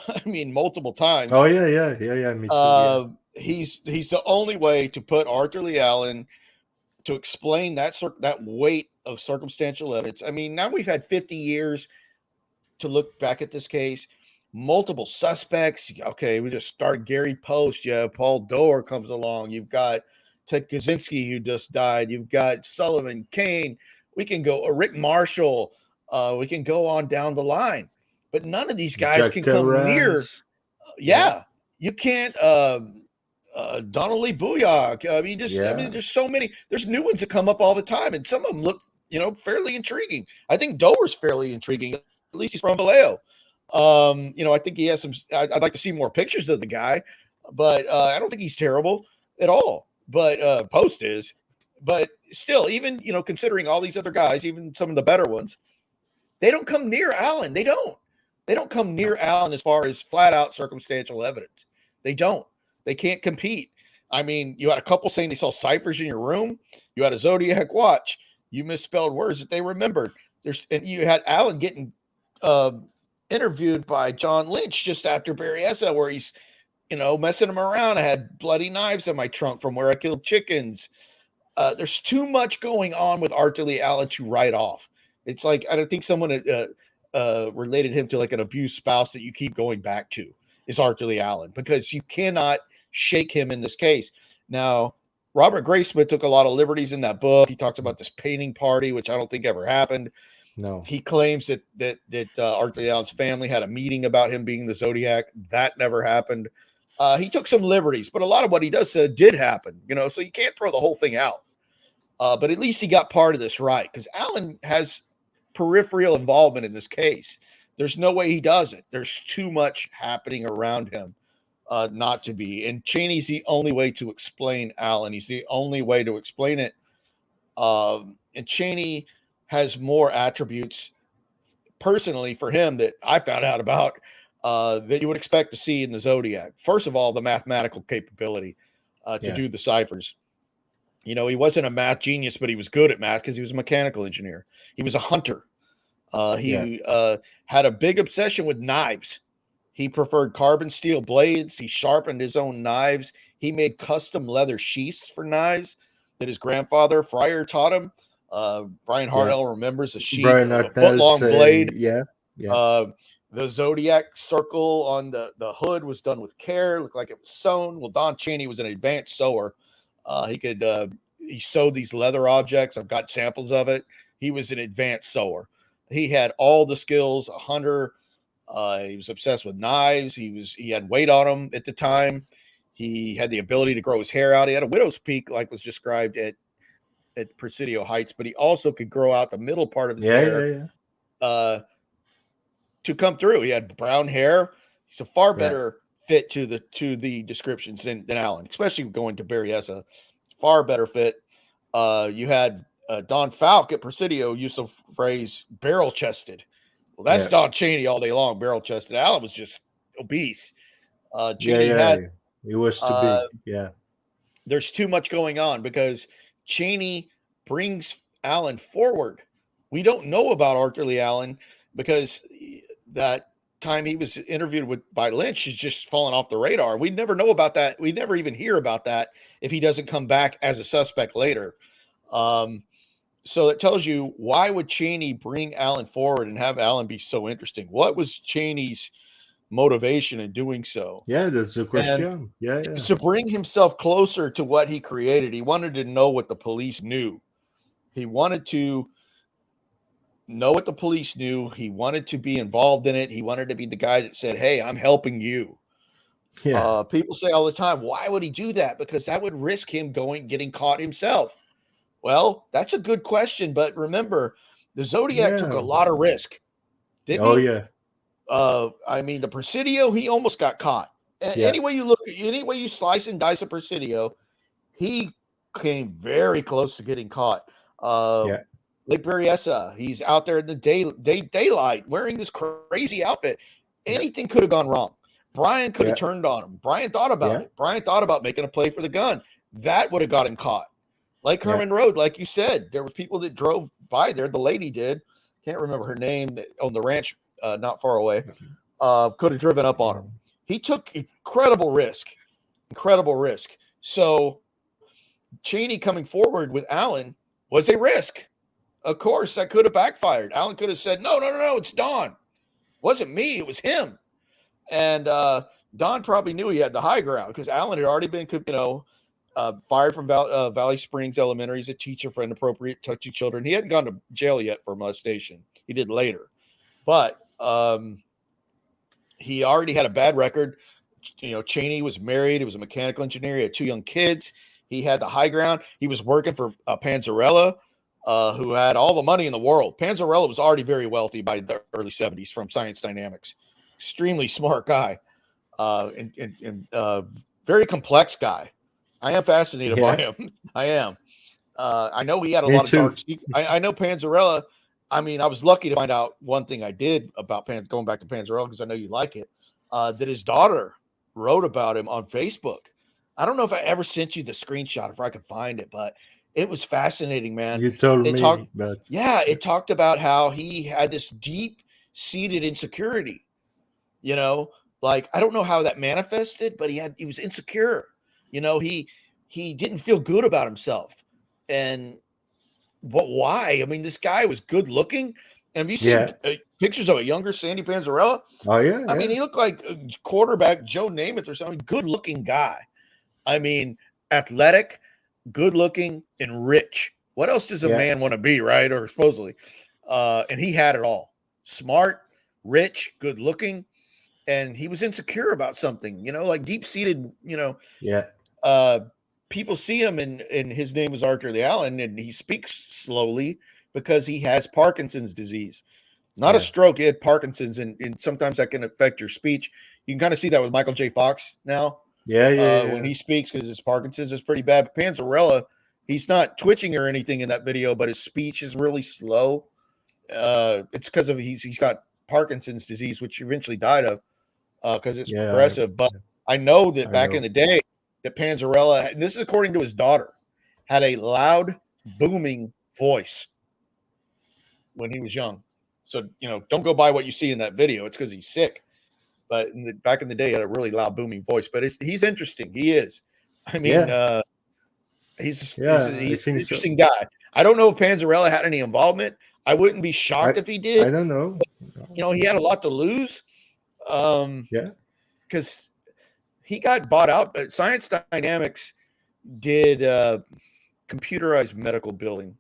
I mean, multiple times. Oh, yeah. Me too. He's the only way to put Arthur Lee Allen to explain that weight of circumstantial evidence. I mean, now we've had 50 years to look back at this case. Multiple suspects. Okay, we just started Gary Post. You have Paul Doerr comes along. You've got Ted Kaczynski, who just died. You've got Sullivan, Kane. We can go Rick Marshall. We can go on down the line. But none of these guys Jack can come Terrence. near. You can't. Donald Lee Booyock. I mean, there's so many. There's new ones that come up all the time, and some of them look, fairly intriguing. I think Doerr's fairly intriguing. At least he's from Vallejo. I think he has some. I'd like to see more pictures of the guy, but I don't think he's terrible at all. But Post is. But still, even considering all these other guys, even some of the better ones, they don't come near Allen. They don't come near Allen as far as flat out circumstantial evidence. They don't. They can't compete. I mean, you had a couple saying they saw ciphers in your room. You had a Zodiac watch. You misspelled words that they remembered. And you had Allen getting interviewed by John Lynch just after Berryessa, where he's, messing him around. I had bloody knives in my trunk from where I killed chickens. There's too much going on with Arthur Lee Allen to write off. It's like, I don't think someone related him to like an abused spouse that you keep going back to is Arthur Lee Allen, because you cannot shake him in this case. Now, Robert Graysmith took a lot of liberties in that book. He talks about this painting party, which I don't think ever happened. No. He claims that Arthur Lee Allen's family had a meeting about him being the Zodiac. That never happened. He took some liberties, but a lot of what he does say did happen, so you can't throw the whole thing out. But at least he got part of this right, because Allen has peripheral involvement in this case. There's no way he doesn't. There's too much happening around him not to be. And Chaney's the only way to explain Allen. He's the only way to explain it. And Chaney has more attributes personally for him that I found out about that you would expect to see in the Zodiac. First of all, the mathematical capability to do the ciphers. You know, he wasn't a math genius, but he was good at math because he was a mechanical engineer. He was a hunter. He had a big obsession with knives. He preferred carbon steel blades. He sharpened his own knives. He made custom leather sheaths for knives that his grandfather Fryer taught him. Brian Hartnell remembers a sheath, Brian a Hartnell foot-long blade. yeah. The Zodiac circle on the hood was done with care. Looked like it was sewn. Well, Don Chaney was an advanced sewer. He sewed these leather objects. I've got samples of it. He was an advanced sewer. He had all the skills. A hunter. He was obsessed with knives. He had weight on him at the time. He had the ability to grow his hair out. He had a widow's peak, like was described at Presidio Heights, but he also could grow out the middle part of his hair to come through. He had brown hair. He's a far better fit to the descriptions than Alan, especially going to Berryessa. Far better fit. You had Don Falk at Presidio used the phrase barrel chested. Well, that's Don Chaney all day long, barrel chested. Alan was just obese. Chaney had. He was too big. Yeah. There's too much going on because Chaney brings Alan forward. We don't know about Arthur Lee Allen because that time he was interviewed by Lynch is just fallen off the radar. We'd never know about that. We'd never even hear about that if he doesn't come back as a suspect later. So that tells you, why would Chaney bring Alan forward and have Alan be so interesting? What was Chaney's motivation in doing so? Yeah, that's the question. And to bring himself closer to what he created, he wanted to know what the police knew. He wanted to know what the police knew. He wanted to be involved in it. He wanted to be the guy that said, hey, I'm helping you. People say all the time, why would he do that? Because that would risk him getting caught himself. Well, that's a good question. But remember, the Zodiac took a lot of risk. Didn't he? I mean, the Presidio, he almost got caught. Any way you look, any way you slice and dice a Presidio, he came very close to getting caught. Lake Berryessa, he's out there in the daylight wearing this crazy outfit. Anything could have gone wrong. Brian could have turned on him. Brian thought about it. Brian thought about making a play for the gun. That would have got him caught. Lake Herman Road, like you said, there were people that drove by there. The lady did. Can't remember her name, that on the ranch not far away. Could have driven up on him. He took incredible risk. So Chaney coming forward with Alan was a risk. Of course, that could have backfired. Alan could have said, no, it's Don. It wasn't me, it was him. And Don probably knew he had the high ground because Alan had already been, fired from Valley Springs Elementary. He's a teacher for inappropriate touching children. He hadn't gone to jail yet for molestation. He did later. But he already had a bad record. Chaney was married. He was a mechanical engineer. He had 2 young kids. He had the high ground. He was working for Panzarella, who had all the money in the world. Panzarella was already very wealthy by the early 70s from Science Dynamics. Extremely smart guy and very complex guy. I am fascinated by him. I am. I know he had a lot of dark secrets. I know Panzarella. I mean, I was lucky to find out one thing I did about going back to Panzarella because I know you like it, that his daughter wrote about him on Facebook. I don't know if I ever sent you the screenshot, if I could find it, but it was fascinating, man. You told me. It talked about how he had this deep-seated insecurity. Like, I don't know how that manifested, but he was insecure. He didn't feel good about himself. But why? I mean, this guy was good looking. And have you seen pictures of a younger Sandy Panzarella? Oh, yeah. I mean, he looked like a quarterback, Joe Namath or something. Good looking guy. I mean, athletic, good looking, and rich. What else does a man want to be, right? Or supposedly. And he had it all. Smart, rich, good looking. And he was insecure about something, like deep-seated, people see him and his name is Arthur Lee Allen, and he speaks slowly because he has Parkinson's disease. Not a stroke, he had Parkinson's, and sometimes that can affect your speech. You can kind of see that with Michael J. Fox now. When he speaks, because his Parkinson's is pretty bad. But Panzarella, He's not twitching or anything in that video, but his speech is really slow. It's because of he's got Parkinson's disease, which he eventually died of because it's Yeah, progressive. But I know that I back in know. the day, that Panzarella, and this is according to his daughter, had a loud, booming voice when he was young. So, don't go by what you see in that video. It's because he's sick. But back in the day, he had a really loud, booming voice. But he's interesting. He is. I mean, Yeah, he's I an think so. interesting guy. I don't know if Panzarella had any involvement. I wouldn't be shocked if he did. I don't know. He had a lot to lose. Yeah, Because he got bought out. But Science Dynamics did computerized medical billing,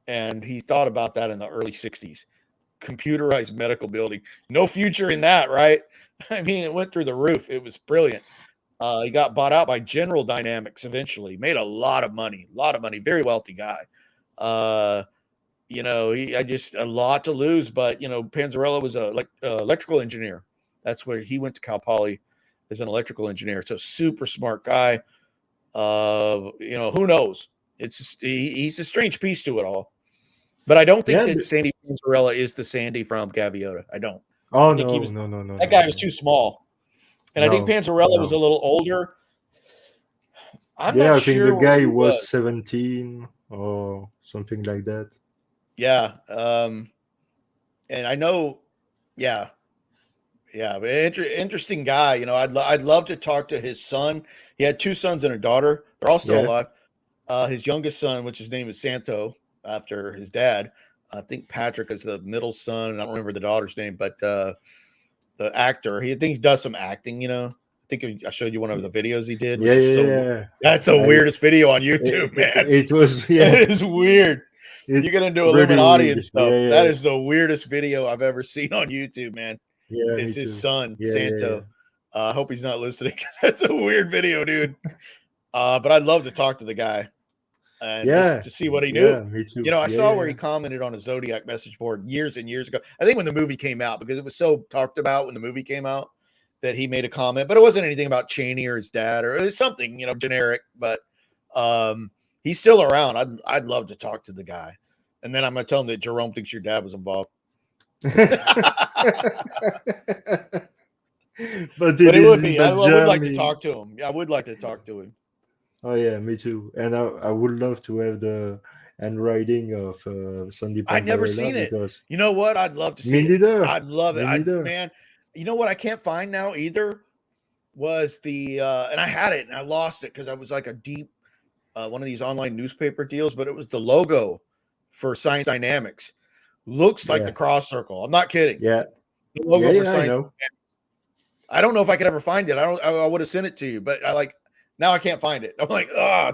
and he thought about that in the early 60s. Computerized medical billing. No future in that, right? I mean, it went through the roof. It was brilliant. He got bought out by General Dynamics eventually. Made a lot of money. Very wealthy guy. He had just a lot to lose, but Panzarella was a electrical engineer. That's where he went to Cal Poly as an electrical engineer. So super smart guy. Who knows? He's a strange piece to it all. But I don't think yeah. that Sandy Panzarella is the Sandy from Gaviota. I don't. Oh I think he no, was no, no, no, that no, guy was no, too small. And I think no, Panzarella was a no. little older. I'm Yeah, not I think the sure where guy he was. was 17 or something like that. Yeah. And I know, yeah. Yeah, but interesting guy. I'd love to talk to his son. He had two sons and a daughter. They're all still Yeah, alive. His youngest son, which his name is Santo, after his dad. I think Patrick is the middle son, and I don't remember the daughter's name, but the actor, I think he does some acting. I think I showed you one of the videos he did, yeah, which is yeah, so. yeah. That's the I weirdest video on it, YouTube, man. it was It yeah, is weird. You it's get into really Illuminati and weird. stuff. Yeah, That yeah, is the weirdest video I've ever seen on YouTube, man. yeah. Me Is his too. son Yeah, yeah, yeah, Santo. I hope he's not listening because that's a weird video, dude. But I'd love to talk to the guy and just yeah, to see what he knew. yeah. Me too. I Yeah, saw yeah, where he yeah. commented on a Zodiac message board years and years ago. I think when the movie came out, because it was so talked about when the movie came out, that he made a comment, but it wasn't anything about Cheney or his dad, or it was something, generic. But he's still around. I'd love to talk to the guy. And then I'm gonna tell him that Jerome thinks your dad was involved. But But it it would is in be. I would like to Benjamin. talk to him. I would like to talk to him. Oh yeah, me too. And I would love to have the handwriting of Sandy I'd never Panzarella seen it. because You know what? I'd love to me see it. neither. I'd love it. Me neither. Man, you know what I can't find now either was the and I had it and I lost it because I was like a deep one of these online newspaper deals, but it was the logo for Science Dynamics. Looks like the Yeah, cross circle. I'm not kidding. yeah, The yeah, logo for yeah. I Science. know. I don't know if I could ever find it. I would have sent it to you, but now I can't find it. I'm like, Yeah,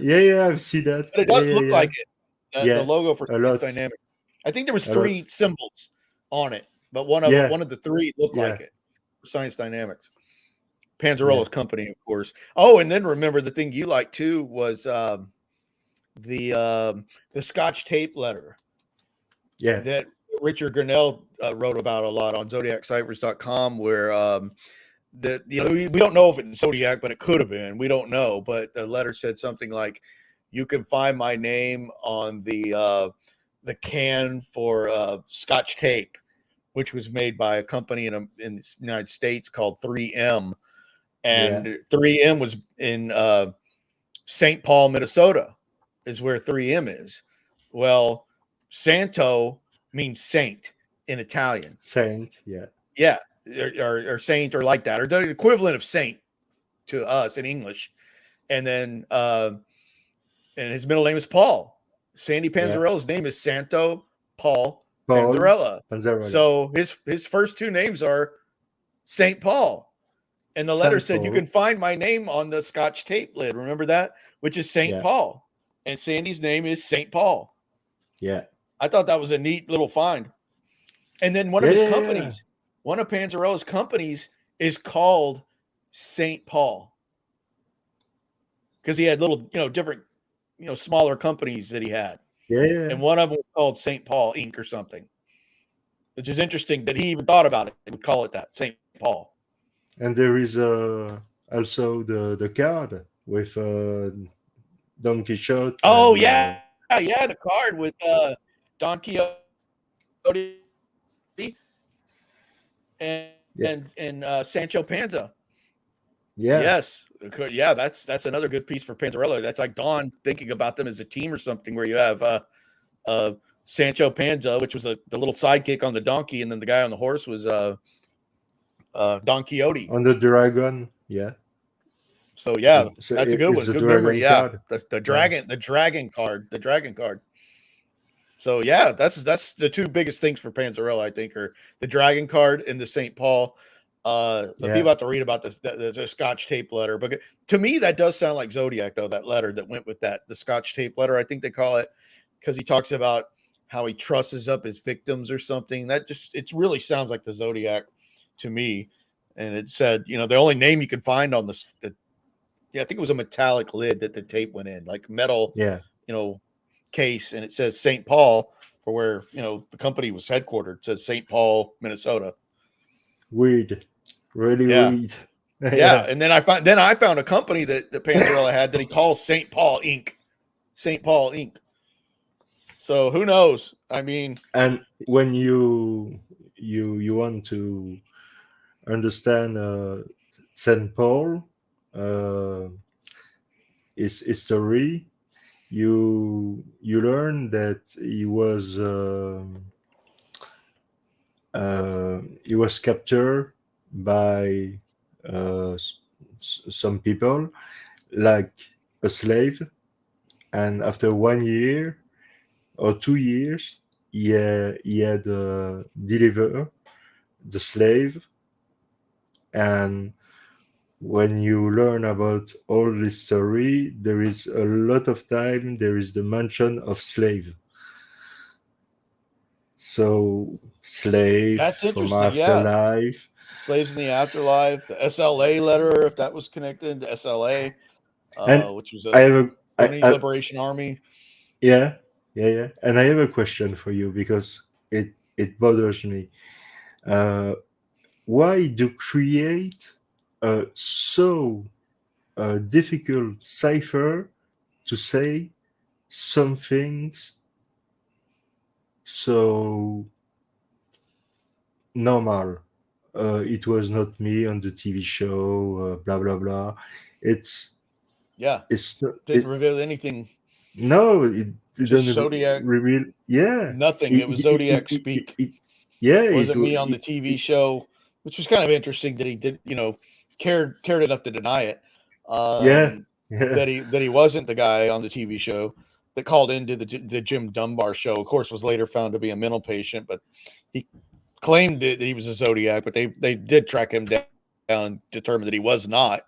yeah. I've seen that. but it Yeah, does yeah, look yeah. like it. The Yeah, logo for a Science lot, Dynamics. I think there was a lot. three symbols on it, but Yeah, one of the three looked yeah, like it. Science Dynamics. yeah, Panzarella's company, of course. Oh, and then remember the thing you liked too was the Scotch tape letter yeah, that Richard Grinnell wrote about a lot on ZodiacCiphers.com, where we don't know if it's Zodiac, but it could have been. We don't know, but the letter said something like, "You can find my name on the can for Scotch tape, which was made by a company in the United States called 3M, yeah. and 3M was in St. Paul, Minnesota, is where 3M is. Well, Santo means saint in Italian. Saint. Yeah, Yeah, or saint or like that, or the equivalent of saint to us in English. And then and his middle name is Paul. Sandy yeah. Panzarella's name is Santo Paul Paul Panzarella. Panzarella. So his first two names are Saint Paul. And the letter Saint said, "You Paul. can find my name on the Scotch tape lid." Remember that? Which is Saint Yeah, Paul. And Sandy's name is Saint Paul. yeah, I thought that was a neat little find. And then yeah, yeah, yeah. one of Panzarella's companies is called Saint Paul. Because he had little, different, smaller companies that he had. Yeah, yeah. And one of them was called St. Paul Inc. or something, which is interesting that he even thought about it. He would call it that, St. Paul. And there is also the card with Don Quixote Oh and yeah, yeah, the card with Don Quixote yeah, and Sancho Panza. yeah, Yes, yeah, that's another good piece for Panzarella. That's like Don thinking about them as a team or something, where you have uh, Sancho Panza, which was the little sidekick on the donkey, and then the guy on the horse was Don Quixote. on the dragon. Yeah, So yeah, so that's a good it's one. the Good memory. dragon Yeah, card. that's Yeah, the dragon card, the dragon card. So yeah, that's the two biggest things for Panzarella, I think, are the dragon card and the St. Paul. But yeah, people have to read about the Scotch tape letter. But to me, that does sound like Zodiac, though. That letter that went with that, the Scotch tape letter, I think they call it, because he talks about how he trusses up his victims or something. That just it really sounds like the Zodiac to me. And it said, the only name you could find on yeah, I think it was a metallic lid that the tape went in, like metal, yeah. you know, case, and it says St. Paul for where the company was headquartered. It says St. Paul, Minnesota. Weird, really Yeah, weird. yeah. Yeah, And then I found a company that Panzarella had that he calls St. Paul Inc. St. Paul Inc. So who knows? I mean, and when you want to understand Saint Paul, uh, his history, you learn that he was captured by some people like a slave, and after 1 year or 2 years, he had delivered the slave. And when you learn about all this story, there is a lot of time there is the mention of slave. So slave that's from interesting. Yeah, afterlife. slaves in the afterlife, the SLA letter, if that was connected to SLA, And which was I a have a Sudanese Liberation Army. yeah, yeah. And I have a question for you because it bothers me. Uh, why do create so difficult cipher to say some things so normal? It was not me on the TV show. Blah blah blah. It's Yeah, it's not, didn't reveal anything. no, it Just didn't Zodiac, reveal. Yeah, nothing. it, It was it, it, Zodiac it, it, speak. it- yeah, Wasn't me on the TV show, which was kind of interesting that he did, cared enough to deny it. yeah, Um, yeah, that he wasn't the guy on the TV show that called into the Jim Dunbar show. Of course, was later found to be a mental patient, but he claimed that he was a Zodiac. But they did track him down and determine that he was not.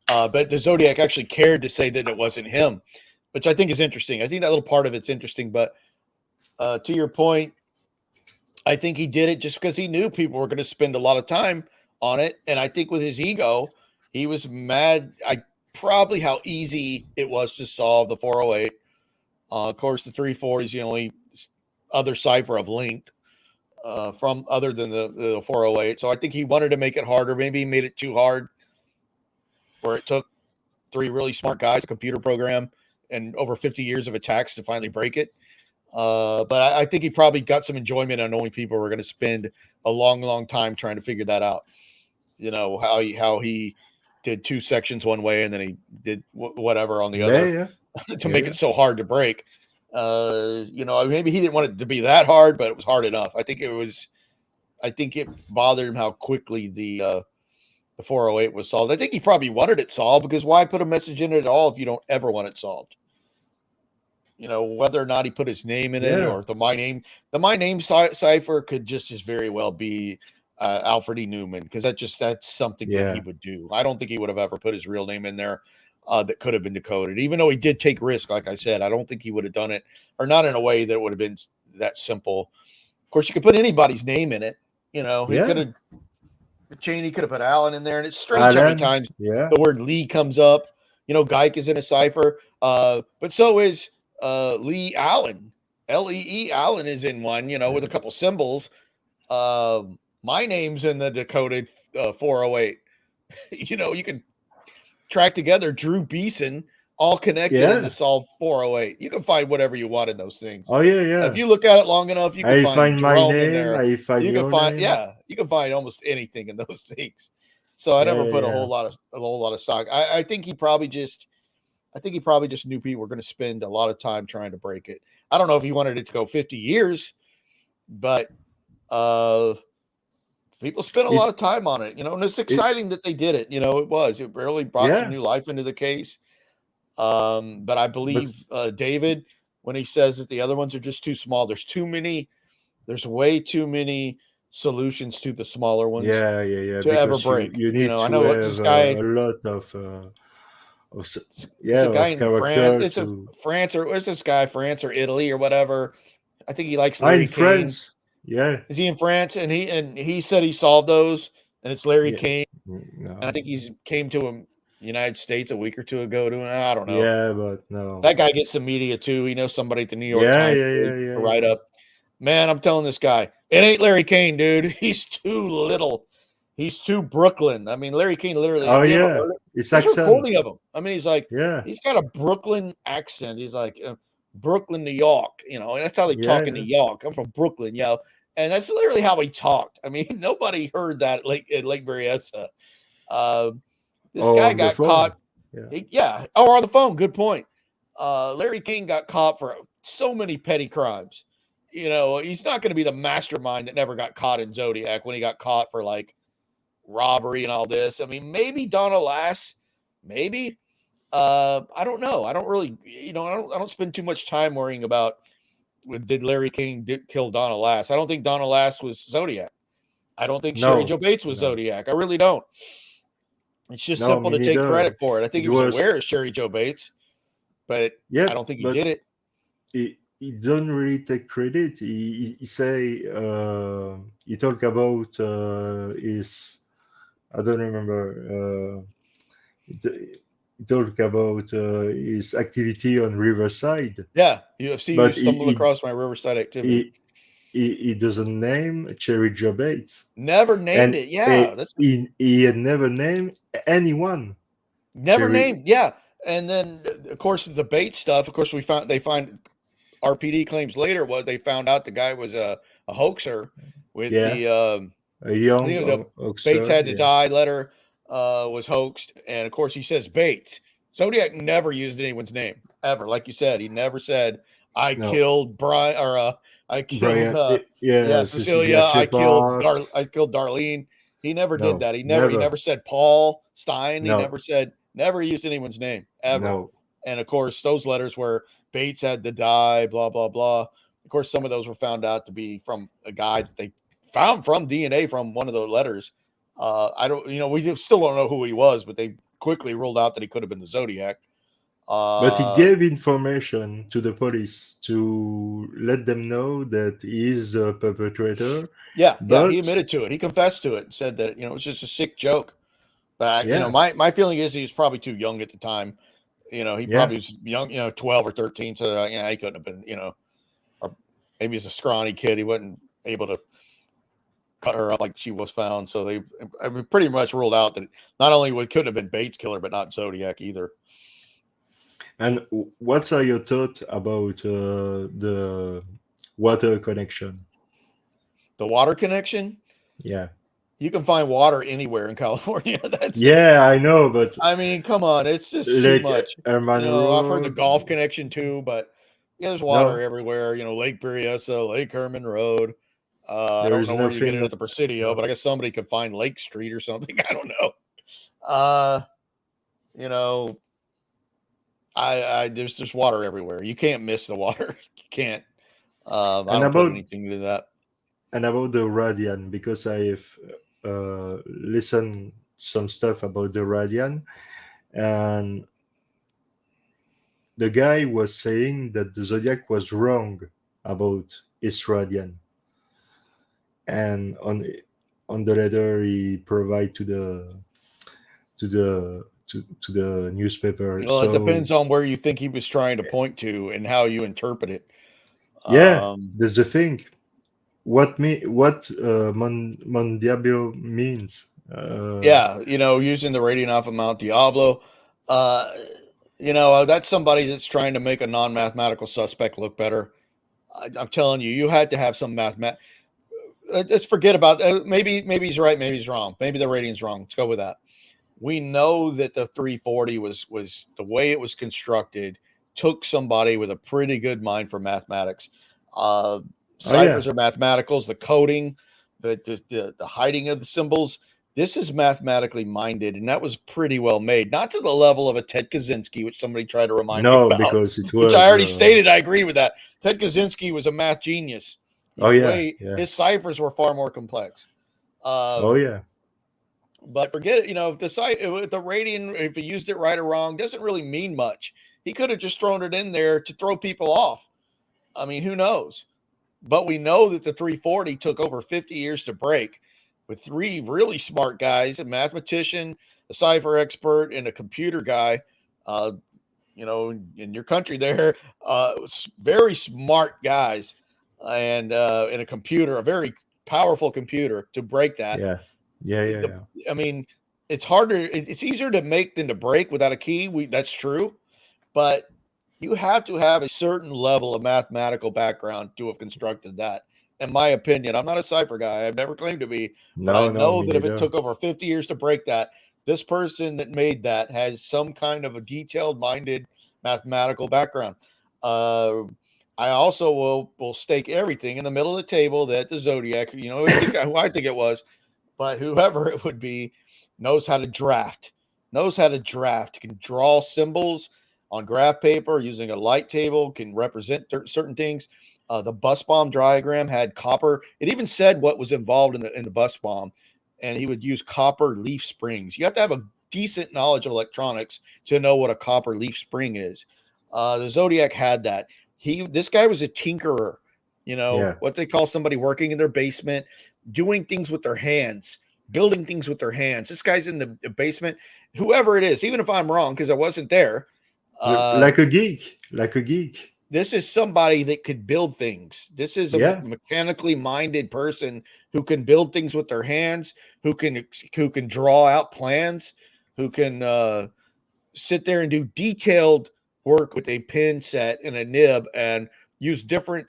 But the Zodiac actually cared to say that it wasn't him, which I think is interesting. I think that little part of it's interesting. But to your point, I think he did it just because he knew people were going to spend a lot of time on it. And I think with his ego, he was mad. Probably how easy it was to solve the 408. Of course, the 3-4 is the only other cipher of length from other than the 408. So I think he wanted to make it harder. Maybe he made it too hard, where it took three really smart guys, a computer program, and over 50 years of attacks to finally break it. But I think he probably got some enjoyment on knowing people were going to spend a long, long time trying to figure that out. How he did two sections one way and then he did whatever on the yeah, other yeah, to make yeah. it so hard to break. Maybe he didn't want it to be that hard, but it was hard enough. I think it bothered him how quickly the 408 was solved. I think he probably wanted it solved because why put a message in it at all if you don't ever want it solved? Whether or not he put his name in it Yeah, or the my name cipher could just as very well be Alfred E. Newman, because that's something that he yeah, would do. I don't think he would have ever put his real name in there that could have been decoded. Even though he did take risk, like I said, I don't think he would have done it, or not in a way that would have been that simple. Of course, you could put anybody's name in it. He could yeah. have Cheney could have put Allen in there, and it's strange how many Alan, times yeah, the word Lee comes up. Geik is in a cipher, but so is Lee Allen. Lee Allen is in one, with a couple symbols. My name's in the decoded 408. You can track together Drew Beeson all connected Yeah. into solve 408. You can find whatever you want in those things. Oh yeah. If you look at it long enough, you can I find find my Jerome in name. there. I find You can your find name. you can find almost anything in those things. So I never put a whole lot of stock. I think he probably just knew people were going to spend a lot of time trying to break it. I don't know if he wanted it to go 50 years, but people spent a lot of time on it, and it's exciting that they did it. It really brought some new life into the case. But I believe David, when he says that the other ones are just too small, there's way too many solutions to the smaller ones to ever break. You need I to know have this guy, a lot of it's a guy of in France. character It's a to. France or where's this guy, France or Italy or whatever. I think he likes Ah, Larry in Kane. France. Yeah. Is he in France? And he said he solved those, and it's Larry Yeah. Kane. No. And I think he's came to him United States a week or two ago. I don't know. Yeah, but no. That guy gets some media too. He knows somebody at the New York Yeah, Times yeah, yeah, to yeah, write yeah. up. Man, I'm telling this guy, it ain't Larry Kane, dude. He's too little. He's too Brooklyn. I mean, Larry Kane literally. Oh Have you ever yeah, heard it? his There's a accent. recording of him. I mean, he's Yeah, got a Brooklyn accent. He's like Brooklyn, New York. That's how they talk in New York. I'm from Brooklyn, and that's literally how he talked. I mean, nobody heard that at Lake Berryessa. This guy on the got phone. caught. Or on the phone. Good point. Larry King got caught for so many petty crimes. He's not going to be the mastermind that never got caught in Zodiac when he got caught for like robbery and all this. I mean, maybe Donna Lass, maybe. I don't know. I don't really, I don't spend too much time worrying about did Larry King kill Donna Lass. I don't think Donna Lass was Zodiac. I don't think Sherry Joe Bates was Zodiac. I really don't. It's just simple to take credit for it. I think he was aware of Sherry Joe Bates, but I don't think he did it. He don't really take credit. He say he talk about his. I don't remember. He talk about his activity on Riverside. Yeah, UFC. But you stumbled across my Riverside activity. He doesn't name Cherry Joe Bates. Never named it. Yeah, he had never named anyone. Never named. Yeah, and then of course the Bates stuff. Of course, they find RPD claims later what they found out the guy was a hoaxer with the a young hoaxer. Bates had to die letter was hoaxed, and of course he says Bates. Zodiac never used anyone's name ever. Like you said, he never said I killed Brian or I killed Cecilia. I killed Darlene. He never did that. He never said Paul Stein. He never used anyone's name ever. No. And of course, those letters where Bates had to die, blah blah blah. Of course, some of those were found out to be from a guy that they found from DNA from one of those letters. I don't, we still don't know who he was, but they quickly ruled out that he could have been the Zodiac. But he gave information to the police to let them know that he is the perpetrator. Yeah, he admitted to it. He confessed to it and said that, it was just a sick joke. But, my feeling is he was probably too young at the time. He probably was young, 12 or 13. So, he couldn't have been, or maybe he's a scrawny kid. He wasn't able to cut her up like she was found. So they pretty much ruled out that not only couldn't have been Bates' killer, but not Zodiac either. And what are your thoughts about the water connection? The water connection? Yeah. You can find water anywhere in California. I know, but I mean, come on, it's just too much. I've heard the golf connection too, but there's water everywhere. Lake Berryessa, Lake Herman Road. I don't know where you get it at the Presidio, but I guess somebody could find Lake Street or something. I don't know. There's just water everywhere. You can't miss the water. You can't. I don't put anything to that. And about the Radian, because I have listened some stuff about the Radian, and the guy was saying that the Zodiac was wrong about his Radian, and on the letter he provided to the newspaper. Well, it depends on where you think he was trying to point to and how you interpret it. Yeah, that's the thing. What Mon Diablo means. Using the Radiant off of Mount Diablo. That's somebody that's trying to make a non-mathematical suspect look better. I'm telling you, you had to have some math. Let's forget about maybe he's right, maybe he's wrong, maybe the rating's wrong. Let's go with that. We know that the 340 was the way it was constructed took somebody with a pretty good mind for mathematics. Oh yeah. Ciphers are mathematicals, the coding, the hiding of the symbols. This is mathematically minded, and that was pretty well made. Not to the level of a Ted Kaczynski, which somebody tried to remind me No, about, because it which I was. already stated. I agree with that. Ted Kaczynski was a math genius. Oh He's yeah, way yeah. his ciphers were far more complex. Oh yeah. But forget it. If if the rating, if he used it right or wrong, doesn't really mean much. He could have just thrown it in there to throw people off. I mean, who knows? But we know that the 340 took over 50 years to break with three really smart guys, a mathematician, a cipher expert, and a computer guy. Uh, in your country there, very smart guys and in a computer, a very powerful computer to break that. Yeah. Yeah, yeah, The, yeah. I mean, it's harder. It's easier to make than to break without a key. That's true, but you have to have a certain level of mathematical background to have constructed that. In my opinion, I'm not a cipher guy. I've never claimed to be, but I No, no, know me that if it neither. took over 50 years to break that, this person that made that has some kind of a detailed minded mathematical background. Uh, I also will stake everything in the middle of the table that the Zodiac, who I think it was, but whoever it would be knows how to draft, can draw symbols on graph paper using a light table, can represent certain things. The bus bomb diagram had copper. It even said what was involved in the bus bomb, and he would use copper leaf springs. You have to have a decent knowledge of electronics to know what a copper leaf spring is. The Zodiac had that. This guy was a tinkerer. Yeah. What they call somebody working in their basement, doing things with their hands, building things with their hands. This guy's in the basement. Whoever it is, even if I'm wrong because I wasn't there, uh, Like a geek. Like a geek. this is somebody that could build things. This is a Yeah. mechanically minded person who can build things with their hands, who can draw out plans, who can sit there and do detailed work with a pin set and a nib and use different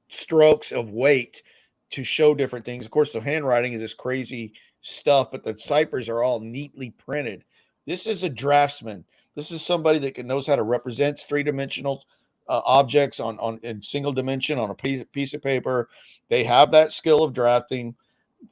strokes of weight to show different things. Of course, the handwriting is this crazy stuff, but the ciphers are all neatly printed. This is a draftsman. This is somebody that knows how to represent three-dimensional objects on in single dimension on a piece of paper. They have that skill of drafting.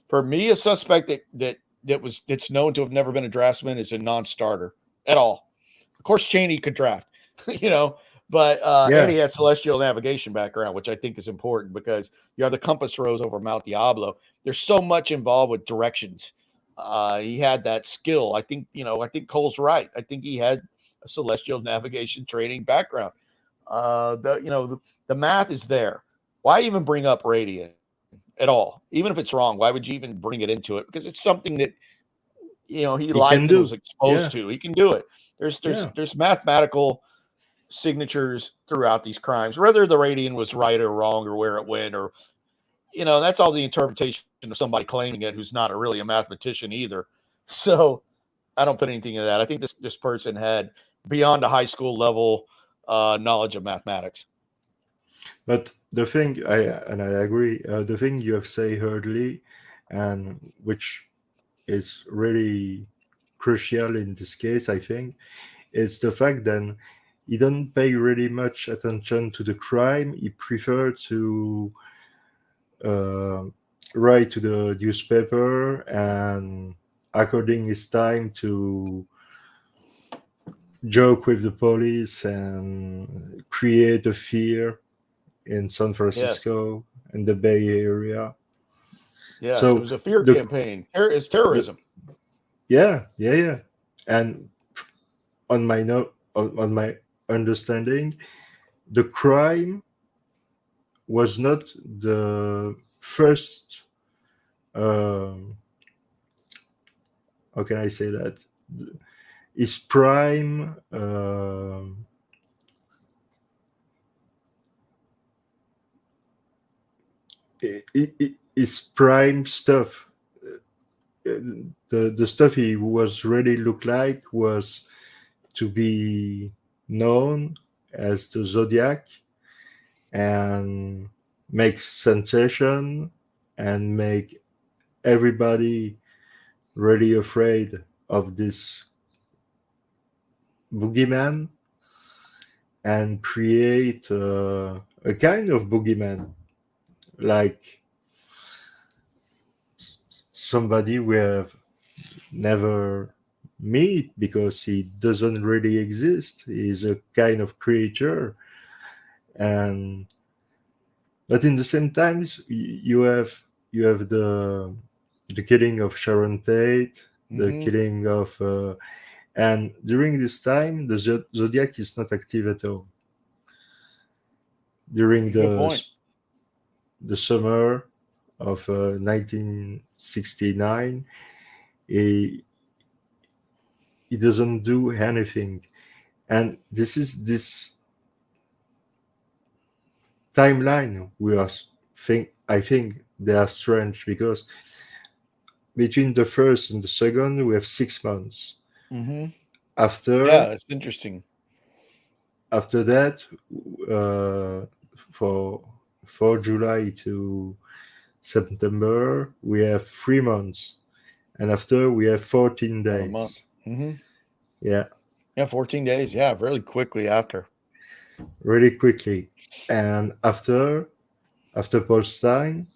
For me, a suspect that's known to have never been a draftsman is a non-starter at all. Of course, Cheney could draft, you know, but and Yeah. he had celestial navigation background, which I think is important because you have the compass rose over Mount Diablo. There's so much involved with directions. He had that skill. I think Cole's right. I think he had a celestial navigation training background. The math is there. Why even bring up radiant at all? Even if it's wrong, why would you even bring it into it? Because it's something that he He can liked and was do. exposed Yeah. to. He can do it. There's there's Yeah. there's mathematical signatures throughout these crimes, whether the rating was right or wrong or where it went, or that's all the interpretation of somebody claiming it who's not really a mathematician either. So I don't put anything in that. I think this person had beyond a high school level knowledge of mathematics. But the thing, I agree. The thing you have said early, and which is really crucial in this case, I think, is the fact that he don't pay really much attention to the crime. He prefer to uh, write to the newspaper and according his time to joke with the police and create a fear in San Yes, Francisco and the Bay Area. yes, it So was a fear the, campaign. It's the terrorism. yeah, yeah, yeah. And on my on my understanding, the crime was not the first. Um, how can I say that? His prime. His prime stuff. The stuff he was really look like was to be known as the Zodiac and make sensation and make everybody really afraid of this boogeyman and create a kind of boogeyman, like somebody we have never meet because he doesn't really exist. He's a kind of creature, and but in the same times you have the killing of Sharon Tate, the killing of and during this time the Zodiac is not active at all. During Good point. the summer of 1969, he doesn't do anything, and this is this timeline we are I think they are strange because between the first and the second we have 6 months. After Yeah, it's interesting. after that, for July to September we have 3 months, and after we have 14 About a month. days. Yeah, 14 days. Yeah, really quickly after. really quickly. And after Paul Stein,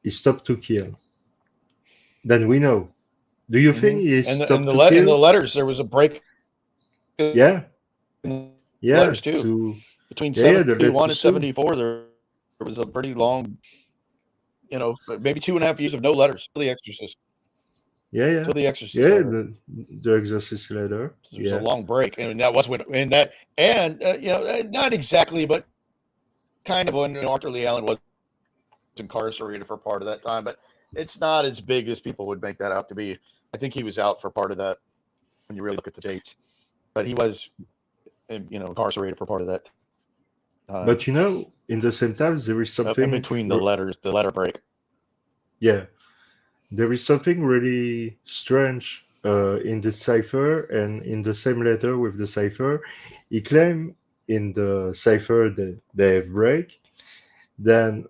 he stopped to kill. Then we know. Do you think he stopped to kill? In the letters, there was a break. Yeah. Yeah. Letters too. Between 71 and 74, there was a pretty long, maybe 2.5 years of no letters. The Exorcist. Yeah. Till the Exorcist. Yeah, the Exorcist letter. There was a long break, and that was when, not exactly, but kind of when Arthur Lee Allen was incarcerated for part of that time, but it's not as big as people would make that out to be. I think he was out for part of that when you really look at the dates, but he was, incarcerated for part of that. But in the same time, there is something in between the letters, the letter break. Yeah, there is something really strange in the cipher, and in the same letter with the cipher, he claimed in the cipher that they have break, then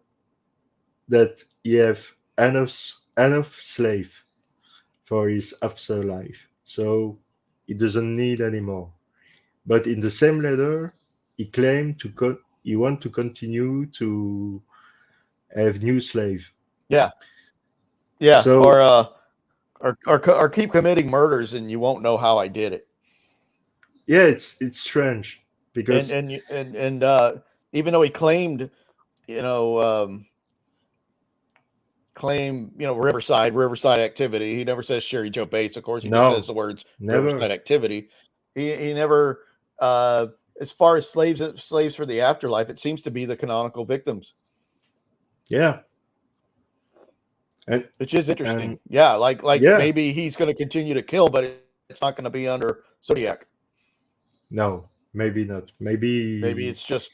that he have enough slave for his afterlife, so he doesn't need anymore. But in the same letter, he claimed he want to continue to have new slave. Yeah. So, or keep committing murders, and you won't know how I did it. Yeah, it's strange because and even though he claimed, Riverside activity, he never says Sherry Joe Bates. Of course, he just says the words Riverside activity. He never, as far as slaves for the afterlife, it seems to be the canonical victims. Yeah. Which is interesting. Maybe he's going to continue to kill, but it's not going to be under Zodiac. No, maybe not. Maybe it's just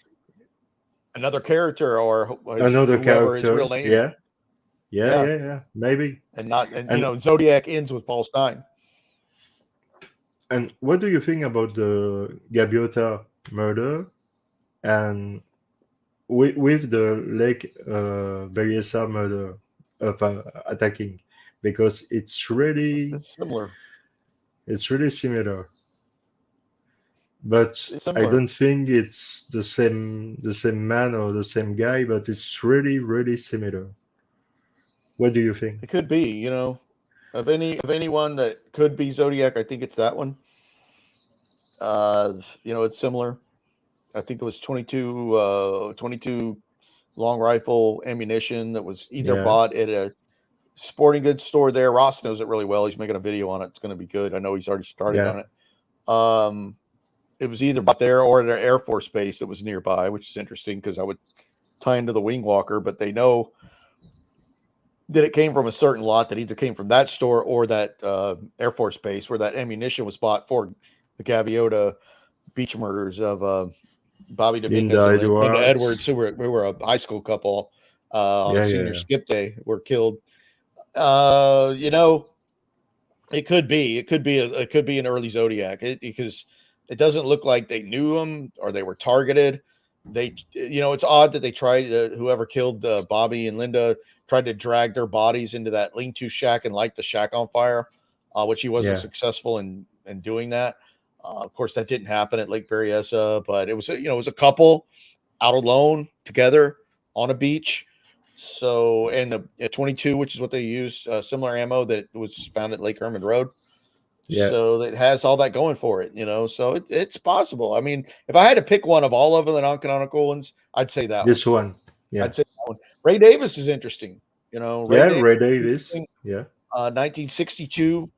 another character or another character. His real name. Yeah. Maybe. And Zodiac ends with Paul Stein. And what do you think about the Gaviota murder and with the Lake Berryessa murder of attacking? Because it's similar. It's really similar. But I don't think it's the same man or the same guy, but it's really, really similar. What do you think? It could be, of anyone that could be Zodiac, I think it's that one. It's similar. I think it was 22 long rifle ammunition that was either bought at a sporting goods store there. Ross knows it really well. He's making a video on it. It's going to be good. I know he's already started on it. It was either bought there or at an Air Force base that was nearby, which is interesting because I would tie into the Wing Walker, but they know that it came from a certain lot that either came from that store or that Air Force base where that ammunition was bought for the Gaviota beach murders of Bobby Dominguez and Linda Edwards, who were a high school couple on a senior skip day, were killed. It could be. It could be an early Zodiac because it doesn't look like they knew him or they were targeted. It's odd that they tried. Whoever killed Bobby and Linda tried to drag their bodies into that lean-to shack and light the shack on fire, which he wasn't Yeah. successful in doing that. Of course, that didn't happen at Lake Berryessa, but it was a couple out alone together on a beach. So, and the 22, which is what they used, similar ammo that was found at Lake Herman Road. Yeah. So it has all that going for it, So it's possible. I mean, if I had to pick one of all of the non-canonical ones, I'd say that one. This one. Yeah. I'd say that one. Ray Davis is interesting. Ray Yeah. Davis, Ray Davis. Yeah. 1962,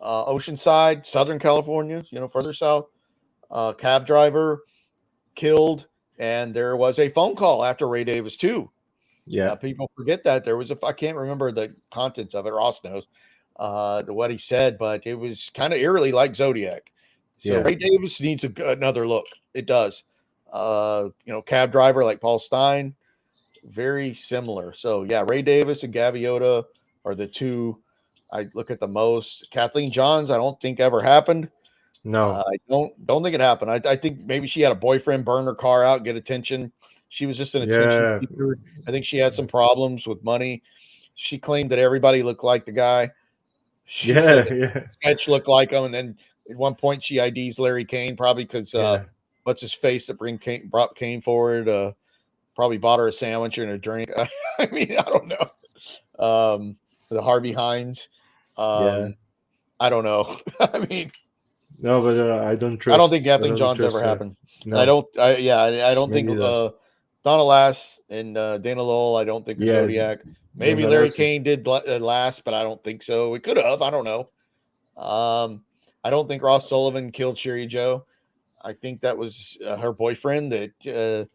Oceanside, Southern California. Further south. Cab driver killed, and there was a phone call after Ray Davis too. Yeah. People forget that there was I can't remember the contents of it. Ross knows what he said, but it was kind of eerily like Zodiac. So Yeah. Ray Davis needs another look. It does. Cab driver like Paul Stein, very similar. So yeah, Ray Davis and Gaviota are the two I look at the most. Kathleen Johns, I don't think ever happened. No. I don't think it happened. I think maybe she had a boyfriend burn her car out, get attention. She was just an attention Yeah. seeker. I think she had some problems with money. She claimed that everybody looked like the guy. She said Yeah. that Yeah. sketch looked like him, and then at one point she IDs Larry Kane probably because Yeah. what's his face that brought Kane forward? Probably bought her a sandwich and a drink. I mean, I don't know. The Harvey Hines. Yeah. I don't know. I mean, No, but I don't think I Kathleen don't Johns ever trust her. happened. I No, don't. I don't me think neither. Donna Lass and Dana Lowell. I don't think are Yeah. Zodiac. Then Maybe the Larry last is Kane did last, but I don't think so. It could have. I don't know. I don't think Ross Sullivan killed Sherry Joe. I think that was her boyfriend. That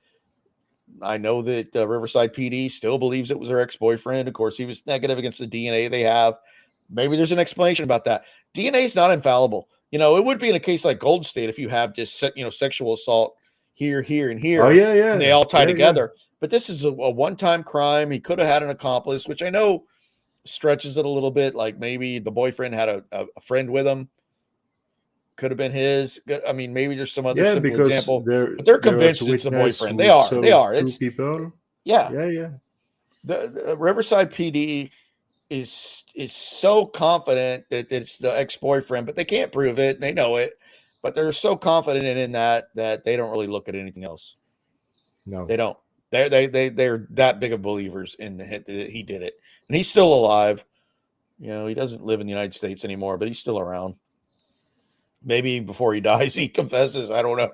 I know that Riverside PD still believes it was her ex-boyfriend. Of course, he was negative against the DNA they have. Maybe there's an explanation about that. DNA is not infallible. It would be in a case like Golden State if you have just sexual assault here, and Oh here, yeah, and they yeah. all tie Yeah, yeah. together. But this is a one-time crime. He could have had an accomplice, which I know stretches it a little bit. Like maybe the boyfriend had a friend with him. Could have been his. I mean, maybe there's some other Yeah, simple because example, but they're there was a convinced it's the witness boyfriend. They who are. They saw are. two It's people. yeah. Yeah, yeah. The Riverside PD is so confident that it's the ex-boyfriend, but they can't prove it. And they know it, but they're so confident in that they don't really look at anything else. No. They don't. They're that big of believers in that he did it, and he's still alive. He doesn't live in the United States anymore, but he's still around. Maybe before he dies, he confesses. I don't know.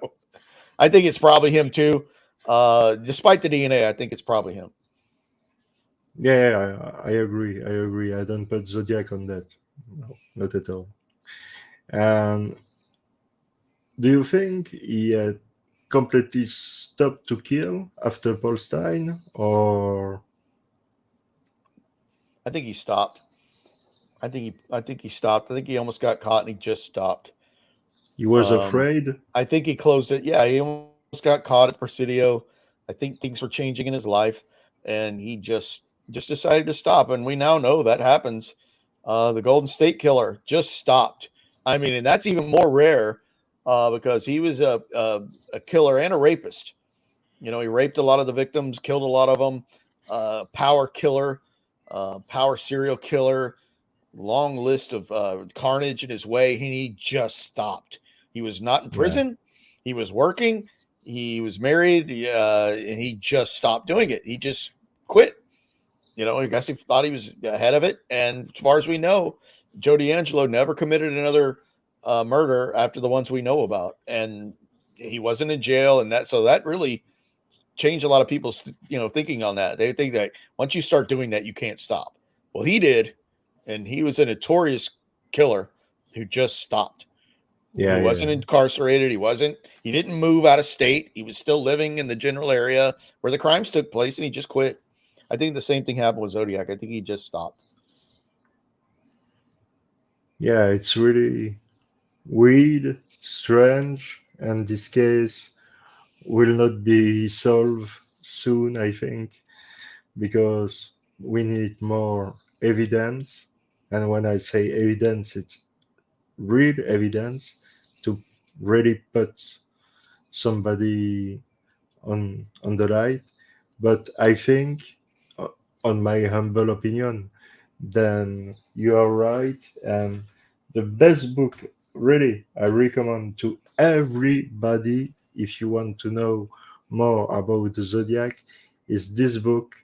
I think it's probably him too. Despite the DNA, I think it's probably him. Yeah, yeah, I agree. I agree. I don't put Zodiac on that. No, not at all. And do you think he had completely stopped to kill after Paul Stein, or I think he stopped. I think he stopped. I think he almost got caught and he just stopped. he was afraid? I think he closed it. Yeah, he almost got caught at Presidio. I think things were changing in his life, and he just decided to stop. And we now know that happens. The Golden State Killer just stopped. I mean, and that's even more rare because he was a killer and a rapist. He raped a lot of the victims, killed a lot of them. Power killer, power serial killer. Long list of carnage in his way. He just stopped. He was not in Yeah, prison. He was working. He was married, and he just stopped doing it. He just quit. I guess he thought he was ahead of it. And as far as we know, Joe D'Angelo never committed another murder after the ones we know about, and he wasn't in jail. And that really changed a lot of people's thinking on that. They think that once you start doing that, you can't stop. Well, he did, and he was a notorious killer who just stopped. yeah, He yeah, wasn't incarcerated. He didn't move out of state. He was still living in the general area where the crimes took place, and he just quit. I think the same thing happened with Zodiac. I think he just stopped. yeah. It's really weird, strange, and this case will not be solved soon, I think, because we need more evidence And when I say evidence, it's real evidence to really put somebody on the light. But I think, uh, on my humble opinion, then you are right. And the best book, really, I recommend to everybody if you want to know more about the zodiac, is this book.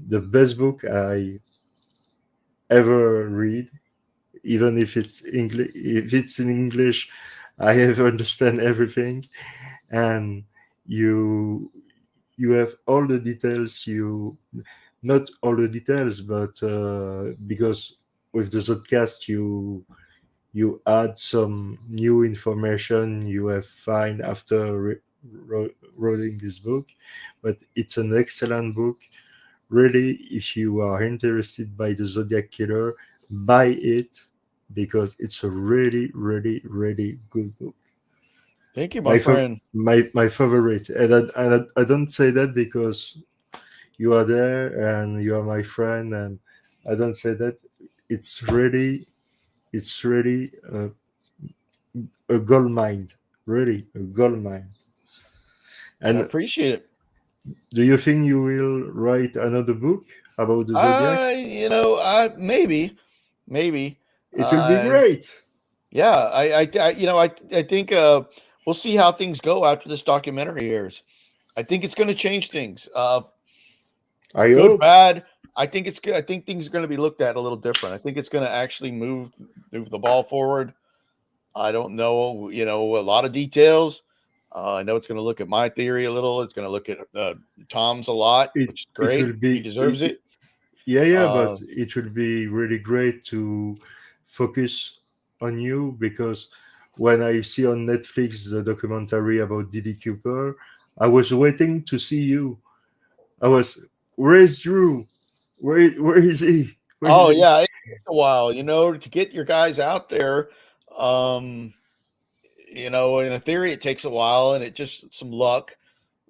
The best book I ever read, even if it's English. If it's in English, I have understand everything, and you you have all the details. You not all the details, but because with the Zodcast you add some new information you have find after reading this book. But it's an excellent book. Really, if you are interested by the Zodiac Killer, buy it because it's a really, really, really good book. Thank you, my My friend. my favorite, and I don't say that because you are there and you are my friend, and I don't say that. It's really a gold mine, really a gold mine. I And appreciate it. do you think you will write another book about the Zodiac? Maybe, maybe. It will be Uh, great. yeah, I think we'll see how things go after this documentary airs. I think it's going to change things. I Good, hope. bad. I think it's good. I think things are going to be looked at a little different. I think it's going to actually move the ball forward. I don't know, a lot of details. I know it's going to look at my theory a little. It's going to look at Tom's a lot, It which is it will great. He be deserves it. yeah, yeah, Uh, but it will be really great to focus on you, because when I see on Netflix the documentary about DB Cooper, I was waiting to see you. I was, where is Drew? Where is he? Where is oh he? yeah, it takes a while, to get your guys out there. Um, in a theory, it takes a while, and it just some luck.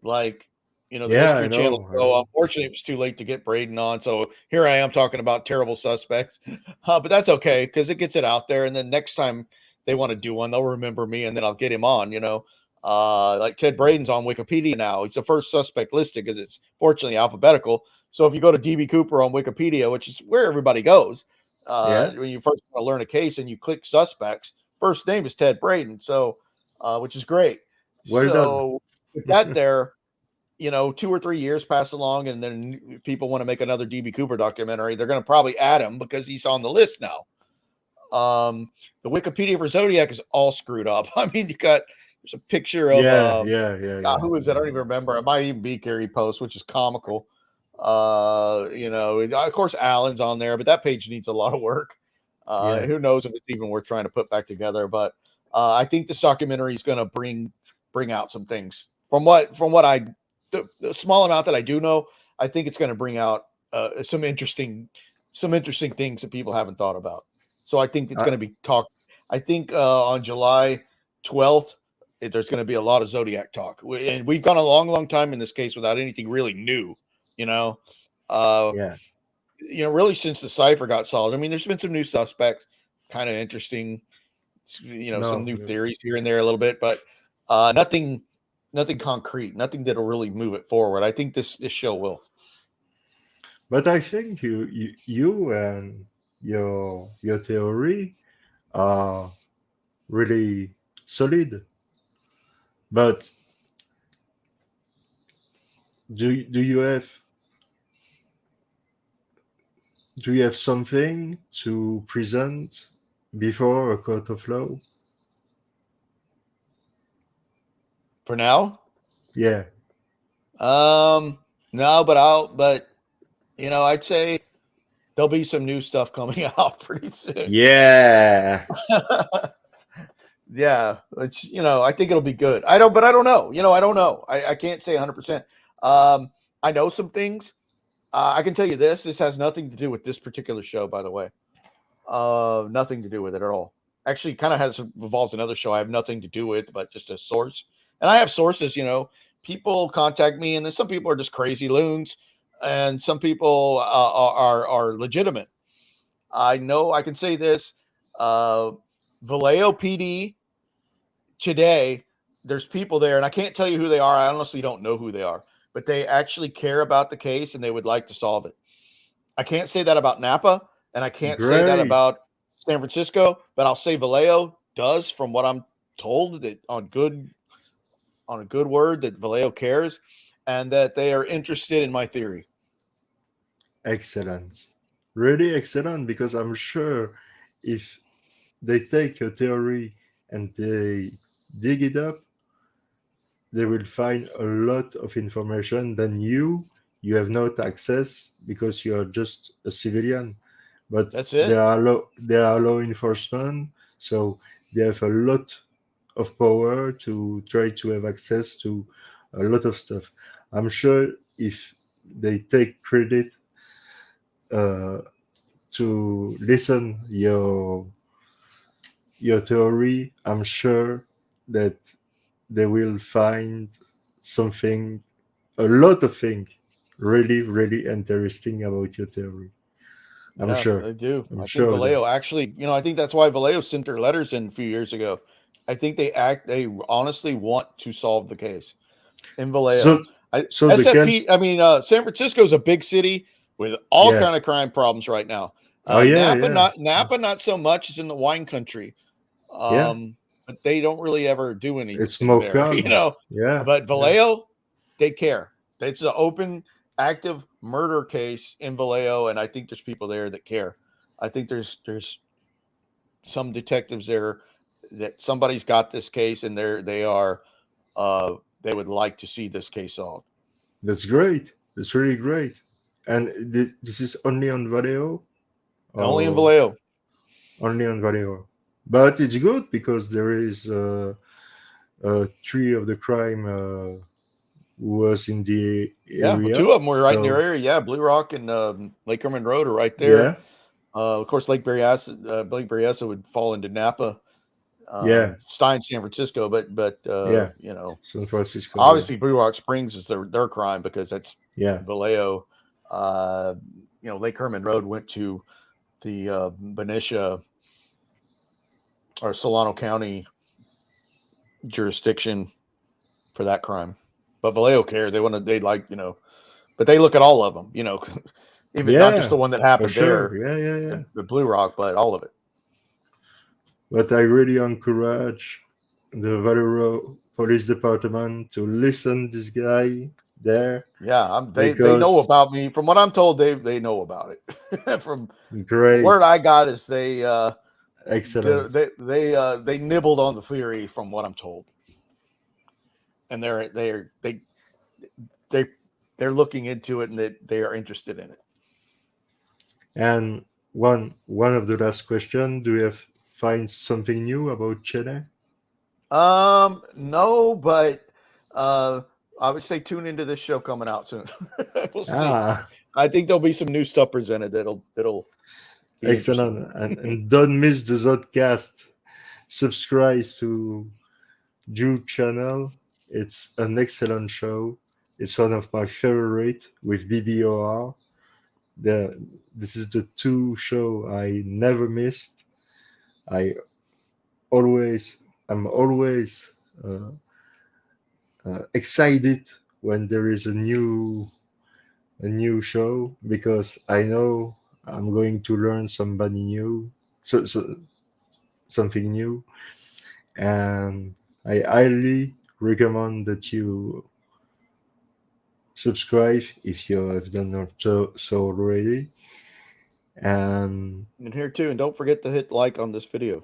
Like, the Yeah, I History Channel know, I show. know. Unfortunately, it was too late to get Braden on, so here I am talking about terrible suspects. But that's okay because it gets it out there, and then next time they want to do one, they'll remember me, and then I'll get him on. Like Ted Braden's on Wikipedia now. He's the first suspect listed because it's fortunately alphabetical. So if you go to DB Cooper on Wikipedia, which is where everybody goes, Yeah, when you first want to learn a case and you click suspects, first name is Ted Braden. So, which is great. well done. So with that there, 2 or 3 years pass along, and then people want to make another DB Cooper documentary. They're going to probably add him because he's on the list now. The Wikipedia for Zodiac is all screwed up. I mean, there's a picture of Yeah, yeah, yeah, yeah. who is that? I don't even remember. It might even be Gary Post, which is comical. Of course, Allen's on there, but that page needs a lot of work. Yeah. Who knows if it's even worth trying to put back together? But I think this documentary is going to bring out some things from what the small amount that I do know. I think it's going to bring out some interesting things that people haven't thought about. So I think it's I, going to be talked. I think on July 12th, there's going to be a lot of Zodiac talk, and we've gone a long, long time in this case without anything really new. You know, uh, yeah. really since the cipher got solved. I mean, there's been some new suspects, kind of interesting. Some No, new no. theories here and there a little bit, but nothing concrete, nothing that'll really move it forward. I think this show will. But I think you and your theory are really solid. But do you have something to present before a court of law? For now, Yeah, no, but I'd say there'll be some new stuff coming out pretty soon. yeah. Yeah, which I think it'll be good. But I don't know. I don't know. I can't say 100%. I know some things. I can tell you this. This has nothing to do with this particular show, by the way. Nothing to do with it at all. Actually, kind of revolves another show I have nothing to do with, but just a source. And I have sources. People contact me, and then some people are just crazy loons, and some people are legitimate. I know I can say this. Vallejo PD today, there's people there, and I can't tell you who they are. I honestly don't know who they are, but they actually care about the case and they would like to solve it. I can't say that about Napa, and I can't say that Great. about San Francisco, but I'll say Vallejo does, from what I'm told, that on a good word, that Vallejo cares and that they are interested in my theory. Excellent. Really excellent, because I'm sure if they take your theory and they dig it up, they will find a lot of information than you have not access because you are just a civilian. But That's it. they are law enforcement, so they have a lot of power to try to have access to a lot of stuff. I'm sure if they take credit uh, to listen your theory, I'm sure that they will find something, a lot of things, really, really interesting about your theory. I'm Yeah, sure. they do. I'm I think sure of that. Vallejo actually, I think that's why Vallejo sent their letters in a few years ago. I think they honestly want to solve the case in Vallejo. So, so the can, San Francisco is a big city with all yeah. kind of crime problems right now. Oh yeah, yeah, Napa, not so much. It's in the wine country, yeah. but they don't really ever do It's anything more there, calm. Yeah, But yeah. Vallejo, they care. It's an open, active murder case in Vallejo, and I think there's people there that care. I think there's some detectives there that somebody's got this case, and they would like to see this case solved. That's great. That's really great. And this is only on Vallejo, Only in or Vallejo. only on Vallejo. But it's good because there is three of the crime was in the Yeah, well, area. two of them were right in their So area. Yeah, Blue Rock and Lake Herman Road are right there. yeah, Of course, Lake Berryessa would fall into Napa, yeah, Stein, San Francisco, but yeah. San Francisco. Yeah, obviously Blue Rock Springs is their crime because that's yeah, Vallejo. Uh, Lake Herman Road went to the Benicia or Solano County jurisdiction for that crime. But Vallejo care. But they look at all of them, even not just yeah. the one that For happened sure. there, Yeah, yeah, yeah. the Blue Rock, but all of it. But I really encourage the Valero Police Department to listen this guy there, Yeah, they know because about me. From what I'm told, they know about it. From the great, word I got is excellent. they nibbled on the theory from what I'm told, and they they're looking into it and they are interested in it. And one of the last question: do you have find something new about Chile? No, but uh, I would say tune into this show coming out soon. We'll see. Ah, I think there'll be some new stuff presented that'll be interesting. excellent. And don't miss the Zodcast. Subscribe to Drew channel. It's an excellent show. It's one of my favorite with BBOR. This is the two show I never missed. I I'm always excited when there is a new show, because I know I'm going to learn somebody new, so something new, and I highly recommend that you subscribe if you have done not so already. And And here too, and don't forget to hit like on this video.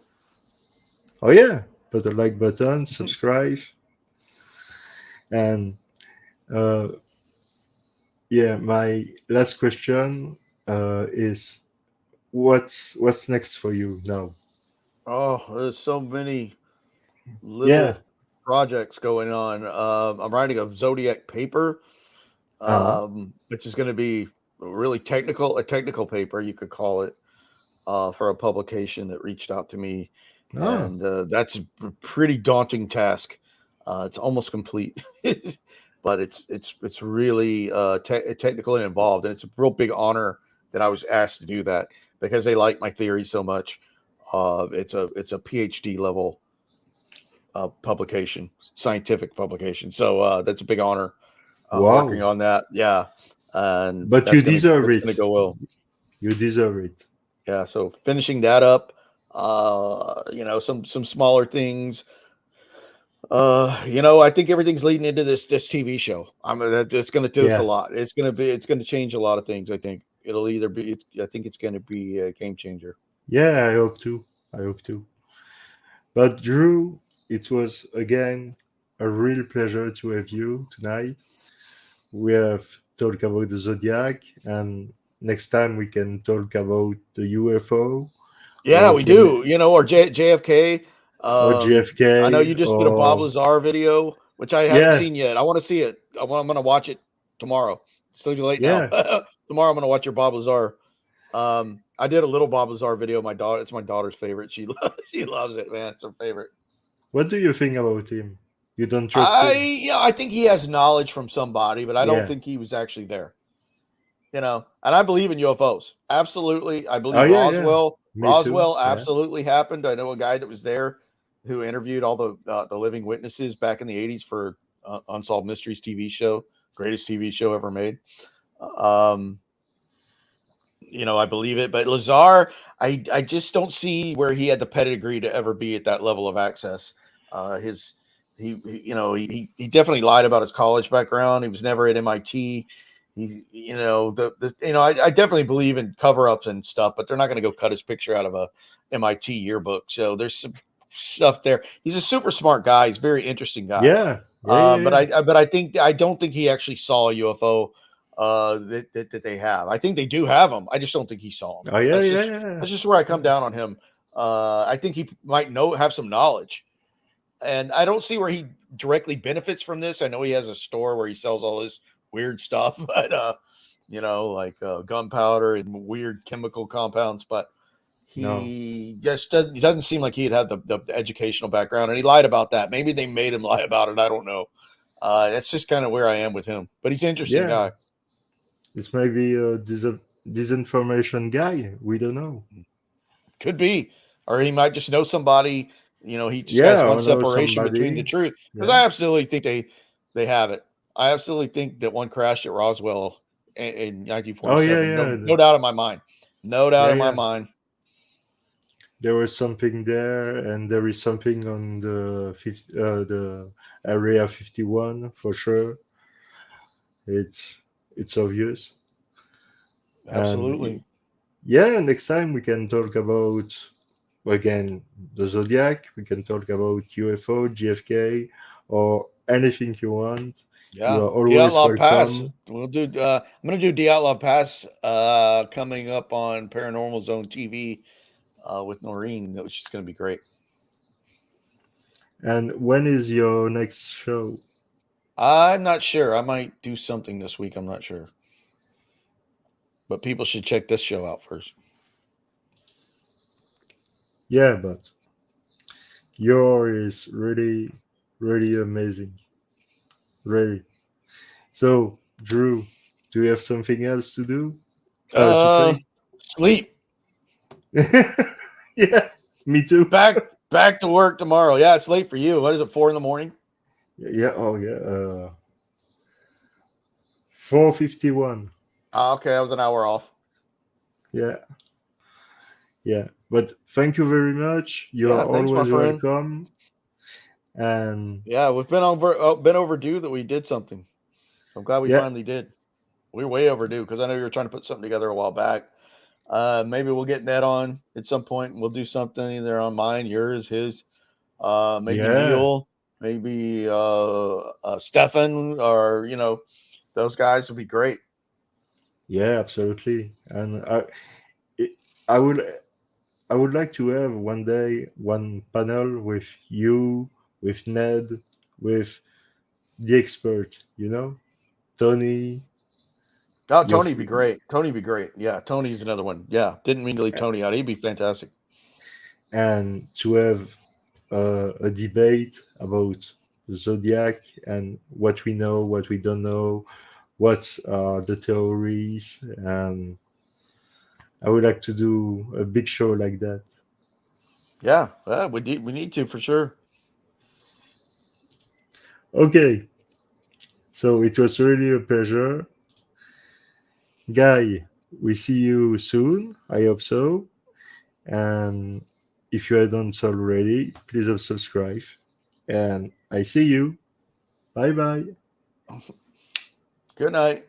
oh yeah, put a like button, subscribe, and uh, yeah, my last question is what's next for you now? Oh, there's so many Yeah. little projects going on. I'm writing a zodiac paper, Uh which is going to be a technical paper, you could call it, for a publication that reached out to me, oh, and that's a pretty daunting task. It's almost complete, but it's really technical and involved, and it's a real big honor that I was asked to do that. because they like my theory so much. It's a PhD level publication, scientific publication. So that's a big honor working Wow. on that. Yeah, and But you deserve that's it. gonna go well. You deserve it. Yeah, so finishing that up, some smaller things. I think everything's leading into this TV show. It's going to do us a Yeah. lot. It's going to change a lot of things. I think it'll either be. I think it's going to be a game changer. Yeah, I hope to. I hope to. But Drew, it was again a real pleasure to have you tonight. We have talked about the Zodiac, and next time we can talk about the UFO Yeah, or we do. Or JFK. or I know JFK you just did a Bob or Lazar video, which I haven't yeah, seen yet. I want to see it. I'm going to watch it tomorrow. It's still too late now. yeah. Tomorrow I'm going to watch your Bob Lazar. I did a little Bob Lazar video. It's my daughter's favorite. She loves it, man. It's her favorite. What do you think about him? You don't trust him? I think he has knowledge from somebody, but I don't Yeah. think he was actually there. And I believe in UFOs. Absolutely. I Oh believe yeah, yeah. Roswell. Me too. Roswell Yeah. absolutely happened. I know a guy that was there who interviewed all the living witnesses back in the 80s for Unsolved Mysteries TV show, greatest TV show ever made. I believe it, but Lazar, I just don't see where he had the pedigree to ever be at that level of access. He definitely lied about his college background. He was never at MIT. I definitely believe in cover-ups and stuff, but they're not going to go cut his picture out of a MIT yearbook. So there's some stuff there. He's a super smart guy. He's a very interesting guy. Yeah. Yeah, yeah, yeah. But I don't think he actually saw a UFO that they have. I think they do have them. I just don't think he saw them. Oh yeah, yeah, yeah. That's just where I come down on him. I think he might have some knowledge, and I don't see where he directly benefits from this. I know he has a store where he sells all this weird stuff, but like gunpowder and weird chemical compounds. But he just doesn't seem like he'd had the educational background, and he lied about that. Maybe they made him lie about it. I don't know. That's just kind of where I am with him. But he's an interesting guy. It's maybe a disinformation guy. We don't know. Could be, or he might just know somebody. He just has one separation between the truth. Because I absolutely think they have it. I absolutely think that one crashed at Roswell in 1947. Oh yeah. No doubt in my mind. No doubt in my mind. There was something there, and there is something on the area 51 for sure. It's obvious. Absolutely. And yeah, next time we can talk about again the Zodiac. We can talk about UFO, JFK, or anything you want. Yeah, you are always welcome. Pass. We'll do. I'm going to do D-Outlaw Pass coming up on Paranormal Zone TV with Noreen, which is going to be great. And when is your next show? I'm not sure. I might do something this week. I'm not sure. But people should check this show out first. Yeah, but yours is really, really amazing. Really. So, Drew, do you have something else to do? To say? Sleep. Yeah, me too. Back to work tomorrow. Yeah, it's late for you. What is it, 4 a.m? Yeah. Oh, yeah. 4:51. Okay, I was an hour off. Yeah. But thank you very much. You are always welcome. And yeah, we've been overdue that we did something. I'm glad we finally did. We're way overdue because I know you were trying to put something together a while back. Maybe we'll get Ned on at some point and we'll do something either on mine, yours, his, maybe Neil, maybe Stefan, or those guys would be great. Yeah, absolutely. And I would like to have one day one panel with you, with Ned, with the expert, Tony. Oh, Tony'd be great. Tony'd be great. Yeah, Tony's another one. Yeah, didn't mean to leave Tony out. He'd be fantastic. And to have a debate about the Zodiac and what we know, what we don't know, what's the theories, and I would like to do a big show like that. Yeah, we need to for sure. Okay, so it was really a pleasure, Guy. We see you soon. I hope so. And if you hadn't already, please subscribe. And I see you. Bye bye. Good night.